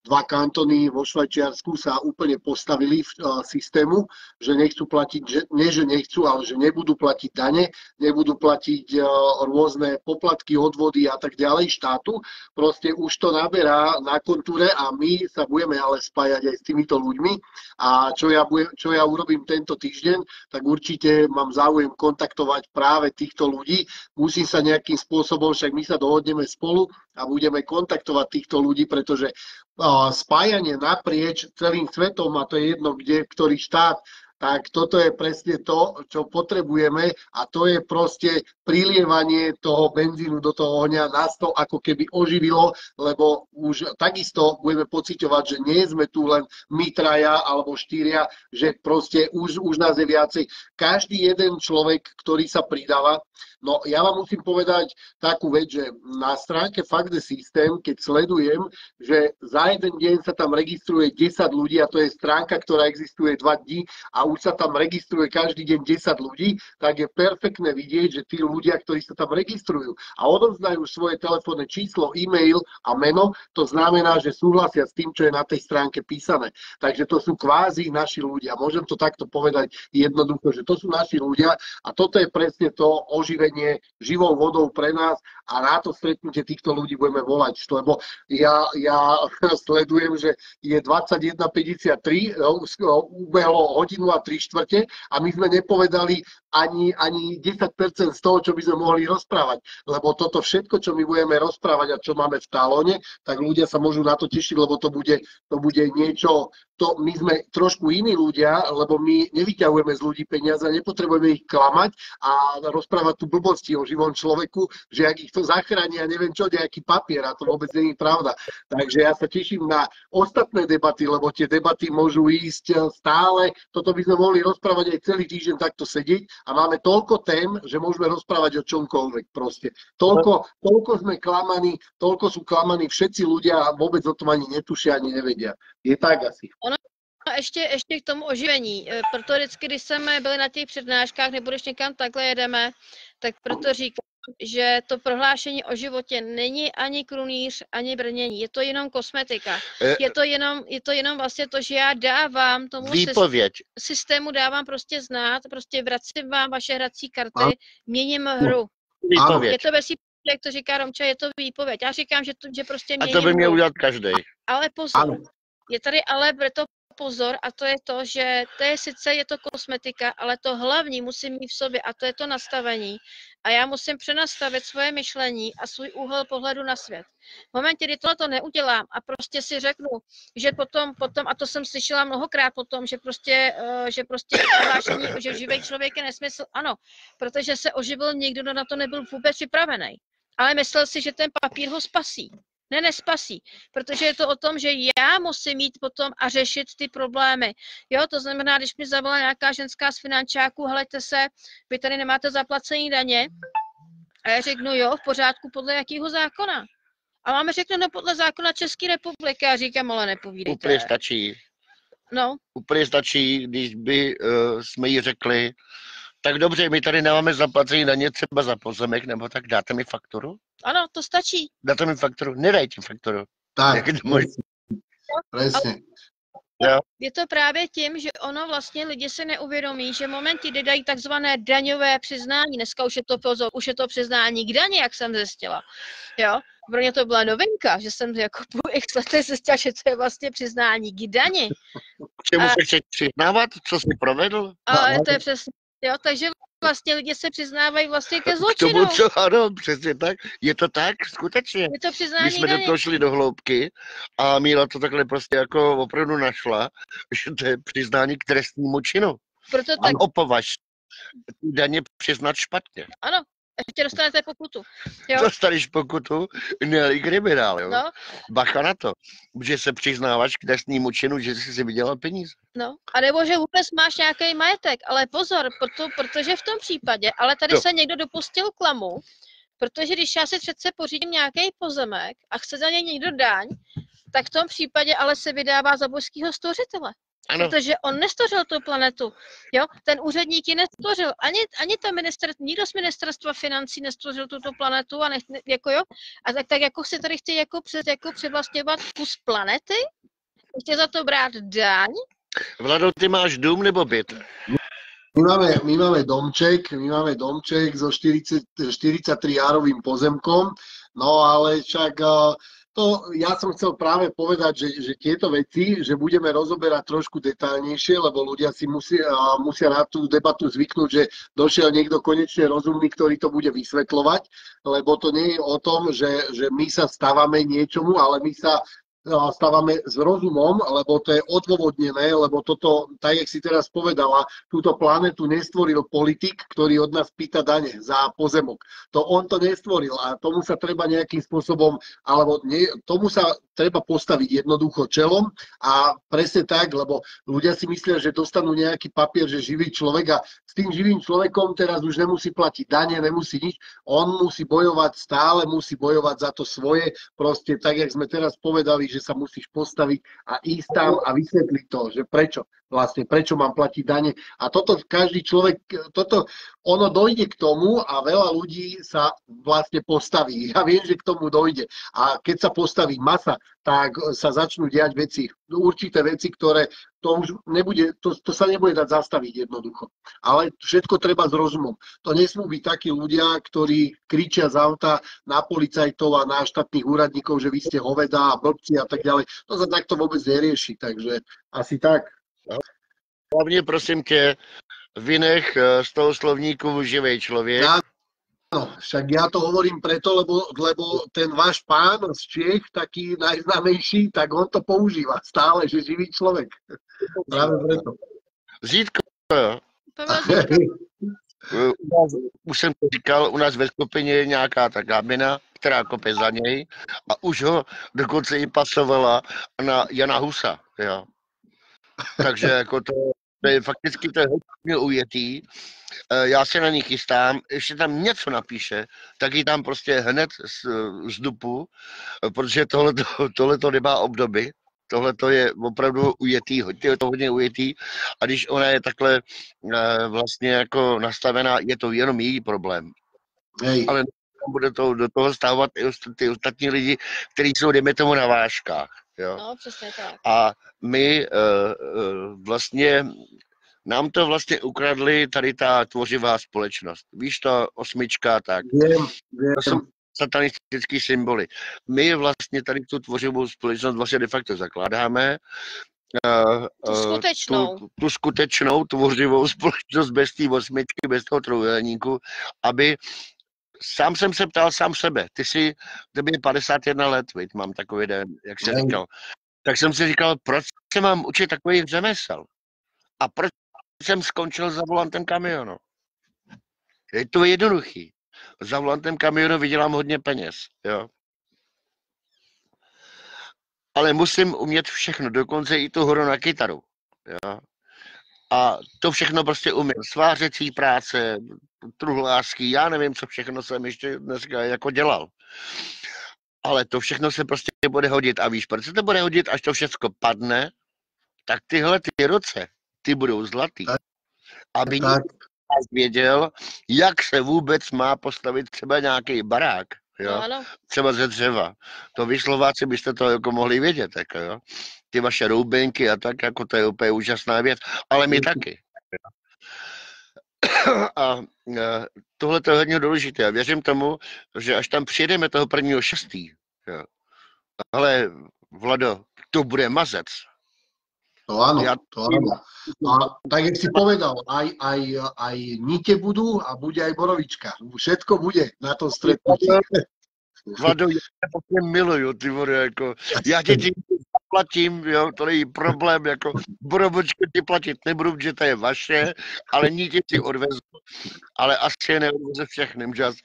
dva kantony vo Švajčiarsku sa úplne postavili v systému, že nechcú platiť, že nechcú, ale že nebudú platiť dane, nebudú platiť rôzne poplatky, odvody a tak ďalej štátu. Proste už to naberá na kontúre a my sa budeme ale spájať aj s týmito ľuďmi. A čo ja urobím tento týždeň, tak určite mám záujem kontaktovať práve týchto ľudí. Musím sa nejakým spôsobom, však my sa dohodneme spolu a budeme kontaktovať týchto ľudí, pretože spájanie naprieč celým svetom, a to je jedno, ktorý štát, tak toto je presne to, čo potrebujeme a to je proste prilievanie toho benzínu do toho ohňa, nás to ako keby oživilo, lebo už takisto budeme pociťovať, že nie sme tu len my traja alebo štyria, že proste už nás je viacej. Každý jeden človek, ktorý sa pridáva, no ja vám musím povedať takú vec, že na stránke Fakt the System, keď sledujem, že za jeden deň sa tam registruje 10 ľudí a to je stránka, ktorá existuje 2 dní a už sa tam registruje každý deň 10 ľudí, tak je perfektné vidieť, že tí ľudia, ktorí sa tam registrujú a odovzdajú svoje telefónne číslo, e-mail a meno, to znamená, že súhlasia s tým, čo je na tej stránke písané. Takže to sú kvázi naši ľudia. Môžem to takto povedať jednoducho, že to sú naši ľudia a toto je presne to oživenie živou vodou pre nás a na to stretnutie týchto ľudí budeme volať. Lebo ja sledujem, že je 21:53, ubehlo hodinu a 3/4 a my sme nepovedali ani 10% z toho, čo by sme mohli rozprávať. Lebo toto všetko, čo my budeme rozprávať a čo máme v talóne, tak ľudia sa môžu na to tešiť, lebo to bude niečo, my sme trošku iní ľudia, lebo my nevyťahujeme z ľudí peniaze, nepotrebujeme ich klamať a rozprávať tu blbosti o živom človeku, že ak ich to zachráni a neviem čo, nejaký papier a to vôbec nie je pravda. Takže ja sa teším na ostatné debaty, lebo tie debaty môžu ísť stále. Toto by sme mohli rozprávať aj celý týždeň takto sedieť a máme toľko tém, že môžeme rozprávať o čomkoľvek proste. Toľko sme klamaní, toľko sú klamaní všetci ľudia a vôbec o tom ani netušia, ani nevedia. Je tak asi. Ještě k tomu oživení. Proto vždycky, když jsme byli na těch přednáškách, nebo když někam takhle jedeme, tak proto říkám, že to prohlášení o životě není ani krunýř, ani brnění. Je to jenom kosmetika. Je to jenom vlastně to, že já dávám tomu systému dávám prostě znát, prostě vracím vám vaše hrací karty, měním hru. Výpověď. Je to jak to říká Romča, je to výpověď. Já říkám, že prostě měním hru. A to by měl hru. udělat každý. Ale pozor. Je tady ale to pozor a to je to, že je to kosmetika, ale to hlavní musím mít v sobě a to je to nastavení. A já musím přenastavit svoje myšlení a svůj úhel pohledu na svět. V momentě, kdy tohle neudělám a prostě si řeknu, že potom, a to jsem slyšela mnohokrát potom, že prostě prohlášení, že živý člověk je nesmysl. Ano, protože se oživil někdo, kdo na to nebyl vůbec připravený. Ale myslel si, že ten papír ho spasí. Nespasí, protože je to o tom, že já musím jít potom a řešit ty problémy. Jo, to znamená, když mi zavolá nějaká ženská z finančáků, helejte se, vy tady nemáte zaplacení daně. A já řeknu, jo, v pořádku, podle jakého zákona? A máme řeknu, no podle zákona České republiky. A říkám, ale nepovídejte. Úplně stačí. No. Úplně stačí, když by jsme jí řekli, tak dobře, my tady nemáme zaplacení daně třeba za pozemek, nebo tak dáte mi fakturu? Ano, to stačí. Dáte mi fakturu? Nedajte fakturu. Tak, presne. Je to právě tím, že ono vlastně lidi si neuvědomí, že v momentě, kdy dají takzvané daňové přiznání, dneska už je to přiznání k dani, jak jsem zjistila. Jo? Pro mě to byla novinka, že jsem jako po x letech zjistila, že to je vlastně přiznání k dani. K čemu se chceš přiznávat? Co jsi provedl? Ale to je přesně. Jo, takže vlastně lidi se přiznávají vlastně ke zločinu. K tomu, co, ano, přesně tak. Je to tak, skutečně. Je to přiznání. My jsme do toho šli do hloubky a Míla to takhle prostě jako opravdu našla, že to je přiznání k trestnímu činu. Proto tak... Opovaž daně přiznat špatně. Ano, ještě dostanete pokutu. Jo? Dostaneš pokutu, ne kriminál, jo. No. Bacha na to, že se přiznáváš k trestnímu činu, že jsi si vydělal peníze. No, a nebo že vůbec máš nějaký majetek, ale pozor, protože v tom případě, ale tady se někdo dopustil klamu, protože když já si přece pořídím nějaký pozemek a chce za něj někdo daň, tak v tom případě ale se vydává za božského stvořitele. Ano. Protože on nestvořil tu planetu. Jo? Ten úředník ji nestvořil. Ani to nikdo z ministerstva financí nestvořil tuto planetu. A jo? A tak jako si tady chci převlastňovat kus planety? Chci za to brát daň? Vlado, ty máš dům nebo byt? My máme domček so 43-járovým pozemkom, no ale však ja som chcel práve povedať, že tieto veci, že budeme rozoberať trošku detailnejšie, lebo ľudia si musia na tú debatu zvyknúť, že došiel niekto konečne rozumný, ktorý to bude vysvetľovať, lebo to nie je o tom, že my sa stávame niečomu, ale my sa stávame s rozumom, lebo to je odôvodnené, lebo toto, tak jak si teraz povedala, túto planetu nestvoril politik, ktorý od nás pýta dane za pozemok. On to nestvoril a tomu sa treba nejakým spôsobom, tomu sa treba postaviť jednoducho čelom a presne tak, lebo ľudia si myslia, že dostanú nejaký papier, že živý človek a s tým živým človekom teraz už nemusí platiť dane, nemusí nič, on musí bojovať, stále musí bojovať za to svoje, proste tak, jak sme teraz povedali, že sa musíš postaviť a ísť tam a vysvetliť to, že prečo mám platiť dane. A toto každý človek, ono dojde k tomu a veľa ľudí sa vlastne postaví. Ja viem, že k tomu dojde. A keď sa postaví masa, tak sa začnú diať určité veci, ktoré to sa nebude dať zastaviť jednoducho. Ale všetko treba s rozumom. To nesmú byť takí ľudia, ktorí kričia z auta na policajtov a na štátnych úradníkov, že vy ste hovedá a blbci a tak ďalej. To sa takto vôbec nerieši, takže asi tak. Hlavně prosím tě, vynech z toho slovníku živej člověk. Áno, však ja to hovorím preto, lebo ten váš pán z Čech, taký najznámejší, tak on to používa stále, že živý človek. Práve preto. Zítko, už jsem to říkal, u nás ve skupině je nějaká ta Gábina, která kope za něj a už ho dokonce i pasovala na Jana Husa. Jo. Takže jako to je fakticky to je hodně ujetý. Já se na ní chystám, ještě tam něco napíše, tak ji tam prostě hned z dupu, protože tohle to nemá obdoby. Tohle to je opravdu ujetý, je to hodně ujetý a když ona je takhle vlastně jako nastavená, je to jenom její problém. Hej. Ale bude to do toho stávat i ty ostatní lidi, kteří jsou, dejme tomu, na vážkách. Jo? No, přesně tak. A my vlastně, nám to vlastně ukradli tady ta tvořivá společnost. Víš, ta 8, tak. To jsou satanistický symboly. My vlastně tady tu tvořivou společnost vlastně de facto zakládáme. Tu skutečnou tvořivou společnost bez té 8, bez toho trojúhelníku, aby sám jsem se ptal sám sebe. Tebe je 51 let, viď, mám takový den, jak jsi říkal. Tak jsem si říkal, proč se mám učit takových řemesel? A proč jsem skončil za volantem kamionu? Je to jednoduchý. Za volantem kamionu vydělám hodně peněz, jo. Ale musím umět všechno, dokonce i tu hru na kytaru, jo. A to všechno prostě umím. Svářecí práce, truhlářský, já nevím, co všechno jsem ještě dneska jako dělal. Ale to všechno se prostě bude hodit. A víš, proč se to bude hodit, až to všechno padne, tak tyhle ty ruce, ty budou zlatý. Aby věděl, jak se vůbec má postavit třeba nějaký barák, jo? No, třeba ze dřeva. To vy Slováci byste to jako mohli vědět, jako, jo? Ty vaše roubinky a tak, jako to je úplně úžasná věc, ale my taky. A tohle to je hodně důležité. Já věřím tomu, že až tam přijedeme toho 1.6., jo, ale Vlado, to bude mazec. To áno, to áno. A tak, jak si povedal, aj nite budú a bude aj borovička. Všetko bude na tom stretnutí. Vlado, já tě miluju, ty vole, jako, já tě zaplatím, jo, to není problém, jako, borovičku ti platit nebudu, že to je vaše, ale nítě ti odvezu, ale asi neodvezu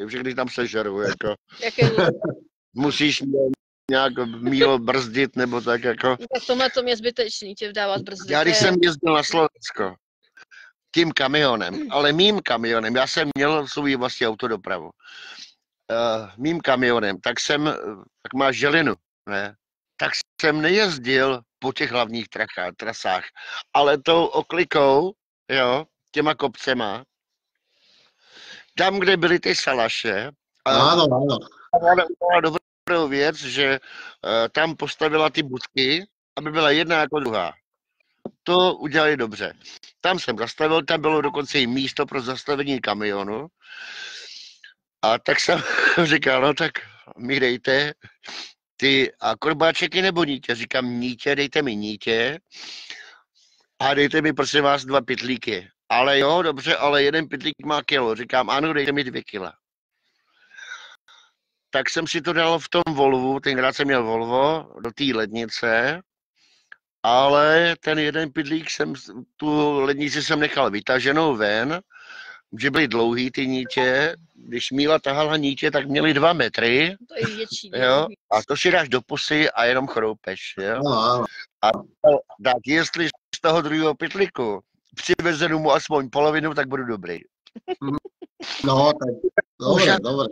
všechny tam sežeru, jako. Musíš nějak mílo brzdit, nebo tak jako. Tak tohle to je zbytečný, tě vdávat brzdit. Já když jsem jezdil na Slovensko tím kamionem, ale mým kamionem, já jsem měl svůj vlastní autodopravu. Mým kamionem, tak máš želinu, ne? tak jsem nejezdil po těch hlavních trasách, ale tou oklikou, jo, těma kopcema, tam, kde byly ty salaše, áno. udělala dobrou věc, že tam postavila ty budky, aby byla jedna jako druhá. To udělali dobře. Tam jsem zastavil, tam bylo dokonce i místo pro zastavení kamionu. A tak jsem říkal, no tak mi dejte ty a korbáčeky nebo nítě. Říkám nítě, dejte mi nítě a dejte mi prosím vás 2 pytlíky. Ale jo, dobře, ale jeden pytlík má kilo. Říkám, ano, dejte mi 2 kila. Tak jsem si to dal v tom Volvu, tenkrát jsem měl Volvo, do té lednice, ale ten jeden pytlík tu lednici jsem nechal vytaženou ven, že byly dlouhý ty nítě. Když Míla tahala nítě, tak měly 2 metry. To je větší. Jo? A to si dáš do pusy a jenom chroupeš. Jo? No. A tak jestli z toho druhého pytlíku přivezenu mu aspoň polovinu, tak budu dobrý. No, tak dobre.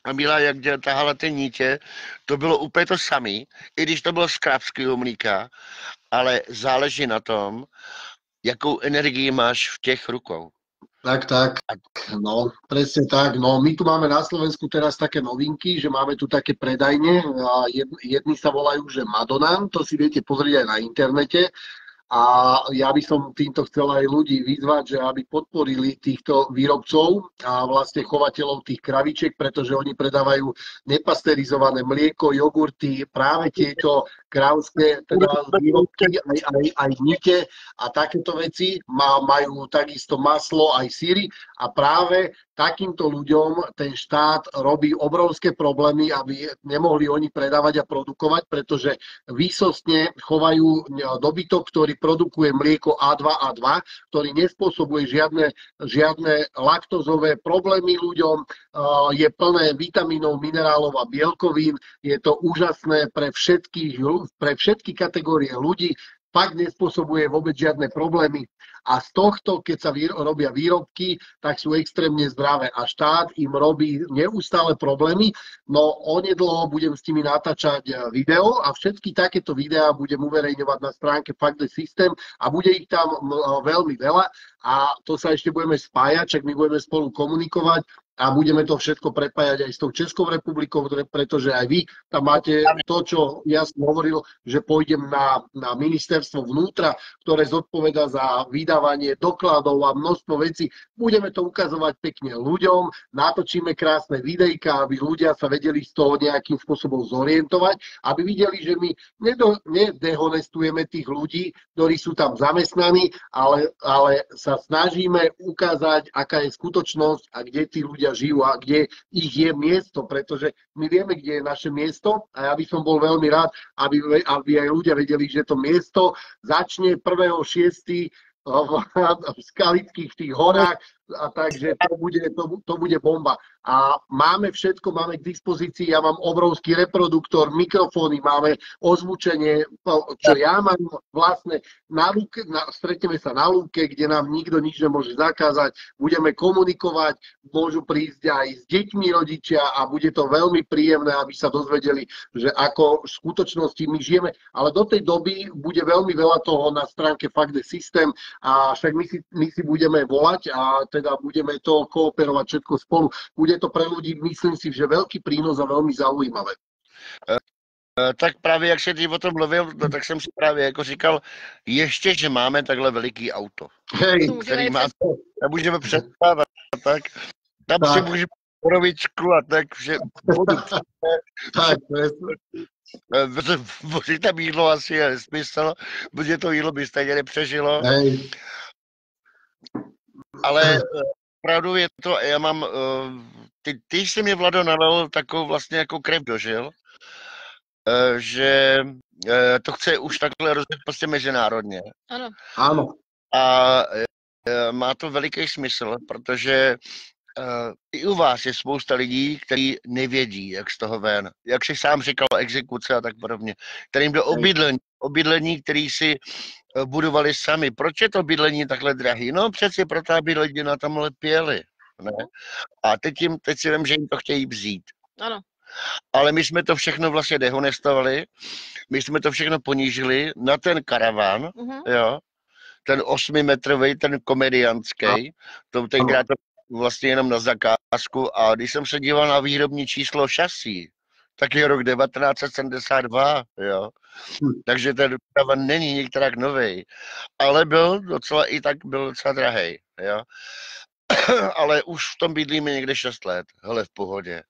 A Míla, jak tahala ty nítě, to bylo úplně to samé, i když to bylo z krápského mlíka, ale záleží na tom, jakou energii máš v těch rukou. Tak, no, presne tak. No, my tu máme na Slovensku teraz také novinky, že máme tu také predajne. Jedni sa volajú, že Madonna, to si viete pozrieť aj na internete. A ja by som týmto chcel aj ľudí vyzvať, že aby podporili týchto výrobcov a vlastne chovateľov tých kravičiek, pretože oni predávajú nepasterizované mlieko, jogurty, práve tieto krávské teda výrobky, aj nite a takéto veci. Majú takisto maslo, aj syry a práve takýmto ľuďom ten štát robí obrovské problémy, aby nemohli oni predávať a produkovať, pretože výsostne chovajú dobytok, ktorý produkuje mlieko A2, ktorý nespôsobuje žiadne laktózové problémy ľuďom, je plné vitamínov, minerálov a bielkovín, je to úžasné pre všetky kategórie ľudí, fakt nespôsobuje vôbec žiadne problémy. A z tohto, keď sa robia výrobky, tak sú extrémne zdravé. A štát im robí neustále problémy. No onedlho budem s nimi natáčať video a všetky takéto videá budem uverejňovať na stránke Fakt the System a bude ich tam veľmi veľa. A to sa ešte budeme spájať, čak my budeme spolu komunikovať a budeme to všetko prepájať aj s tou Českou republikou, pretože aj vy tam máte to, čo ja som hovoril, že pôjdem na ministerstvo vnútra, ktoré zodpovedá za vydávanie dokladov a množstvo vecí. Budeme to ukazovať pekne ľuďom, natočíme krásne videjka, aby ľudia sa vedeli z toho nejakým spôsobom zorientovať, aby videli, že my nedehonestujeme tých ľudí, ktorí sú tam zamestnaní, ale sa snažíme ukázať, aká je skutočnosť a kde tí ľudia žijú a kde ich je miesto, pretože my vieme, kde je naše miesto a ja by som bol veľmi rád, aby aj ľudia vedeli, že to miesto začne 1.6. v Skalických v tých horách, a takže to bude bomba. A máme všetko, máme k dispozícii, ja mám obrovský reproduktor, mikrofóny, máme ozvučenie, čo ja mám vlastne na lúke, stretneme sa na lúke, kde nám nikto nič nemôže zakázať, budeme komunikovať, môžu prísť aj s deťmi rodičia a bude to veľmi príjemné, aby sa dozvedeli, že ako v skutočnosti my žijeme, ale do tej doby bude veľmi veľa toho na stránke Fakt the System a však my si budeme volať a teda budeme to kooperovať všetko spolu. Bude to pre ľudí, myslím si, že veľký prínos a veľmi zaujímavé. Tak právě, jak se ty o tom mluvil, no, tak jsem si právě jako říkal, ještě, že máme takhle veliký auto, který má, a můžeme představit, tak tam si můžeme porovičku a tak, že budu vořit tam jídlo asi je nesmysl, protože to jídlo by stejně nepřežilo. Ale opravdu je to, já mám, ty jsi mě, Vlado, nalil takovou vlastně jako krev dožil, že to chce už takhle rozjet prostě mezinárodně. Ano. A má to veliký smysl, protože i u vás je spousta lidí, kteří nevědí, jak z toho ven. Jak jsi sám říkal, exekuce a tak podobně. Kterým jde o bydlení, který si budovali sami. Proč je to bydlení takhle drahý? No přeci proto, aby lidi na tomhle pěli. Ne? A teď si vím, že jim to chtějí vzít. Ano. Ale my jsme to všechno vlastně dehonestovali, my jsme to všechno ponížili na ten karavan, jo, ten 8metrový, ten komediantský, to tenkrát to vlastně jenom na zakázku a když jsem se díval na výrobní číslo šasí, tak je rok 1972, jo. Takže ten karavan není některak novej, ale byl docela drahej, jo. Ale už v tom bydlíme někde 6 let, hele, v pohodě.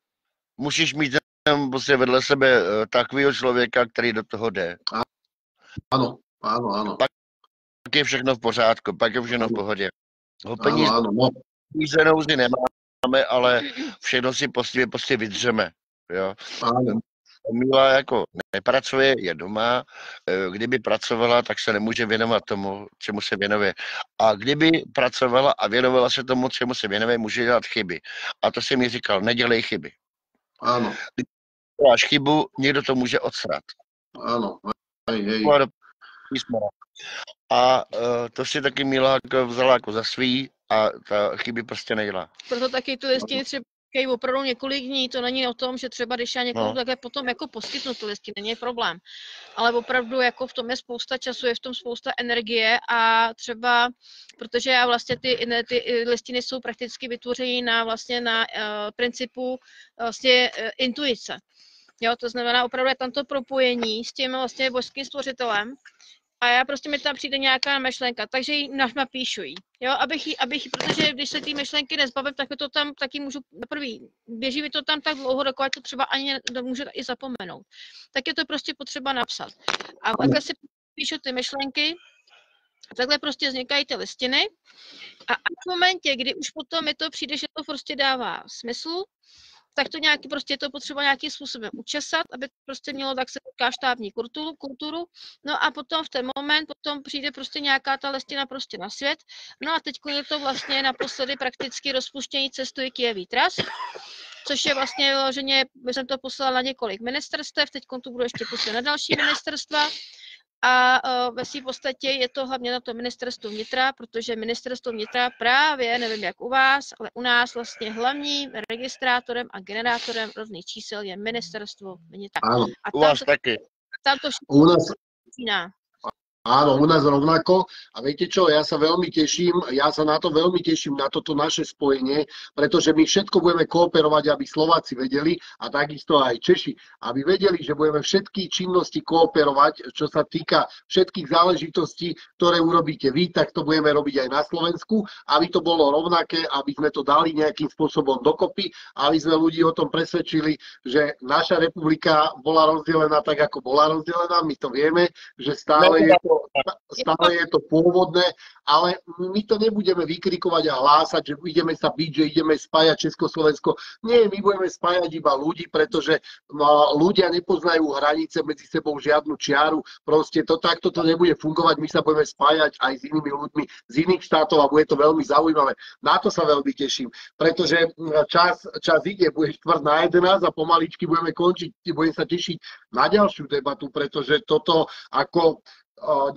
Musíš mít prostě vedle sebe takového člověka, který do toho jde. Ano. Pak je všechno v pořádku, pak je všechno v pohodě. Peníze nouzy nemáme, ale všechno si prostě vydřeme. Jo. Míla jako nepracuje, je doma. Kdyby pracovala, tak se nemůže věnovat tomu, čemu se věnuje. A kdyby pracovala a věnovala se tomu, čemu se věnuje, může dělat chyby. A to jsem mi říkal, nedělej chyby. Ano. Když děláš chybu, někdo to může odsrat. Ano. Hej. A to si taky Míla vzala jako za svý a ta chyby prostě nedělá. Proto taky tu listiny třeba opravdu několik dní, to není o tom, že třeba když já někomu takhle potom jako poskytnu tu listiny, není problém. Ale opravdu jako v tom je spousta času, je v tom spousta energie a třeba, protože já vlastně ty listiny jsou prakticky vytvořeny na principu vlastně intuice. Jo, to znamená opravdu je tam to propojení s tím vlastně božským stvořitelem. A já prostě mi tam přijde nějaká myšlenka, takže ji napíšu jí, jo, abych, protože když se ty myšlenky nezbavím, tak mi to tam taky můžu, první, běží mi to tam tak dlouho, dokud to třeba ani můžu i zapomenout. Tak je to prostě potřeba napsat. A takhle si píšu ty myšlenky, takhle prostě vznikají ty listiny a v momentě, kdy už potom mi to přijde, že to prostě dává smysl, tak to nějaký, prostě je to potřeba nějakým způsobem učesat, aby to prostě mělo, tak se říká, štábní kulturu. No a potom v ten moment, potom přijde prostě nějaká ta listina prostě na svět. No a teď je to vlastně naposledy prakticky rozpuštění Cestuj Kyjevý Trust, což je vlastně vyloženě, jsem to poslala na několik ministerstev, teď tu budu ještě poslat na další ministerstva. A ve své podstatě je to hlavně na to ministerstvo vnitra, protože ministerstvo vnitra právě, nevím jak u vás, ale u nás vlastně hlavním registrátorem a generátorem rodných čísel je ministerstvo vnitra. Áno, a u vás taky. Tam to všechno začíná. Áno, u nás rovnako. A viete čo, ja sa na to veľmi teším, na toto naše spojenie, pretože my všetko budeme kooperovať, aby Slováci vedeli a takisto aj Češi, aby vedeli, že budeme všetky činnosti kooperovať, čo sa týka všetkých záležitostí, ktoré urobíte vy, tak to budeme robiť aj na Slovensku, aby to bolo rovnaké, aby sme to dali nejakým spôsobom dokopy, aby sme ľudí o tom presvedčili, že naša republika bola rozdelená tak, ako bola rozdelená, my to vieme, že stále je to pôvodné, ale my to nebudeme vykrikovať a hlásať, že ideme sa byť, že ideme spájať Československo. Nie, my budeme spájať iba ľudí, pretože ľudia nepoznajú hranice medzi sebou žiadnu čiaru. Proste takto to nebude fungovať. My sa budeme spájať aj s inými ľuďmi z iných štátov a bude to veľmi zaujímavé. Na to sa veľmi teším, pretože čas ide, bude 10:45 a pomaličky budeme končiť. Budem sa tešiť na ďalšiu debatu, pretože toto ako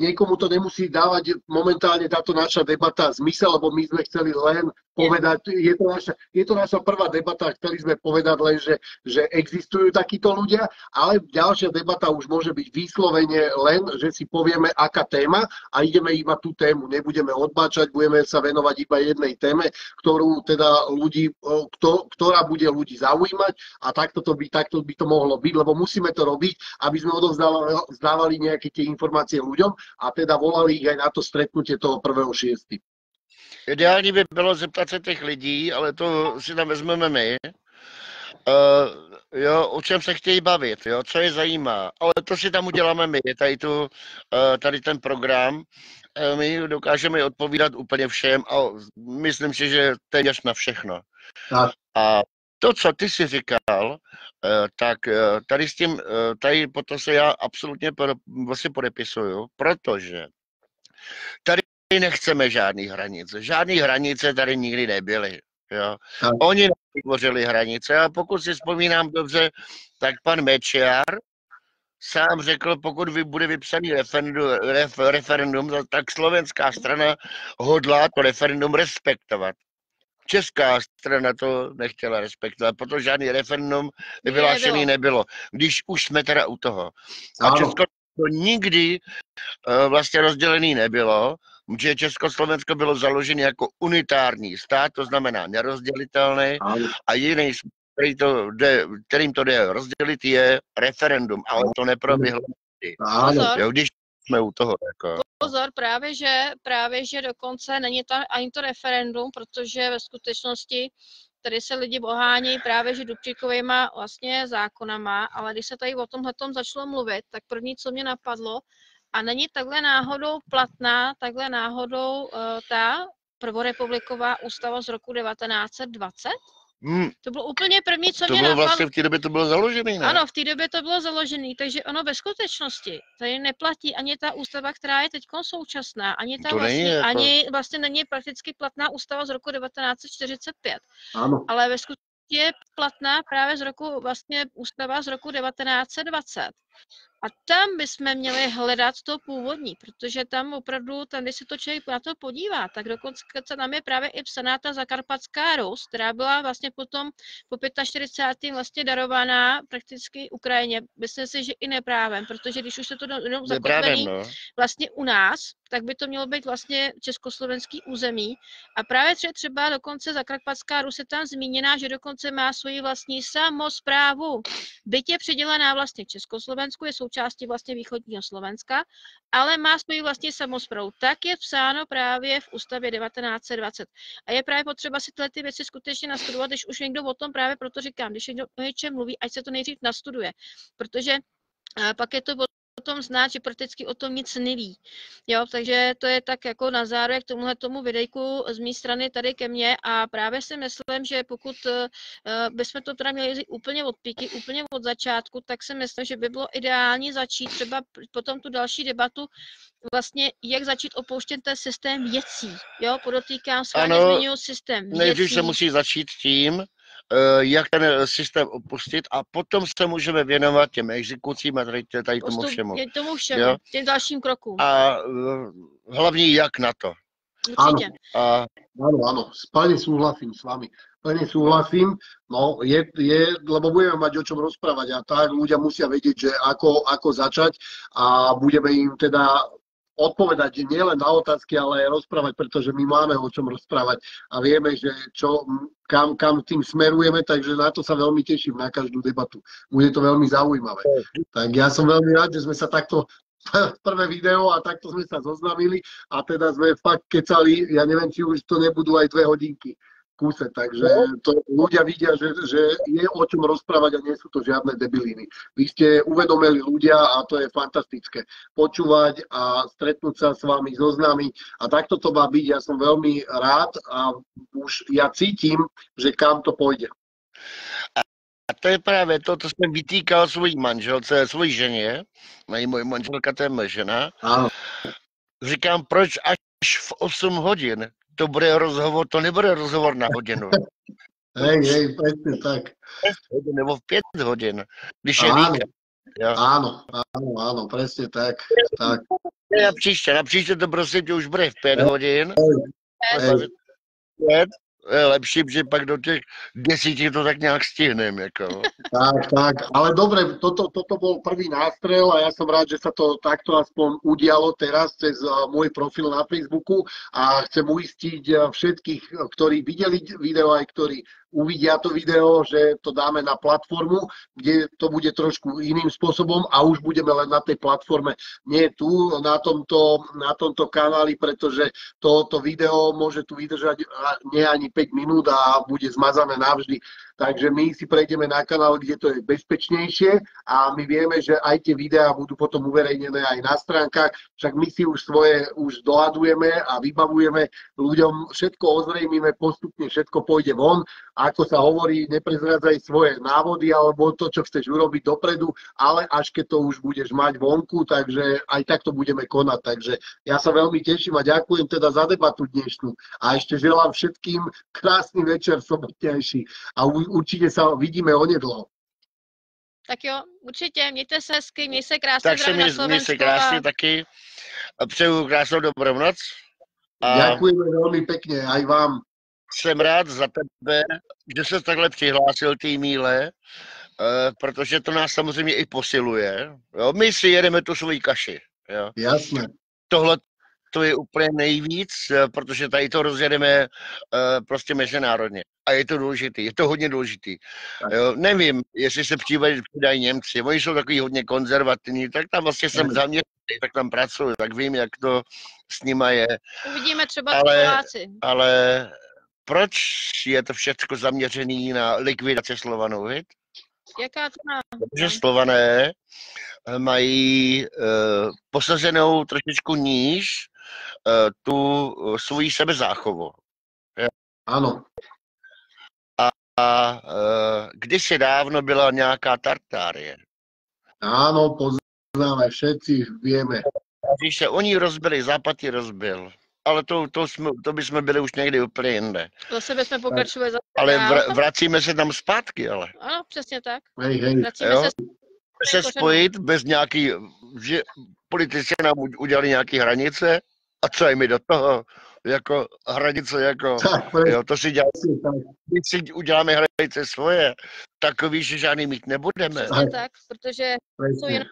niekomu to nemusí dávať momentálne táto naša debata zmysel, lebo my sme chceli len povedať, je to naša prvá debata, chceli sme povedať len, že existujú takíto ľudia, ale ďalšia debata už môže byť vyslovene len, že si povieme, aká téma a ideme iba tú tému, nebudeme odbáčať, budeme sa venovať iba jednej téme, ktorá bude ľudí zaujímať a takto by to mohlo byť, lebo musíme to robiť, aby sme odovzdávali nejaké tie informácie ľuďom a teda volali ich aj na to stretnutie toho 1.6. Ideální by bylo zeptat se těch lidí, ale to si tam vezmeme my. Jo, o čem se chtějí bavit, jo, co je zajímá. Ale to si tam uděláme my, tady ten program. My dokážeme odpovídat úplně všem a myslím si, že téměř na všechno. Tak. A to, co ty si říkal, tak tady potom se já absolutně vlastně podepisuju, protože tady nechceme žádný hranice. Žádný hranice tady nikdy nebyly. Jo. Oni vytvořili hranice a pokud si vzpomínám dobře, tak pan Mečiar sám řekl, pokud bude vypsaný referendum, tak slovenská strana hodlá to referendum respektovat. česká strana to nechtěla respektovat, protože žádný referendum vyhlášený nebylo, když už jsme teda u toho. A Česko to nikdy vlastně rozdělený nebylo, že Československo bylo založené jako unitární stát, to znamená nerozdělitelný, a jiný, kterým to jde rozdělit, je referendum, ale to neproběhlo. Jo, když jsme u toho. Jako. Pozor, právě že dokonce není to ani to referendum, protože ve skutečnosti tady se lidi bohánějí právě, že Dubčekovýma vlastně zákonama, ale když se tady o tomhletom začalo mluvit, tak první, co mě napadlo, a není takhle náhodou platná, ta prvorepubliková ústava z roku 1920? To bylo úplně první, co mě napadlo. Vlastně v té době to bylo založené, ne? Ano, v té době to bylo založené, takže ono ve skutečnosti tady neplatí ani ta ústava, která je teď současná, ani vlastně není prakticky platná ústava z roku 1945. Ano. Ale ve skutečnosti je platná právě ústava z roku 1920. A tam bychom měli hledat to původní, protože tam opravdu, když se to člověk na to podívá, tak dokonce tam je právě i psaná ta Zakarpatská Rus, která byla vlastně potom po 45. vlastně darovaná prakticky Ukrajině. Myslím si, že i neprávem, protože když už se to zakotvený vlastně u nás, tak by to mělo být vlastně československý území. A právě třeba dokonce Zakarpatská Rus je tam zmíněná, že dokonce má svoji vlastní samosprávu. Byť je přidělená vlastně Československu, je součástí vlastně východního Slovenska, ale má svoji vlastní samosprávu. Tak je psáno právě v ústavě 1920. A je právě potřeba si tyhle ty věci skutečně nastudovat, když už někdo o tom právě proto říkám, když někdo o něčem mluví, ať se to nejdřív nastuduje. Protože pak je to o tom znát, že prakticky o tom nic neví. Jo, takže to je tak jako na závěr k tomu videjku z mé strany tady ke mně a právě si myslím, že pokud bychom to teda měli úplně od píky, úplně od začátku, tak si myslím, že by bylo ideální začít třeba potom tu další debatu vlastně, jak začít opouštět ten systém věcí. Jo, podotýkám, zmiňuji systém věcí. Nejdřív se musí začít tím, jak ten systém opustit a potom se můžeme věnovat těm exekucím a tady tomu všemu. Těm dalším krokům. A hlavně jak na to. Určitě. Áno, plne súhlasím s vami. Plne súhlasím, no lebo budeme mať o čom rozprávať a tak ľudia musia vedieť, že ako začať a budeme im teda odpovedať nielen na otázky, ale aj rozprávať, pretože my máme o čom rozprávať a vieme, že kam tým smerujeme, takže na to sa veľmi teším, na každú debatu. Bude to veľmi zaujímavé. Tak ja som veľmi rád, že sme sa takto prvé video a takto sme sa zoznamili a teda sme fakt kecali, ja neviem, či už to nebudú aj 2 hodinky kúse, takže to ľudia vidia, že je o čom rozprávať a nie sú to žiadne debiliny. Vy ste uvedomili ľudia a to je fantastické. Počúvať a stretnúť sa s vami, zoznámiť a takto to má byť. Ja som veľmi rád a už ja cítim, že kam to pôjde. A to je právě to, co jsem vytýkal svojí manželce, svojí ženě, moje manželka, to je moje žena. Ano. Říkám, proč až v 8 hodin? To bude rozhovor, to nebude rozhovor na hodinu. Hej, presne tak. 6 hodin nebo v 5 hodin, když je víkend. Áno, presne tak. Na příště to prosím tě už bude v 5 hodin. Je lepší, že pak do těch 10 to tak nějak stihnem. Jako. Tak, ale dobre, toto bol prvý nástrel a ja som rád, že sa to takto aspoň udialo teraz cez môj profil na Facebooku a chcem uistiť všetkých, ktorí videli video aj ktorí uvidia to video, že to dáme na platformu, kde to bude trošku iným spôsobom a už budeme len na tej platforme, nie tu, na tomto kanáli, pretože toto video môže tu vydržať nie ani 5 minút a bude zmazané navždy. Takže my si prejdeme na kanál, kde to je bezpečnejšie a my vieme, že aj tie videá budú potom uverejnené aj na stránkach, však my si už svoje dohadujeme a vybavujeme ľuďom, všetko ozrejmíme, postupne všetko pôjde von. Ako sa hovorí, neprezrádzaj svoje návody alebo to, čo chceš urobiť dopredu, ale až keď to už budeš mať vonku, takže aj takto budeme konať. Takže ja sa veľmi teším a ďakujem teda za debatu dnešnú. A ešte želám všetkým krásny večer sobotnejší a určite sa vidíme onedlho. Tak jo, určitě, mějte se hezky, měj se krásně. Tak se měj se krásně taky. Přeju krásnou dobrou noc. Ďakujeme veľmi pekne, aj vám. jsem rád za tebe, že se takhle přihlásil té míle, protože to nás samozřejmě i posiluje. Jo? My si jedeme tu svoji kaši. Jo? Jasné. Tohle to je úplně nejvíc, protože tady to rozjedeme prostě mezinárodně. A je to důležitý, je to hodně důležitý. Jo? Nevím, jestli se přidají Němci, oni jsou takový hodně konzervativní, tak tam vlastně jsem zaměřený, tak tam pracuji, tak vím, jak to s nima je. Uvidíme třeba Poláci. Ale proč je to všechno zaměřené na likvidaci Slovanů, viď? Jaká to má? Protože Slované mají posazenou trošičku níž tu svoji sebezáchovu. Ano. A kdysi dávno byla nějaká Tartárie. Áno, poznáme, všetci vieme. Když se oni rozbili, Západ ji rozbil. Ale to bychom byli už někdy úplně jinde. Zase bychom pokračovali. Ale vracíme se tam zpátky, ale. Ano, přesně tak. Hej. Vracíme se spojit bez nějaký, že politici nám udělali nějaké hranice a co je mi do toho? Jako hranice, jako, jo, to si děláme, když si uděláme hranice svoje, takový, že žádný mít nebudeme. Přesně tak, protože jsou jen...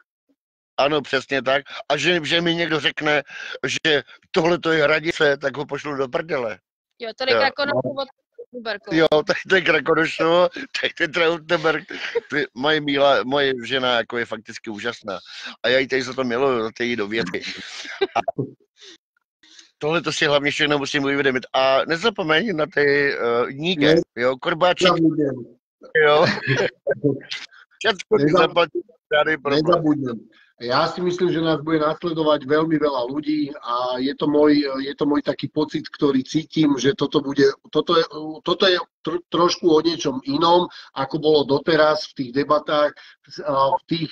Ano, přesně tak. A že mi někdo řekne, že tohle to je hranice, tak ho pošlu do prdele. Jo, tady Krakonošovo, Trautenberg. Jo, tady to je Krakonošovo, tady to je Trautenberg. Moje žena jako je fakticky úžasná. A já ji tady za to miluju, za ty do věty. Tohle to si hlavně všechno musím uvědomit. A nezapomeň na ty níke, jo, korbáček. Jo. Všetko ti zaplatí. Nezabudnem. Ja si myslím, že nás bude nasledovať veľmi veľa ľudí a je to môj taký pocit, ktorý cítim, že toto je trošku o niečom inom, ako bolo doteraz v tých debatách, v tých,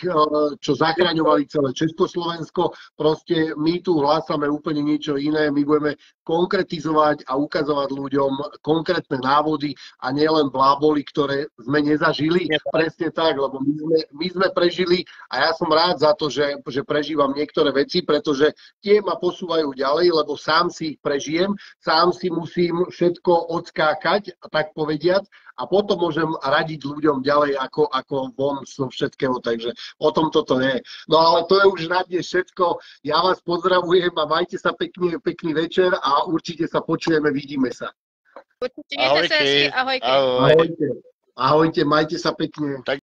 čo zachraňovali celé Československo. Proste my tu hlásame úplne niečo iné, my budeme konkretizovať a ukazovať ľuďom konkrétne návody a nielen bláboli, ktoré sme nezažili. Presne tak, lebo my sme prežili a ja som rád za to, že prežívam niektoré veci, pretože tie ma posúvajú ďalej, lebo sám si ich prežijem, sám si musím všetko odskákať, tak povediať, a potom môžem radiť ľuďom ďalej ako von zo všetkého, takže o tom toto je. No ale to je už na dnes všetko. Ja vás pozdravujem a majte sa pekný večer a určite sa počujeme, vidíme sa. Určite, ahojte. Ahojte, majte sa pekne.